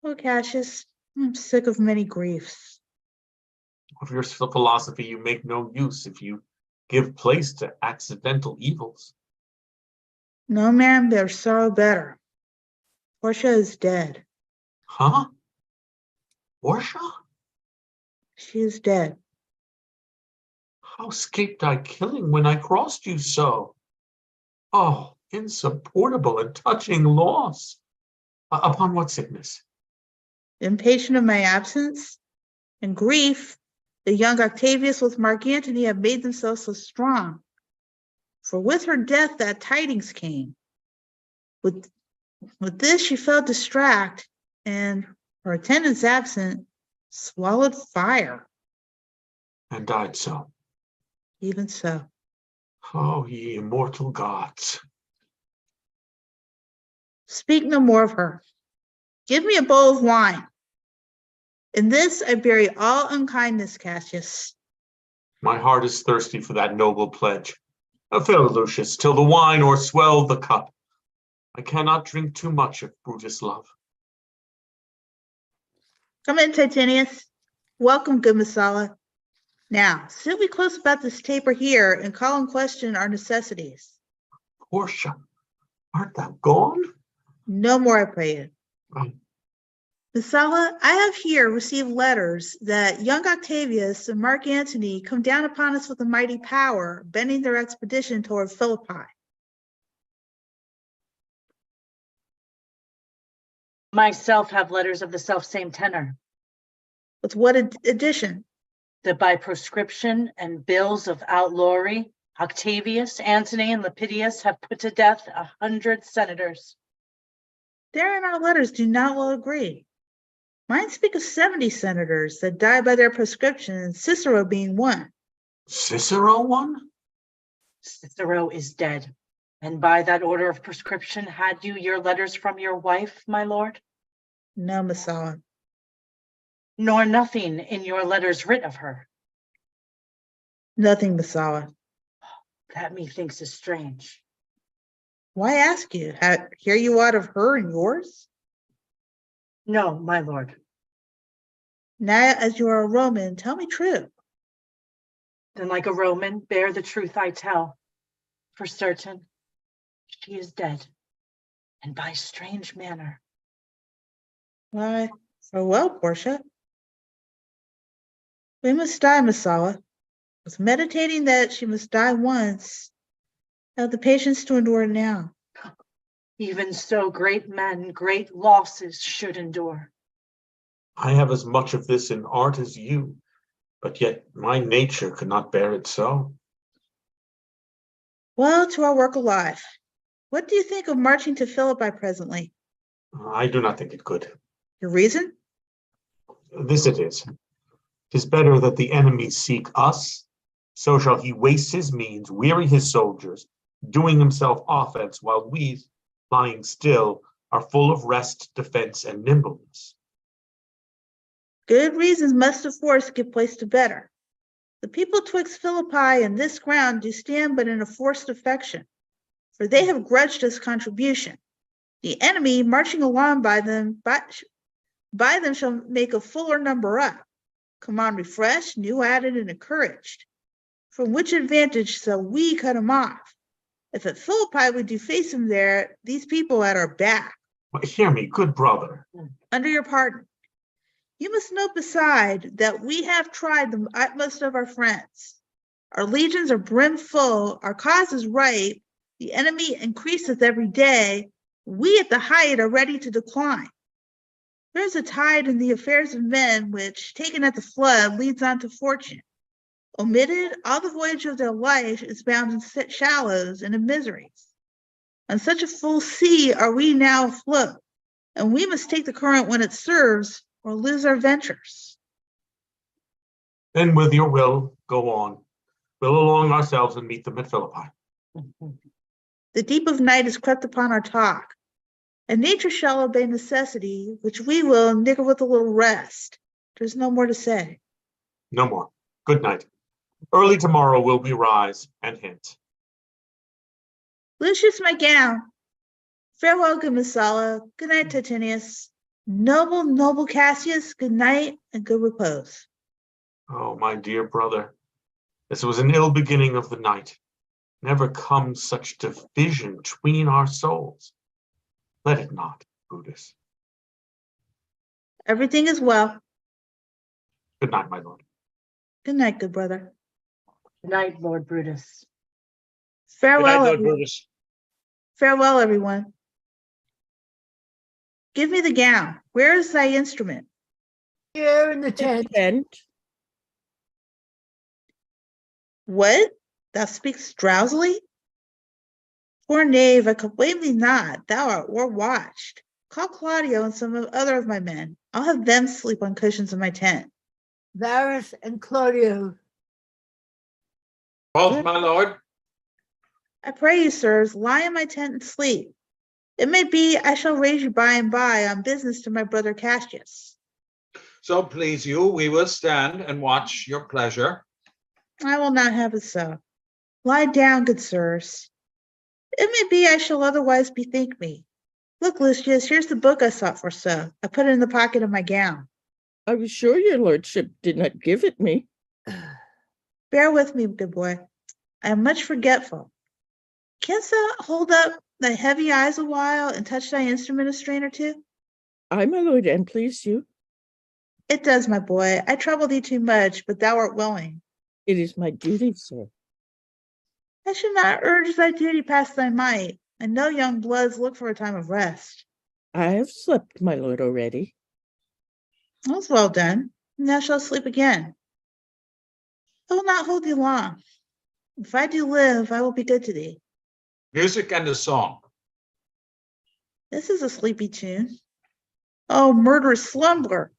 Oh, Cassius, I'm sick of many griefs. Of your philosophy you make no use if you give place to accidental evils. No man bears sorrow better. Portia is dead. Huh? Portia? She is dead. How escaped I killing when I crossed you so? Oh, insupportable and touching loss. Upon what sickness? Impatient of my absence and grief, the young Octavius with Mark Antony have made themselves so strong. For with her death that tidings came. With this she fell distract, and her attendants absent swallowed fire. And died so. Even so. Oh, ye immortal gods. Speak no more of her. Give me a bowl of wine. In this I bury all unkindness, Cassius. My heart is thirsty for that noble pledge. Fill, Lucius, till the wine o'erswell the cup. I cannot drink too much of Brutus' love. Come in, Titanius. Welcome, good Messala. Now, sit we close about this taper here and call in question our necessities. Portia, art thou gone? No more, I pray you. Um, Messala, I have here received letters that young Octavius and Mark Antony come down upon us with a mighty power, bending their expedition toward Philippi. Myself have letters of the self-same tenor, With what addition? that by proscription and bills of outlawry, Octavius, Antony, and Lepidus have put to death 100 senators. Therein our letters do not well agree. Mine speak of 70 senators that died by their proscription, and Cicero being one. Cicero one? Cicero is dead, and by that order of prescription had you your letters from your wife, my lord? No, Messala. Nor nothing in your letters writ of her? Nothing, Messala. That methinks is strange. Why ask you? Hear you aught of her in yours? No, my lord. Now, as you are a Roman, tell me true. Then like a Roman, bear the truth I tell. For certain, she is dead, and by strange manner. Why, farewell, Portia. We must die, Messala. Was meditating that she must die once. Have the patience to endure now. Even so, great men, great losses should endure. I have as much of this in art as you, but yet my nature could not bear it so. Well, to our work alive. What do you think of marching to Philippi presently? I do not think it good. Your reason? This it is. 'Tis better that the enemy seek us, so shall he waste his means, weary his soldiers, doing himself offense, while we, lying still, are full of rest, defense, and nimbleness. Good reasons must of force give place to better. The people twixt Philippi and this ground do stand but in a forced affection, for they have grudged us contribution. The enemy marching along by them shall make a fuller number up. Come on refreshed, new added, and encouraged. From which advantage shall we cut him off? If at Philippi we do face him there, these people at our back. But hear me, good brother. Under your pardon. You must note beside that we have tried the utmost of our friends. Our legions are brimful, our cause is right, the enemy increaseth every day, we at the height are ready to decline. There is a tide in the affairs of men which, taken at the flood, leads on to fortune. Omitted, all the voyage of their life is bound in shallows and in miseries. On such a full sea are we now afloat, and we must take the current when it serves, or lose our ventures. Then with your will, go on. We'll along ourselves and meet them at Philippi. The deep of night has crept upon our talk, and nature shall obey necessity, which we will nigger with a little rest. There's no more to say. No more. Good night. Early tomorrow will we rise and hint. Lucius, my gown. Farewell, good Messala. Good night, Titinius. Noble, noble Cassius, good night and good repose. Oh, my dear brother, this was an ill beginning of the night. Never comes such division between our souls. Let it not, Brutus. Everything is well. Good night, my lord. Good night, good brother. Good night, Lord Brutus. Good night, Farewell, Lord everyone. Brutus. Farewell, everyone. Give me the gown. Where is thy instrument? Here in the tent. What? Thou speakst drowsily? Poor knave, I could blame thee not. Thou art watched. Call Claudio and some other of my men. I'll have them sleep on cushions in my tent. Varus and Claudio. Both, my lord. I pray you, sirs, lie in my tent and sleep. It may be I shall raise you by and by on business to my brother Cassius. So please you, we will stand and watch your pleasure. I will not have it so. Lie down, good sirs. It may be I shall otherwise bethink me. Look, Lucius, here's the book I sought for so. I put it in the pocket of my gown. I was sure your lordship did not give it me. Bear with me, good boy. I am much forgetful. Canst thou hold up thy heavy eyes a while and touch thy instrument a strain or two? I, my lord, and please you. It does, my boy. I trouble thee too much, but thou art willing. It is my duty, sir. I should not urge thy duty past thy might, and no young bloods look for a time of rest. I have slept, my lord, already. All's well done. Now shalt sleep again. I will not hold thee long. If I do live, I will be good to thee. Music and a song. This is a sleepy tune. Oh, murderous slumber!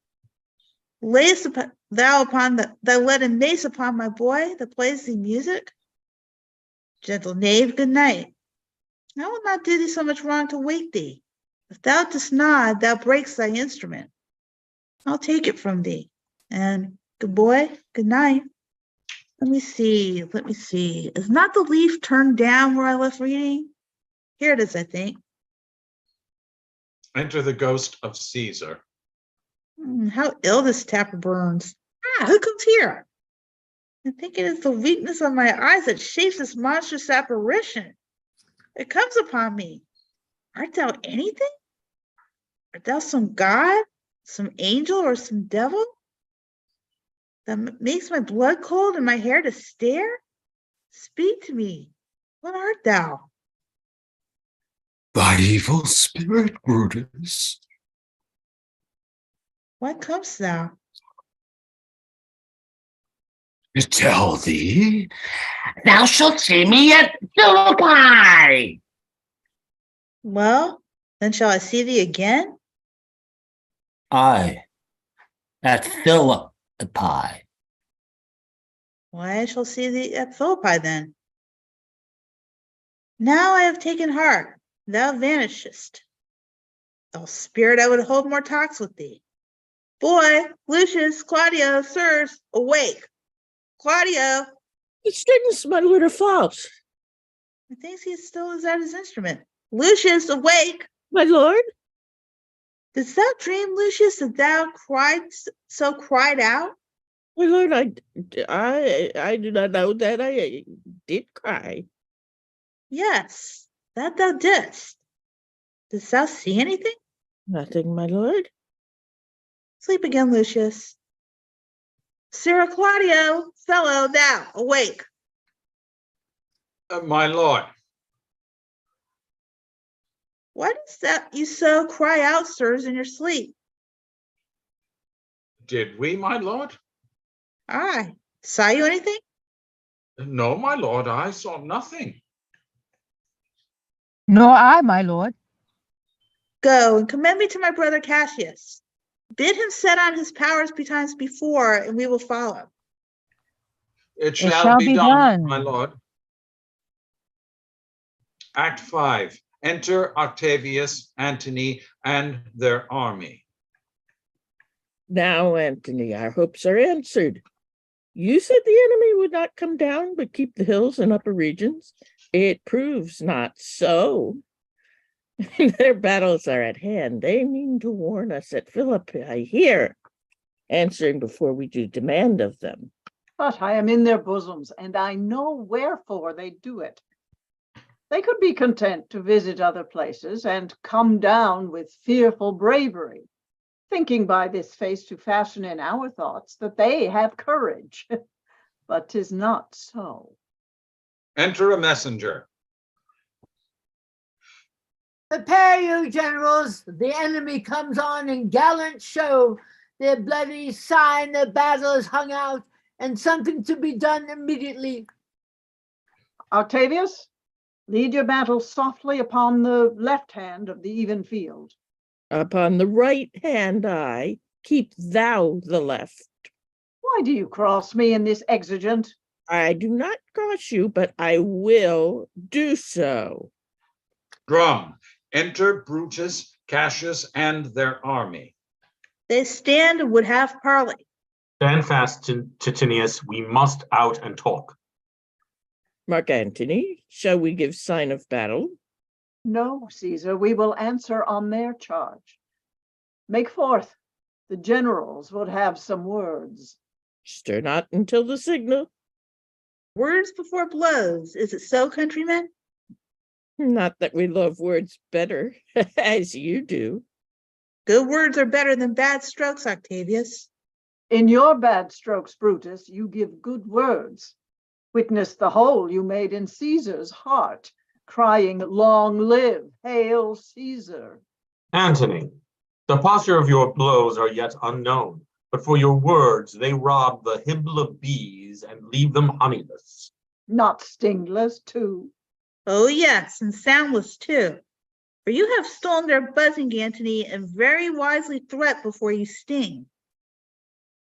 Layest thou upon thy leaden mace upon my boy that plays thee music? Gentle knave, good night. I will not do thee so much wrong to wake thee. If thou dost nod, thou breaks thy instrument. I'll take it from thee. And good boy, good night. Let me see. Is not the leaf turned down where I left reading? Here it is, I think. Enter the ghost of Caesar. How ill this tapper burns. Who comes here? I think it is the weakness of my eyes that shapes this monstrous apparition. It comes upon me. Art thou anything? Art thou some god, some angel, or some devil? That makes my blood cold and my hair to stare? Speak to me. What art thou? Thy evil spirit, Brutus. Why comest thou? To tell thee, thou shalt see me at Philippi. Well, then shall I see thee again? Aye, at Philippi. Why, I shall see thee at Philippi then. Now I have taken heart, thou vanishest. O spirit, I would hold more talks with thee. Boy, Lucius, Claudio, sirs, awake. Claudio. The strings, my lord, are false. I think he still is at his instrument. Lucius, awake. My lord? Didst thou dream, Lucius, that thou cried out? My lord, I do not know that I did cry. Yes, that thou didst. Didst thou see anything? Nothing, my lord. Sleep again, Lucius. Sir Claudio, fellow, thou, awake. My lord. Why does that you so cry out, sirs, in your sleep? Did we, my lord? Aye. Saw you anything? No, my lord, I saw nothing. Nor I, my lord. Go and commend me to my brother Cassius. Bid him set on his powers betimes before, and we will follow. It shall shall be be done, done. my lord. Act 5. Enter Octavius, Antony, and their army. Now, Antony, our hopes are answered. You said the enemy would not come down, but keep the hills and upper regions. It proves not so. Their battles are at hand. They mean to warn us at Philippi here, answering before we do demand of them. But I am in their bosoms, and I know wherefore they do it. They could be content to visit other places and come down with fearful bravery, thinking by this face to fashion in our thoughts that they have courage. But 'tis not so. Enter a messenger. Prepare you, generals. The enemy comes on in gallant show. Their bloody sign, the battle is hung out, and something to be done immediately. Octavius, lead your battle softly upon the left hand of the even field. Upon the right hand eye, keep thou the left. Why do you cross me in this exigent? I do not cross you, but I will do so. Drum. Enter Brutus, Cassius, and their army. They stand and would have parley. Stand fast, Titinius. We must out and talk. Mark Antony, shall we give sign of battle? No, Caesar, we will answer on their charge. Make forth. The generals would have some words. Stir not until the signal. Words before blows. Is it so, countrymen? Not that we love words better, as you do. Good words are better than bad strokes, Octavius. In your bad strokes, Brutus, you give good words. Witness the hole you made in Caesar's heart, crying, "Long live, hail Caesar." Antony, the posture of your blows are yet unknown, but for your words they rob the hibble of bees and leave them honeyless. Not stingless, too. Oh, yes, and soundless too. For you have stolen their buzzing, Antony, and very wisely threat before you sting.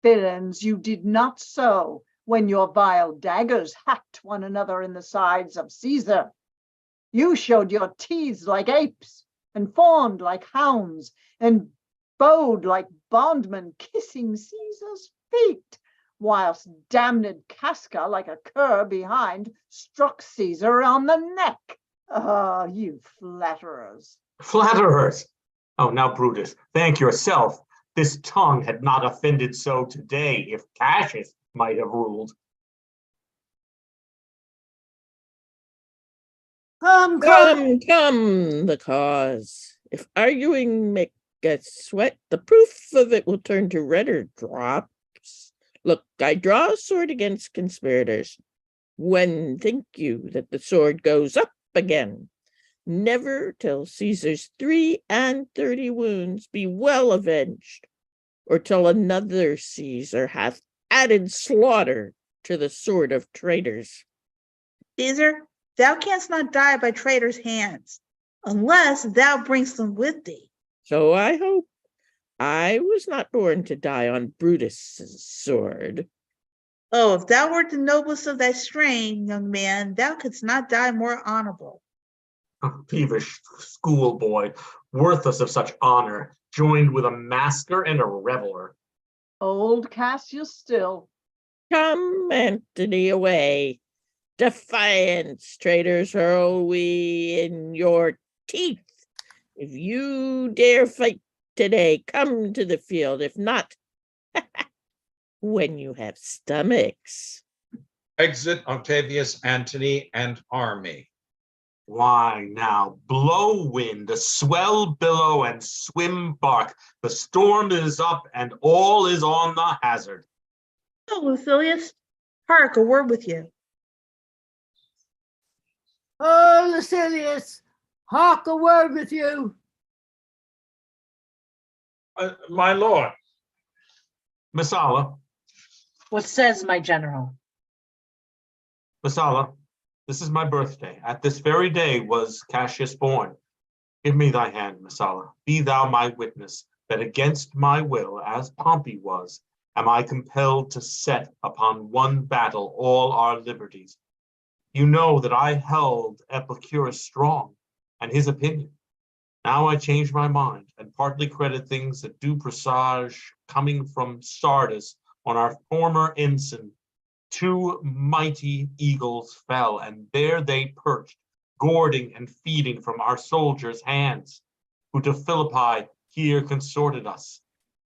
Villains, you did not so when your vile daggers hacked one another in the sides of Caesar. You showed your teeth like apes, and fawned like hounds, and bowed like bondmen kissing Caesar's feet, whilst damned Casca, like a cur behind, struck Caesar on the neck. Ah, you flatterers. Flatterers! Oh, now, Brutus, thank yourself. This tongue had not offended so today if Cassius might have ruled. Come, the cause. If arguing make us sweat, the proof of it will turn to redder drops. Look, I draw a sword against conspirators. When think you that the sword goes up again? Never till Caesar's 33 wounds be well avenged, or till another Caesar hath added slaughter to the sword of traitors. Caesar, thou canst not die by traitors' hands, unless thou bringst them with thee. So I hope. I was not born to die on Brutus's sword. Oh, if thou wert the noblest of thy strain, young man, thou couldst not die more honorable. Peevish schoolboy, worthless of such honor, joined with a masker and a reveler. Old Cassius still. Come, Antony, away. Defiance, traitors, hurl we in your teeth. If you dare fight today, come to the field. If not, when you have stomachs. Exit Octavius, Antony, and army. Why now, blow wind, swell billow, and swim bark. The storm is up, and all is on the hazard. Oh, Lucilius, hark, a word with you. Oh, Lucilius, hark a word with you. My lord. Messala, What says my general? Messala, this is my birthday. At this very day was Cassius born. Give me thy hand, Messala. Be thou my witness that against my will, as Pompey was, am I compelled to set upon one battle all our liberties. You know that I held Epicurus strong and his opinion. Now I change my mind and partly credit things that do presage coming from Sardis on our former ensign. 2 mighty eagles fell, and there they perched, gourding and feeding from our soldiers' hands, who to Philippi here consorted us.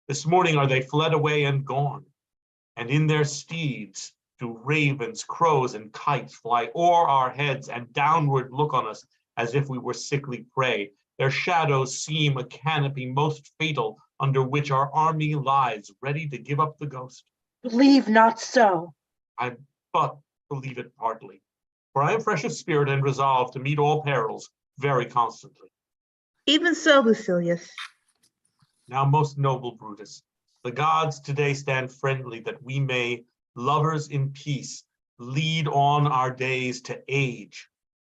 This morning are they fled away and gone, and in their steeds do ravens, crows, and kites fly o'er our heads and downward look on us as if we were sickly prey. Their shadows seem a canopy most fatal, under which our army lies, ready to give up the ghost. Believe not so. I but believe it partly, for I am fresh of spirit and resolved to meet all perils very constantly. Even so, Lucilius. Now, most noble Brutus, the gods today stand friendly that we may, lovers in peace, lead on our days to age.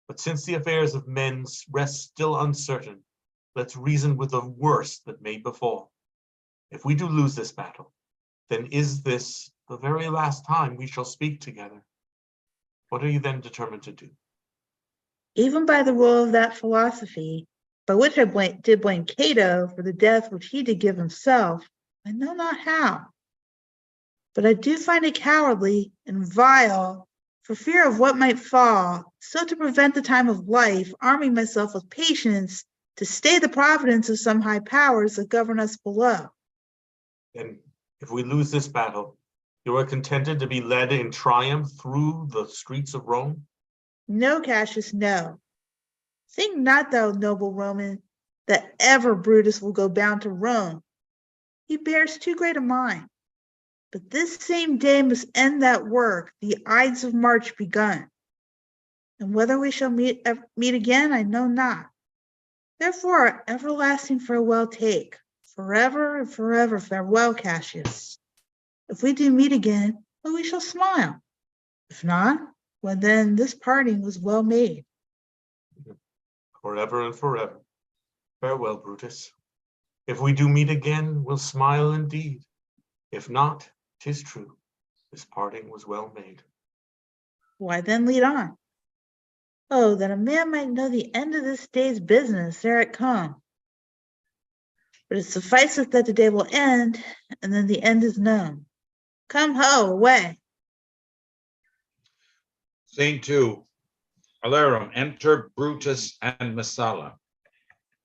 But since the affairs of men rest still uncertain, let's reason with the worst that may befall. If we do lose this battle, then is this the very last time we shall speak together. What are you then determined to do? Even by the rule of that philosophy, by which I did blame Cato for the death which he did give himself, I know not how. But I do find it cowardly and vile, for fear of what might fall, so to prevent the time of life, arming myself with patience to stay the providence of some high powers that govern us below. Then, if we lose this battle, you are contented to be led in triumph through the streets of Rome? No, Cassius, no. Think not, thou noble Roman, that ever Brutus will go bound to Rome. He bears too great a mind. But this same day must end that work, the Ides of March begun. And whether we shall meet again, I know not. Therefore, everlasting farewell take, forever and forever farewell, Cassius. If we do meet again, well, we shall smile. If not, well, then this parting was well made. Forever and forever. Farewell, Brutus. If we do meet again, we'll smile indeed. If not, 'tis true, this parting was well made. Why then lead on? Oh, that a man might know the end of this day's business ere it come. But it sufficeth that the day will end, and then the end is known. Come ho, away. Scene 2. Alarum, enter Brutus and Messala.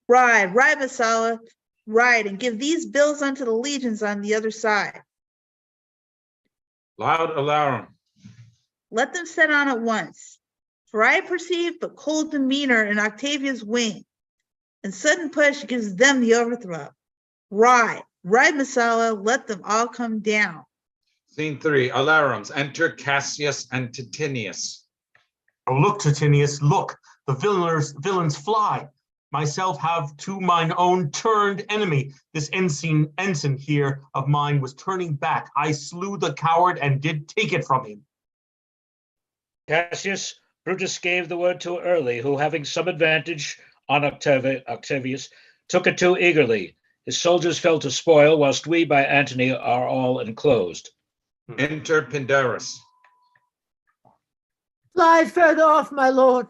Ride, Messala, ride, and give these bills unto the legions on the other side. Loud alarum. Let them set on at once, for I perceive but cold demeanor in Octavia's wing, and sudden push gives them the overthrow. Ride, Messala, let them all come down. Scene 3. Alarums, enter Cassius and Titinius. Oh, look, Titinius, look, the villains fly. Myself have to mine own turned enemy. This ensign here of mine was turning back. I slew the coward and did take it from him. Cassius, Brutus gave the word too early, who, having some advantage on Octavius, took it too eagerly. His soldiers fell to spoil, whilst we by Antony are all enclosed. Enter Pindarus. Fly further off, my lord.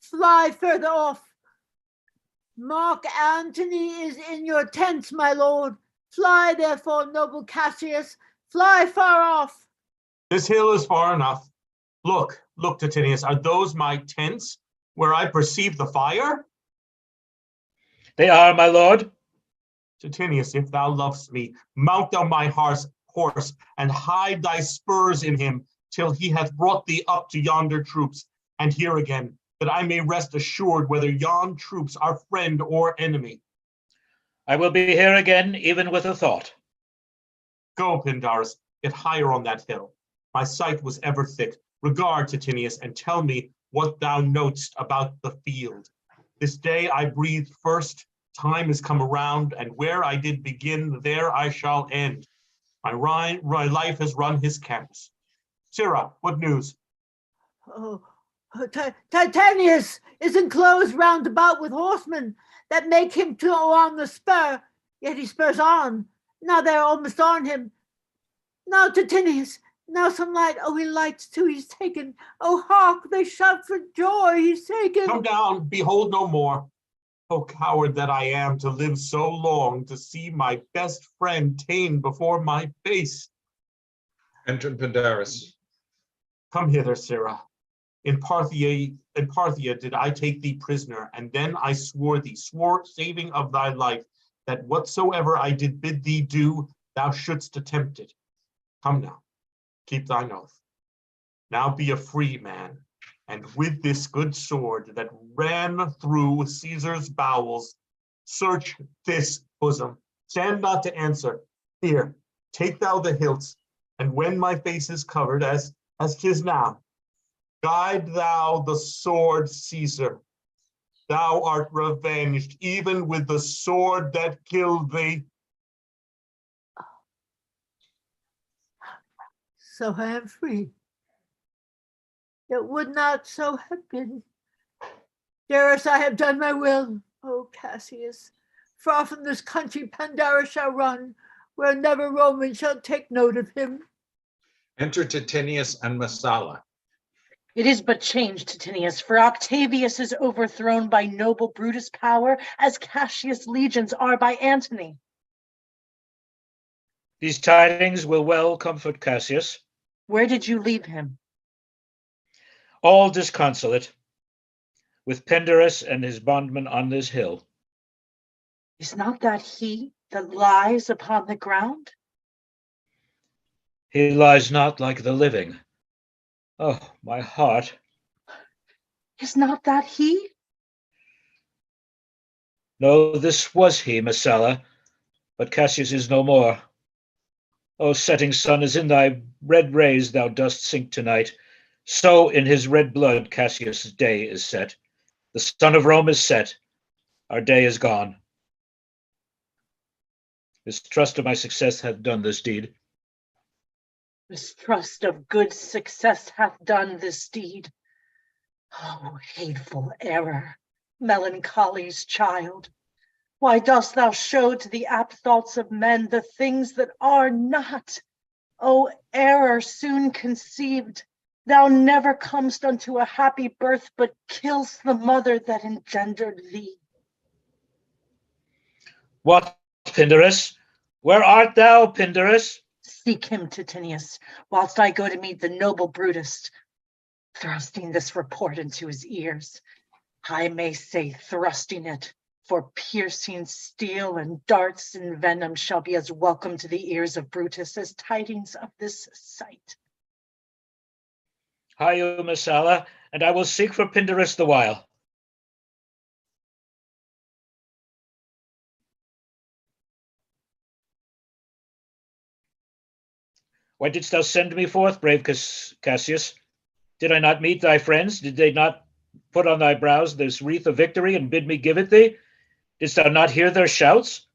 Fly further off. Mark Antony is in your tents, my lord. Fly, therefore, noble Cassius. Fly far off. This hill is far enough. Look, Titinius, are those my tents where I perceive the fire? They are, my lord. Titinius, if thou lovest me, mount thou my horse and hide thy spurs in him till he hath brought thee up to yonder troops, and here again, that I may rest assured whether yon troops are friend or enemy. I will be here again, even with a thought. Go, Pindarus, get higher on that hill. My sight was ever thick. Regard, Titinius, and tell me what thou know'st about the field. This day I breathed first, time has come around, and where I did begin, there I shall end. My life has run his course. Sirrah, what news? Oh, Titanius is enclosed round about with horsemen that make him to along the spur, yet he spurs on. Now they're almost on him. Now Titanius, now some light. Oh, he lights too, he's taken. Oh, hark, they shout for joy, he's taken. Come down, behold no more. Oh, coward that I am, to live so long, to see my best friend ta'en before my face. Enter Pandarus. Come hither, Sirrah. In Parthia did I take thee prisoner, and then I swore saving of thy life, that whatsoever I did bid thee do, thou shouldst attempt it. Come now, keep thine oath. Now be a free man, and with this good sword that ran through Caesar's bowels, search this bosom. Stand not to answer. Here, take thou the hilts, and when my face is covered, as 'tis now, guide thou the sword, Caesar. Thou art revenged, even with the sword that killed thee. So I am free. It would not so have been. Darus, I have done my will. O Cassius, far from this country Pandarus shall run, where never Roman shall take note of him. Enter Titinius and Messala. It is but change, Titinius, for Octavius is overthrown by noble Brutus' power, as Cassius' legions are by Antony. These tidings will well comfort Cassius. Where did you leave him? All disconsolate, with Pandarus and his bondmen on this hill. Is not that he that lies upon the ground? He lies not like the living. Oh, my heart. Is not that he? No, this was he, Messala, but Cassius is no more. O setting sun, as in thy red rays thou dost sink tonight, so in his red blood Cassius' day is set. The sun of Rome is set. Our day is gone. Mistrust of my success hath done this deed. Mistrust of good success hath done this deed. Oh, hateful error, melancholy's child. Why dost thou show to the apt thoughts of men the things that are not? O error soon conceived, thou never comest unto a happy birth, but kill'st the mother that engendered thee. What, Pandarus? Where art thou, Pandarus? Seek him, Titinius, whilst I go to meet the noble Brutus, thrusting this report into his ears. I may say thrusting it, for piercing steel and darts and venom shall be as welcome to the ears of Brutus as tidings of this sight. Hie you, Messala, and I will seek for Pandarus the while. Why didst thou send me forth, brave Cassius? Did I not meet thy friends? Did they not put on thy brows this wreath of victory and bid me give it thee? Didst thou not hear their shouts?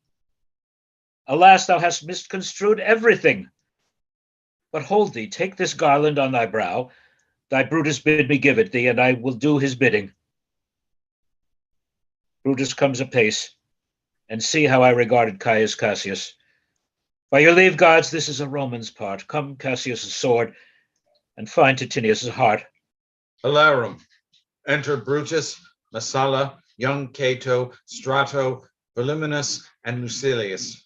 Alas, thou hast misconstrued everything. But hold thee, take this garland on thy brow. Thy Brutus bid me give it thee, and I will do his bidding. Brutus comes apace, and see how I regarded Caius Cassius. By your leave, gods, this is a Roman's part. Come, Cassius' sword, and find Titinius' heart. Alarum. Enter Brutus, Messala, young Cato, Strato, Voluminus, and Lucilius.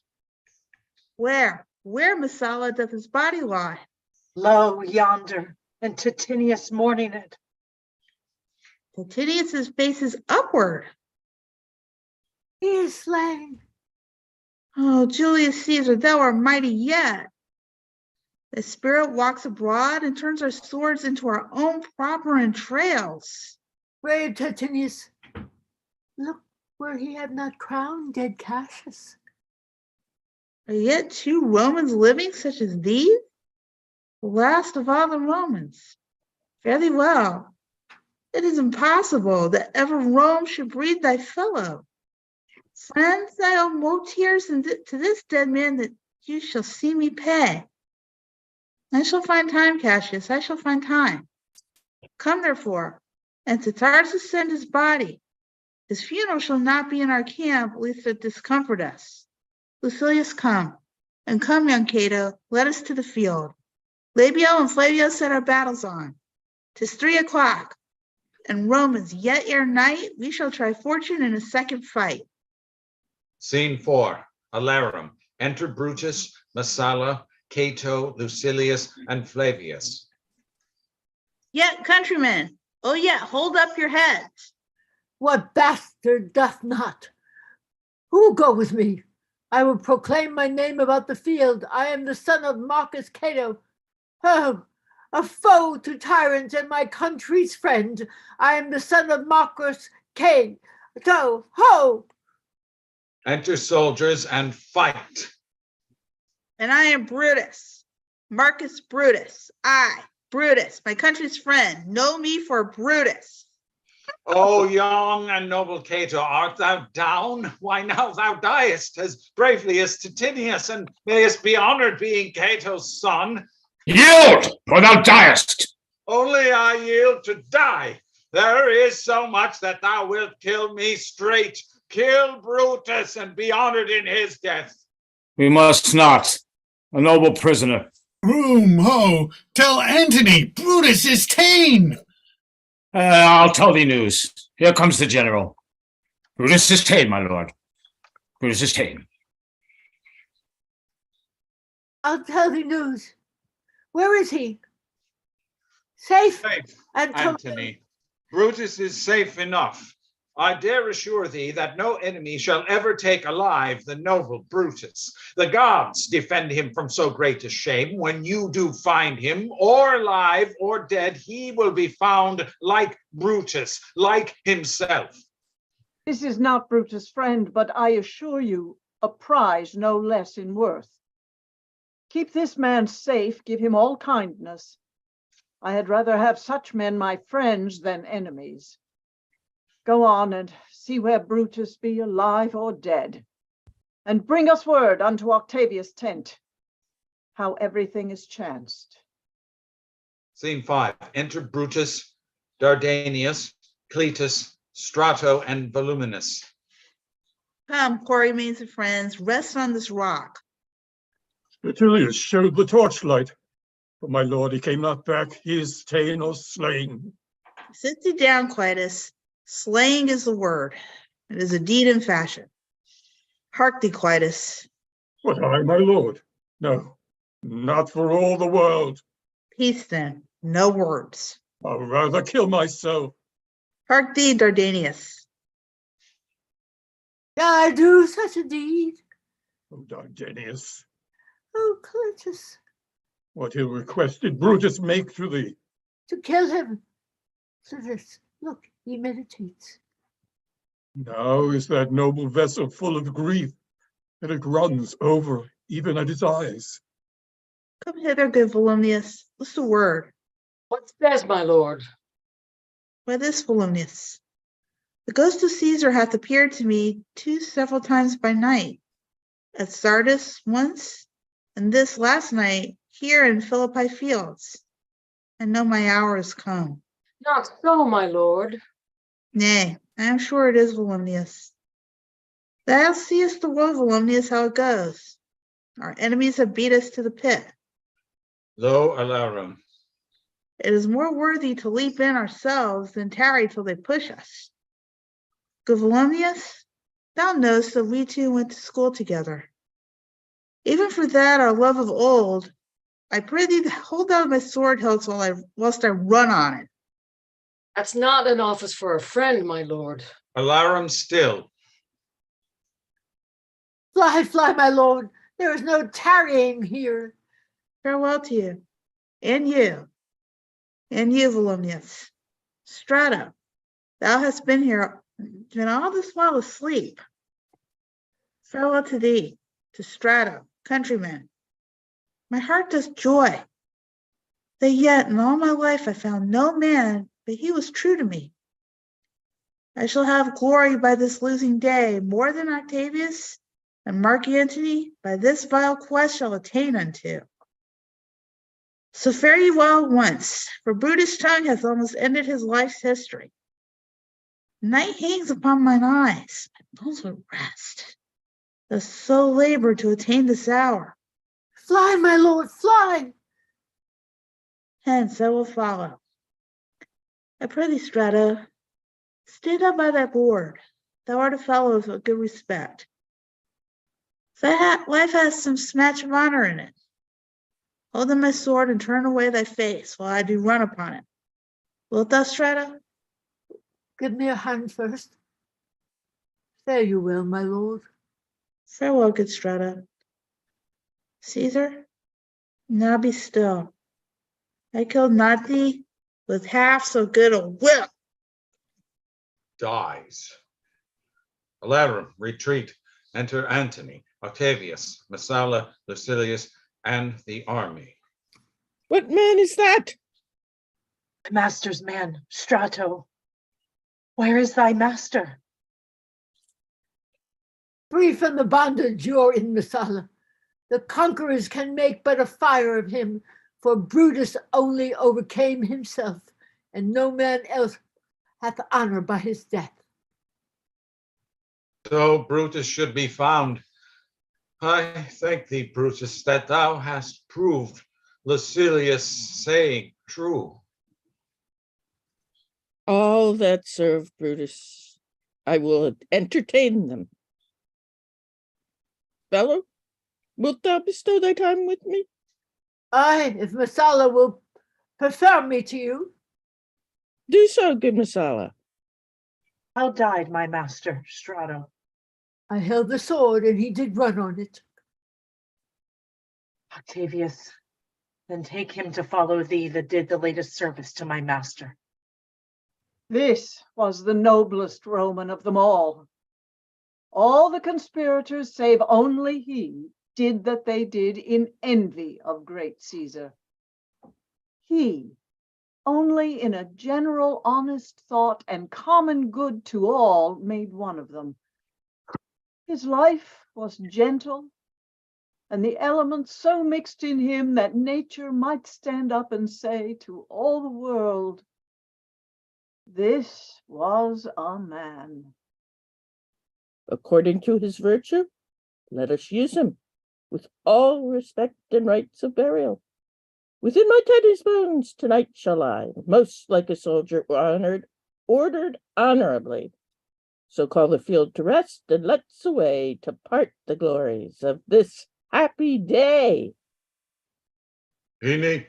Where, Messala, doth his body lie? Lo, yonder, and Titinius mourning it. Titinius' face is upward. He is slain. Oh, Julius Caesar, thou art mighty yet. The spirit walks abroad and turns our swords into our own proper entrails. Brave Titinius, look where he had not crowned dead Cassius. Are yet 2 Romans living such as these? The last of all the Romans. Fare thee well. It is impossible that ever Rome should breed thy fellow. Friends, I owe more tears to this dead man that you shall see me pay. I shall find time, Cassius, I shall find time. Come, therefore, and to Tarsus send his body. His funeral shall not be in our camp, lest it discomfort us. Lucilius, come. And come, young Cato, let us to the field. Labio and Flavio set our battles on. 'Tis 3 o'clock, and Romans, yet ere night, we shall try fortune in a second fight. Scene 4, Alarum. Enter Brutus, Messala, Cato, Lucilius, and Flavius. Yet, countrymen, oh yet, hold up your heads. What bastard doth not? Who will go with me? I will proclaim my name about the field. I am the son of Marcus Cato. Oh, a foe to tyrants and my country's friend. I am the son of Marcus Cato. Ho! Enter soldiers and fight. And I am Brutus, Marcus Brutus. I, Brutus, my country's friend, know me for Brutus. O young and noble Cato, art thou down? Why now thou diest as bravely as Titinius, and mayest be honored being Cato's son. Yield, or thou diest! Only I yield to die. There is so much that thou wilt kill me straight. Kill Brutus and be honored in his death. We must not. A noble prisoner. Groom, ho! Tell Antony, Brutus is ta'en! I'll tell thee news. Here comes the general. Brutus is ta'en, my lord. Brutus is ta'en. I'll tell thee news. Where is he? Safe? Safe, And Antony. Brutus is safe enough. I dare assure thee that no enemy shall ever take alive the noble Brutus. The gods defend him from so great a shame. When you do find him, or alive or dead, he will be found like Brutus, like himself. This is not Brutus' friend, but I assure you, a prize no less in worth. Keep this man safe, give him all kindness. I had rather have such men my friends than enemies. Go on and see where Brutus be, alive or dead, and bring us word unto Octavius' tent, how everything is chanced. Scene 5. Enter Brutus, Dardanius, Cletus, Strato, and Voluminus. Come, poor remains of friends, rest on this rock. Julius showed the torchlight, but my lord, he came not back. He is ta'en or slain. Sit thee down, Quietus. Slaying is the word. It is a deed in fashion. Hark thee, Quietus. What, I, my lord? No, not for all the world. Peace then, no words. I'll rather kill myself. Hark thee, Dardanius. I do such a deed. Oh, Dardanius, Oh, Cletus, what ill request did Brutus make to thee? to kill him. Cletus, look, he meditates. Now is that noble vessel full of grief, and it runs over even at his eyes. Come hither, good Volumnius. What's the word? What says my lord? Why this, Volumnius? The ghost of Caesar hath appeared to me several times by night. At Sardis once, and this last night here in Philippi fields. I know my hour is come. Not so, my lord. Nay, I am sure it is, Volumnius. Thou seest the world, Volumnius, how it goes. Our enemies have beat us to the pit. Lo alarum. It is more worthy to leap in ourselves than tarry till they push us. Good Volumnius, thou knowest that we two went to school together. Even for that, our love of old, I pray thee hold down my sword hilts whilst I run on it. That's not an office for a friend, my lord. Alarum still. Fly, fly, my lord. There is no tarrying here. Farewell to you, and you, Volumnius. Strato, thou hast been here, been all this while asleep. Farewell to thee, to Strato, countryman. My heart does joy, that yet in all my life I found no man but he was true to me. I shall have glory by this losing day, more than Octavius and Mark Antony by this vile quest shall attain unto. So fare ye well once, for Brutus' tongue hath almost ended his life's history. Night hangs upon mine eyes, my bones would rest. The so labor to attain this hour. Fly, my lord, fly! Hence I will follow. I pray thee, Strato, stand up by thy board. Thou art a fellow of a good respect. Thy life has some smatch of honor in it. Hold in my sword and turn away thy face while I do run upon it. Wilt thou, Strato? Give me a hand first. Fare you well, my lord. Farewell, good Strato. Caesar, now be still. I killed not thee with half so good a will. Dies. 11. Retreat. Enter Antony, Octavius, Messala, Lucilius, and the army. What man is that? My master's man, Strato. Where is thy master? Free from the bondage you're in, Messala. The conquerors can make but a fire of him, for Brutus only overcame himself, and no man else hath honor by his death. So Brutus should be found. I thank thee, Brutus, that thou hast proved Lucilius' saying true. All that serve Brutus, I will entertain them. Fellow, wilt thou bestow thy time with me? Aye, if Messala will prefer me to you. Do so, good Messala. How died my master, Strato? I held the sword and he did run on it. Octavius, then take him to follow thee that did the latest service to my master. This was the noblest Roman of them all. All the conspirators, save only he, did that they did in envy of great Caesar. He, only in a general honest thought and common good to all, made one of them. His life was gentle, and the elements so mixed in him that nature might stand up and say to all the world, this was a man. According to his virtue, let us use him with all respect and rights of burial. Within my teddy's bones tonight shall lie, most like a soldier ordered honorably. So call the field to rest, and let's away to part the glories of this happy day. Fini.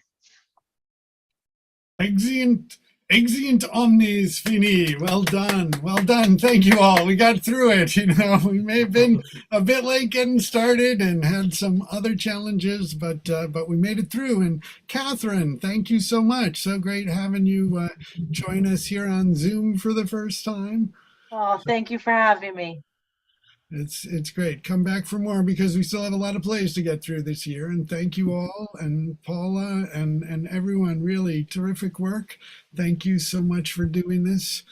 Exeunt omnes fini. Well done. Well done. Thank you all. We got through it. We may have been a bit late getting started and had some other challenges, but we made it through. And Catherine, thank you so much. So great having you join us here on Zoom for the first time. Oh, thank you for having me. It's great. Come back for more because we still have a lot of plays to get through this year. And thank you all, and Paula and everyone. Really terrific work. Thank you so much for doing this.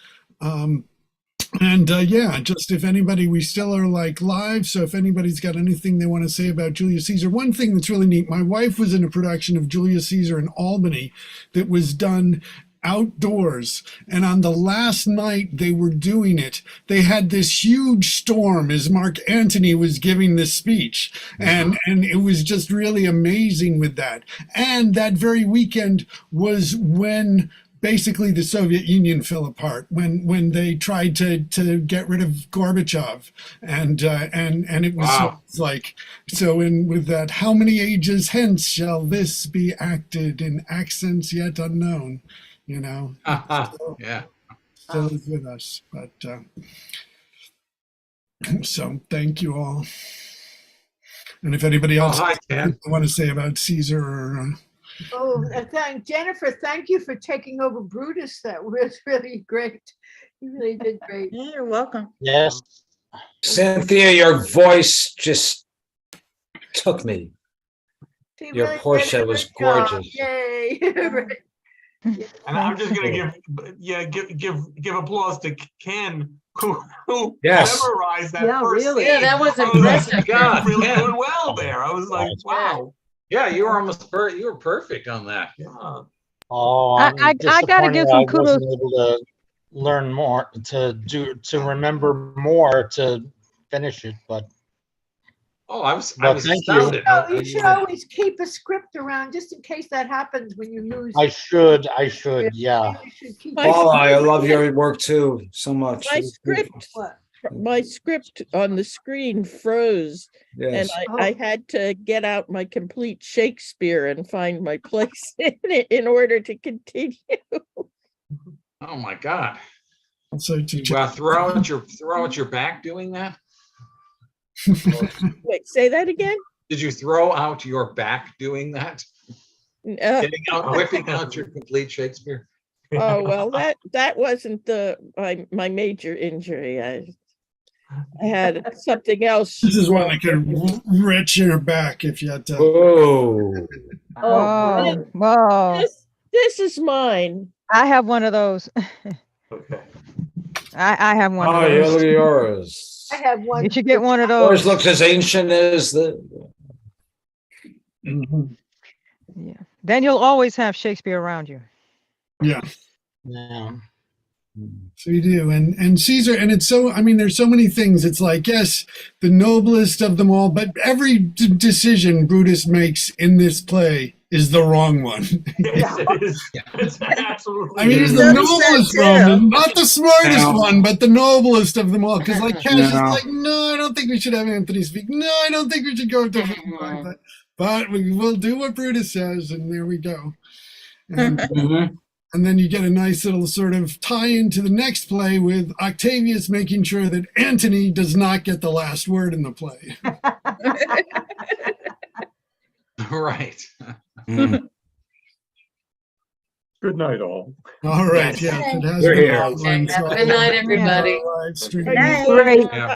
Yeah, just if anybody, we still are like live. So if anybody's got anything they want to say about Julius Caesar, one thing that's really neat. My wife was in a production of Julius Caesar in Albany that was done outdoors, and on the last night they were doing it, they had this huge storm as Mark Antony was giving this speech, and it was just really amazing with that. And that very weekend was when basically the Soviet Union fell apart, when they tried to get rid of Gorbachev, and it was Wow. like, so in with that, how many ages hence shall this be acted in accents yet unknown? Yeah. Still is with us, but so thank you all. And if anybody else hi, Ken. want to say about Caesar or Oh, thank Jennifer. Thank you for taking over Brutus. That was really great. You really did great. Yeah, you're welcome. Yes. Cynthia, your voice just took me. She Your really did Portia a was good job. gorgeous. Yay. Right. And I'm just gonna give applause to Ken who Yes. memorized that Yeah, first really. Yeah, scene. that was I was like, impressive. God, really Ken. doing well there. I was like, wow. Yeah, you were you were perfect on that. Yeah. Oh, I- I'm I gotta disappointed give some I kudos. wasn't able to learn more, to remember more to finish it, but I Well, was thank you. astounded. You should always keep a script around just in case that happens when you lose. I should, yeah. You should keep My it. Paula, I love your work too so much. My script, What? my script on the screen froze, and Yes. I had to get out my complete Shakespeare and find my place in it in order to continue. Oh my God. So to You throw out your back doing that? Wait, say that again? Did you throw out your back doing that? Whipping out your complete Shakespeare? Oh well, that wasn't my major injury. I had something else. this is one that could wrench your back if you had to. Whoa. Whoa, whoa. This is mine. I have one of those. Okay. I have one Oh, of yeah, those. look at yours. I have one. You should get one of Yours those. looks as ancient as the. Mhm. Yeah. Then you'll always have Shakespeare around you. Yeah. Yeah. So you do, and Caesar, and it's so. I mean, there's so many things. It's like, yes, the noblest of them all, but every decision Brutus makes in this play is the wrong one. Yes, it is. It's absolutely. I mean, he's You the noticed that noblest too. one, not the smartest Yeah. one, but the noblest of them all. Because like Cash is Yeah. like, no, I don't think we should have Anthony speak. No, I don't think we should go to. But we will do what Brutus says, and there we go. And, Mhm. and then you get a nice little sort of tie into the next play with Octavius making sure that Antony does not get the last word in the play. Right. Mhm. Good night, all. All right, yes, it has We're been here. a long one, Have so a good night, I- everybody. All right, stream. Good night. Great. Yeah, good night.